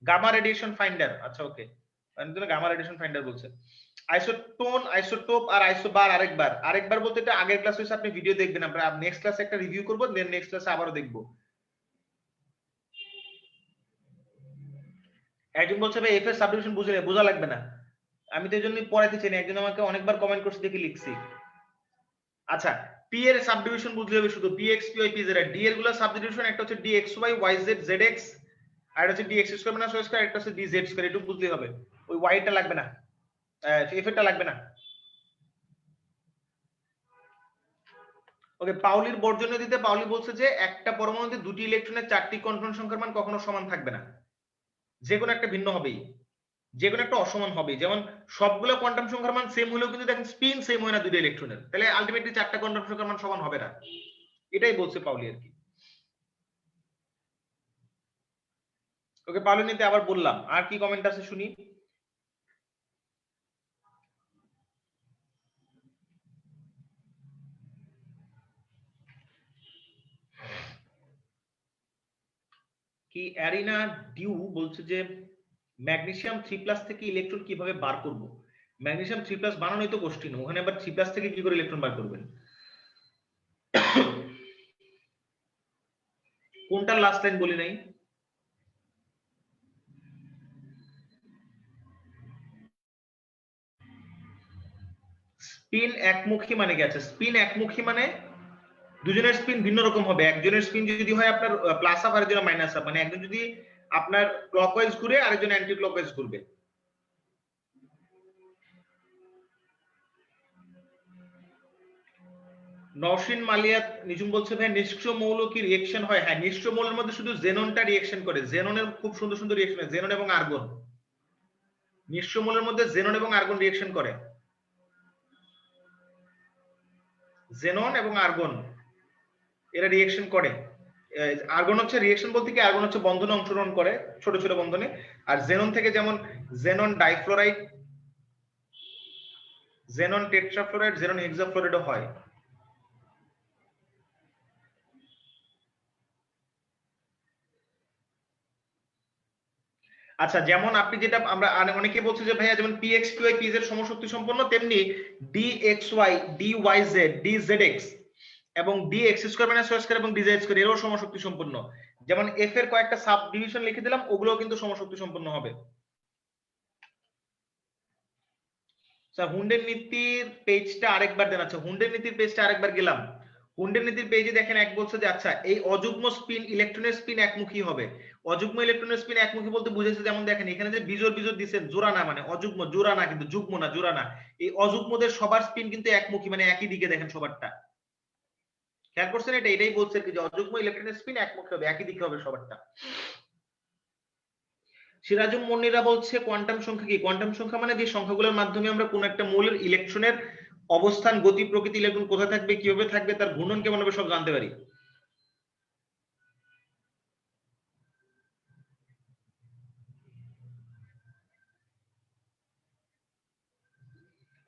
গামা রেডিয়েশন ফাইন্ডার, আচ্ছা ওকে, গামা রেডিয়েশন ফাইন্ডার বলছে। আইসোটোন, আইসোটোপ আর আইসোবার আরেকবার বলতে এটা আগের ক্লাস হয়েছে, আপনি ভিডিও দেখবেন, আমরা নেক্সট ক্লাসে একটা রিভিউ করব, দেন নেক্সট ক্লাসে আবারও দেখব। একজন বলছে ভাই এফ এর সাবডিভিশন বোঝা লাগবে না, আমি তো এই জন্যই পড়াইতে চাই না, একজন আমাকে অনেকবার কমেন্ট করছে দেখে লিখছি। আচ্ছা পি এর সাবডিভিশন বুঝলে হবে শুধু P X P Y P Z, D এর গুলো সাবডিভিশন একটা হচ্ছে D X Y Y Z Z X, আর হচ্ছে D X square minus Y square, একটা হচ্ছে ডি জেড স্কয়ার, এটুকু বুঝলেই হবে, ওই ওয়াইটা লাগবে না, এফ এরটা লাগবে না। ওকে, পাউলির বর্জনীয় দিতে পাউলি বলছে যে একটা পরমাণুতে দুটি ইলেকট্রনের 4টি কোয়ান্টাম সংখ্যার মান কখনো সমান থাকবে না, যে কোনো একটা ভিন্ন হবেই, যে কোনো একটা অসমান হবে। যেমন সবগুলো কোয়ান্টাম সংখ্যার মান সেম হলেও কিন্তু দেখেন স্পিন সেম হয় না দুটো ইলেকট্রনের, তাহলে আলটিমেটলি 4টা কোয়ান্টাম সংখ্যার মান সমান হবে না, এটাই বলছে পাউলি আর কি। ওকে পাউলি নিতে আবার বললাম, আর কি কমেন্ট আছে শুনি। কি অ্যারিনা ডিউ বলছে যে ম্যাগনেসিয়াম 3+ থেকে ইলেকট্রন কিভাবে বার করব? ম্যাগনেসিয়াম 3+ বানানোই তো কঠিন, ওখানে আবার 3+ থেকে কি করে ইলেকট্রন বার করবেন? কোনটার লাস্ট লাইন বলি নাই? স্পিন একমুখী মানে কি? আছে স্পিন একমুখী মানে দুজনের স্পিন ভিন্ন রকম হবে, একজনের স্পিন যদি হয় আপনার প্লাস হাফ, আরেকজনের মাইনাস হাফ, মানে একজন যদি আপনার ক্লকওয়াইজ ঘুরে আরেকজন অ্যান্টি ক্লকওয়াইজ ঘুরবে। নওশিন মালিয়া নিজুম বলছে ভাই নিষ্ক্রিয় মৌল কি রিঅ্যাকশন হয়? হ্যাঁ নিষ্ক্রিয় মৌলের মধ্যে শুধু জেননটা রিঅ্যাকশন করে, জেননের খুব সুন্দর সুন্দর রিঅ্যাকশন হয়, জেনন এবং আর্গন, নিষ্ক্রিয় মৌলের মধ্যে জেনন এবং আর্গন রিঅ্যাকশন করে, জেনন এবং আর্গন এরা রিঅ্যাকশন করে। আর্গন হচ্ছে রিঅ্যাকশন বলতে কি, আর্গন হচ্ছে বন্ধনে অংশগ্রহণ করে ছোট ছোট বন্ধনে, আর জেনন থেকে যেমন xenon difluoride, xenon tetrafluoride, xenon হেক্সাফ্লোরাইডও হয়। আচ্ছা যেমন আপনি যেটা আমরা অনেকে বলছে যে ভাইয়া যেমন পিএক্স কিউআই পিজেড সমশক্তি সম্পন্ন, তেমনি ডিএক্সওয়াই ডিওয়াইজেড ডিজেডএক্স এবং D X square minus Y square এবং ডিজেড স্কয়ার এরও সমশক্তি সম্পন্ন। যেমন এফ এর কয়েকটা সাব ডিভিশন লিখে দিলাম, ওগুলোও কিন্তু সমশক্তি সম্পন্ন হবে। স্যার হুন্ডের নীতির পেজটা আরেকবার দেন। আচ্ছা হুন্ডের নীতির পেজটা আরেকবার গেলাম, হুন্ডের নীতির পেজে দেখেন এক বলছে যে আচ্ছা এই অযুগ্ম স্পিন ইলেকট্রনের স্পিন একমুখী হবে, অযুগ্ম ইলেকট্রনের স্পিন একমুখী বলতে বুঝেছে, যেমন দেখেন এখানে যে বিজোড় বিজোড় দিচ্ছেন, জোড়া না, মানে অযুগ্ম, জোড়া না কিন্তু, যুগ্ম না, জোড়া না। এই অযুগ্মদের সবার স্পিন কিন্তু একমুখী, মানে একই দিকে, দেখেন সবারটা খেয়াল করছেন, এটাই বলছে কি যে অযুগ্ম ইলেকট্রনের স্পিন একমুখী হবে, একই দিকে হবে সবারটা। সিরাজুম মনিরা বলছে কোয়ান্টাম সংখ্যা কি? কোয়ান্টাম সংখ্যা মানে যে সংখ্যাগুলোর মাধ্যমে আমরা কোন একটা মৌলের ইলেকট্রনের অবস্থান, গতি, প্রকৃতি, ইলেকট্রন কোথায় থাকবে, কিভাবে থাকবে, তার ঘূর্ণন কেমন হবে, সব জানতে পারি।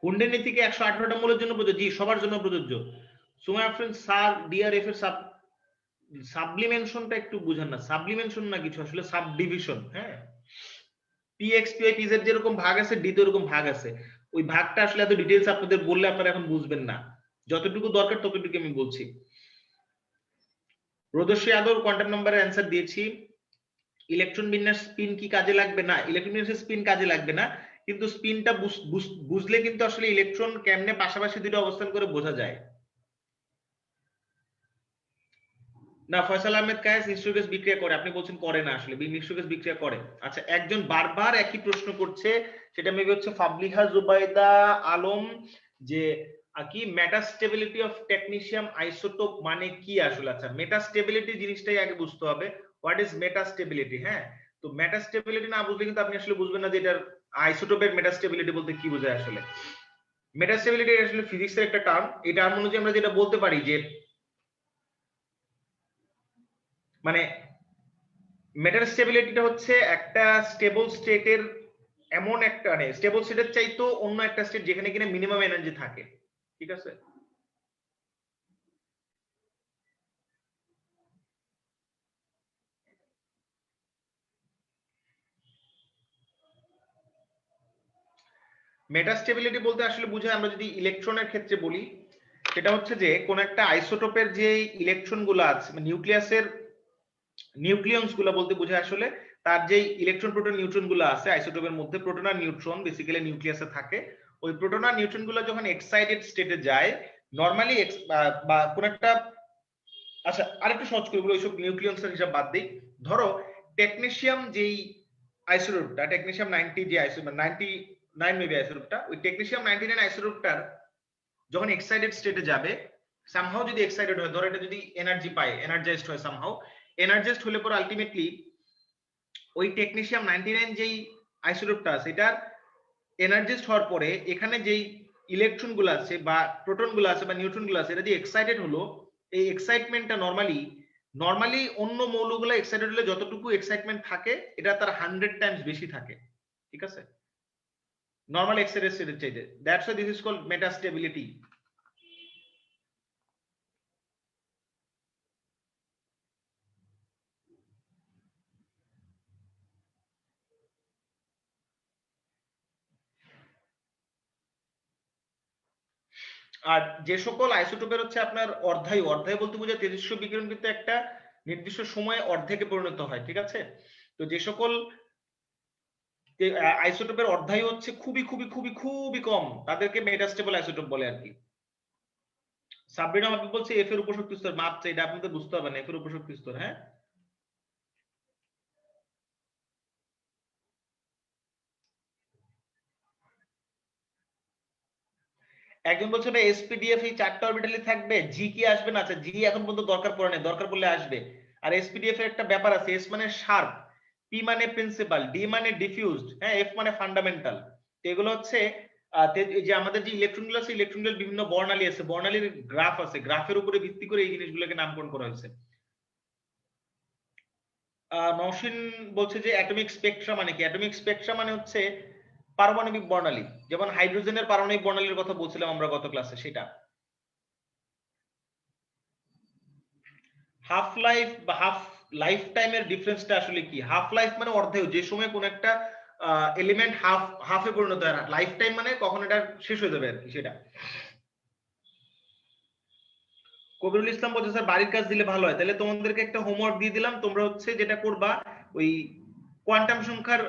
হুন্ডের নীতি কি 118টা মৌলের জন্য প্রযোজ্য? জি, সবার জন্য প্রযোজ্য। সুমাইয়া ফ্রেন্ড, স্যার ডিআরএফ এর সাবলিমেশনটা একটু বুঝেন না, সাবলিমেশন না কিছু, আসলে সাব ডিভিশন। হ্যাঁ, পিএক্স পিআই পিজেড যেরকম ভাগ আছে, ডি তে এরকম ভাগ আছে। ওই ভাগটা আসলে এত ডিটেইলস আপনাদের বললে আপনারা এখন বুঝবেন না, যতটুকু দরকার ততটুকু আমি বলছি। রোদস্বী আদর কোয়ান্টাম নাম্বারের অ্যান্সার দিয়েছি। ইলেকট্রন বিন্যাস স্পিন কি কাজে লাগবে? না, ইলেকট্রন বিন্যাসের স্পিন কাজে লাগবে না, কিন্তু স্পিনটা বুঝলে কিন্তু আসলে ইলেকট্রন কেমনে পাশাপাশি দুটো অবস্থান করে বোঝা যায়। না, ফয়সাল আহমেদ কায়েস মিশ্র গ্যাস বিক্রিয়া করে, আপনি বলছেন করে না, আসলে মিশ্র গ্যাস বিক্রিয়া করে। আচ্ছা, একজন বারবার একই প্রশ্ন করছে, সেটা মেবি হচ্ছে ফাবলিহা জুবাইদা আলম, যে কি মেটাস্টেবিলিটি অফ টেকনিশিয়াম আইসোটোপ মানে কি আসলে? আচ্ছা, মেটাস্টেবিলিটি জিনিসটাই আগে বুঝতে হবে, হোয়াট ইজ মেটাস্টেবিলিটি। হ্যাঁ, তো মেটাস্টেবিলিটি না বুঝলে কিন্তু আপনি আসলে বুঝবেন না যে এটার আইসোটোপের মেটাস্টেবিলিটি বলতে কি বোঝায় আসলে। মেটাস্টেবিলিটি আসলে ফিজিক্সের একটা টার্ম, এই টার্ম অনুযায়ী আমরা যেটা বলতে পারি যে মানে মেটার স্টেবিলিটিটা হচ্ছে একটা স্টেবল স্টেটের, এমন একটা মানে স্টেবল স্টেটের চাইতো অন্য একটা স্টেট যেখানে কিনা মিনিমাম এনার্জি থাকে। ঠিক আছে, মেটা স্টেবিলিটি বলতে আসলে বুঝায়, আমরা যদি ইলেকট্রনের ক্ষেত্রে বলি, সেটা হচ্ছে যে কোন একটা আইসোটোপের যে ইলেকট্রন গুলো আছে, নিউক্লিয়াসের নিউক্লিয়ন্স গুলো বলতে বোঝায় আসলে তার যে ইলেকট্রন, প্রোটন, নিউট্রন গুলো আছে আইসোটোপের মধ্যে, প্রোটন আর নিউট্রন বেসিক্যালি নিউক্লিয়াসে থাকে। ওই প্রোটন আর নিউট্রন গুলো যখন এক্সাইটেড স্টেটে যায় নরমালি, বা কোন একটা, আচ্ছা আরেকটু সহজ করে বলি, ওইসব নিউক্লিয়ন্সের হিসাব বাদ দিই। ধরো টেকনিশিয়াম যেই আইসোটোপটা, টেকনিশিয়াম 90 যে আইসোটোপ 99 মেবি আইসোটোপটা, ওই টেকনিশিয়াম 99 আইসোটোপটার যখন এক্সাইটেড স্টেটে যাবে, সামহাউ যদি এক্সাইটেড হয়, ধরো এটা যদি এনার্জি পায়, এনার্জাইজড হয়, সামহাউ এনার্জাইজড হলে পরে আলটিমেটলি ওই টেকনিশিয়াম 99 যেই আইসোটোপটা আছে, এটার এনার্জাইজড হওয়ার পরে এখানে যেই ইলেকট্রন গুলো আছে বা প্রোটন গুলো আছে বা নিউট্রন গুলো আছে, এটা যে এক্সাইটেড হলো, এই এক্সাইটমেন্টটা নরমালি অন্য মৌলগুলো এক্সাইটেড হলে যতটুকু এক্সাইটমেন্ট থাকে এটা তার 100 টাইমস বেশি থাকে। ঠিক আছে, নরমাল এক্সাইটেড স্টেটের চাইতে, that's why this is called metastability. আর যে সকল আইসোটোপের হচ্ছে আপনার অর্ধায়ু, অর্ধায়ু বলতে বোঝায় তেজস্ক্রিয় বিকিরণ কিন্তু একটা নির্দিষ্ট সময়ে অর্ধেকে পরিণত হয়। ঠিক আছে, তো যে সকল আইসোটোপের অর্ধায়ু হচ্ছে খুবই খুবই খুবই খুবই কম, তাদেরকে মেটাস্টেবল আইসোটোপ বলে আর কি। সাবরিনা আপনি বলছে এফ এর উপশক্তি স্তর মাপছে, এটা আপনাদের বুঝতে হবে না, এফ এর উপশক্তি স্তর। হ্যাঁ, একজন বলছে ভাই এসপিডিএফ এই 4টা অরবিটালি থাকবে, জি কি আসবে না? আচ্ছা, জি এখন পর্যন্ত দরকার পড়ে না, দরকার পড়লে আসবে। আর এসপিডিএফ এর একটা ব্যাপার আছে, এস মানে শার্প, পি মানে প্রিন্সিপাল, ডি মানে ডিফিউজড, হ্যাঁ, এফ মানে ফান্ডামেন্টাল। তো এগুলো হচ্ছে এই যে আমাদের যে ইলেকট্রন গুলো আছে, ইলেকট্রন গুলোর বিভিন্ন বর্ণালী আছে, বর্ণালীর গ্রাফ আছে, গ্রাফের উপরে ভিত্তি করে এই জিনিসগুলোকে নামকরণ করা হয়েছে। নওশিন বলছে যে অ্যাটমিক স্পেকট্রা মানে কি? অ্যাটমিক স্পেকট্রা মানে হচ্ছে পারমাণবিক বর্ণালী, যেমন হাইড্রোজেনের পারমাণবিক বর্ণালীর কথা বলছিলাম আমরা গত ক্লাসে, সেটা। হাফ লাইফ বা হাফ লাইফ টাইমের ডিফারেন্সটা আসলে কি? হাফ লাইফ মানে অর্ধেক, যে সময় কোন একটা এলিমেন্ট হাফে পরিণত হয়। লাইফ টাইম মানে কখন এটা শেষ হয়ে যাবে আর কি, সেটা। কবিরুল ইসলাম বলছে স্যার বাড়ির কাজ দিলে ভালো হয়, তাহলে তোমাদেরকে একটা হোমওয়ার্ক দিয়ে দিলাম, তোমরা হচ্ছে যেটা করবা, ওই কোয়ান্টাম সংখ্যার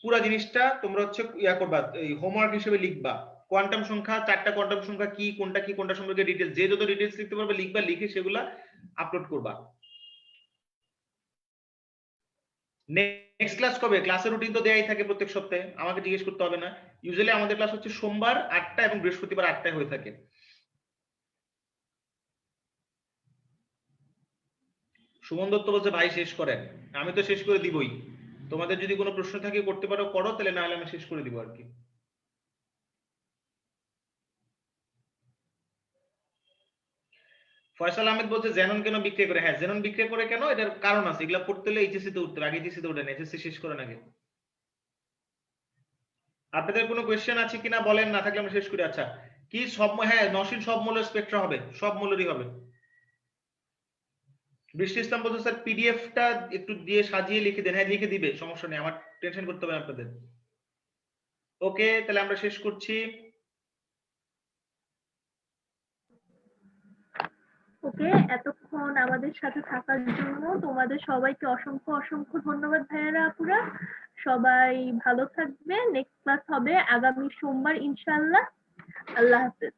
পুরো জিনিসটা তোমরা হচ্ছে ইয়া করবা, এই হোমওয়ার্ক হিসেবে লিখবা। কোয়ান্টাম সংখ্যা, 4টা কোয়ান্টাম সংখ্যা কি, কোনটা কি, কোনটা সম্পর্কে ডিটেইলস, যে যত ডিটেইলস লিখতে পারবে লিখবা, লিখে সেগুলা আপলোড করবা। নেক্সট ক্লাস কবে? ক্লাসের রুটিন তো দেয়াই থাকে প্রত্যেক সপ্তাহে, আমাকে জিজ্ঞেস করতে হবে না। ইউজুয়ালি আমাদের ক্লাস হচ্ছে সোমবার 8টা এবং বৃহস্পতিবার 8টায় হয়ে থাকে। সুমন দত্ত বলছে ভাই শেষ করেন। আমি তো শেষ করে দিবই, তোমাদের যদি কোনো প্রশ্ন থাকে করতে পারো করো, তাহলে না হলে আমি শেষ করে দিব আর কি। ফয়সাল আহমেদ বলছে জেনন কেন বিক্রি করে? হ্যাঁ জেনন বিক্রি করে কেন, এটার কারণ আছে। এগুলা পড়তে হলে এইচএসসি তে উঠতে হবে, আগে এইচএসসি তে উঠেন, এইচএসসি শেষ করেন আগে। আপনাদের কোনো কোয়েশ্চেন আছে কিনা বলেন, না থাকলে আমরা শেষ করি। আচ্ছা কি সব, হ্যাঁ নসীন সব মূলের স্পেকট্রা হবে, সব মূলেরই হবে। বৃষ্টি ইসলাম বলছে স্যার পিডিএফটা একটু দিয়ে সাজিয়ে লিখে দেন। হ্যাঁ লিখে দিবে, সমস্যা নেই, আমার টেনশন করতে হবে না আপনাদের। ওকে তাহলে আমরা শেষ করছি। ওকে, এতক্ষণ আমাদের সাথে থাকার জন্য তোমাদের সবাইকে অসংখ্য অসংখ্য ধন্যবাদ ভাইয়ারা আপুরা। সবাই ভালো থাকবে। নেক্সট ক্লাস হবে আগামী সোমবার ইনশাআল্লাহ। আল্লাহ হাফেজ।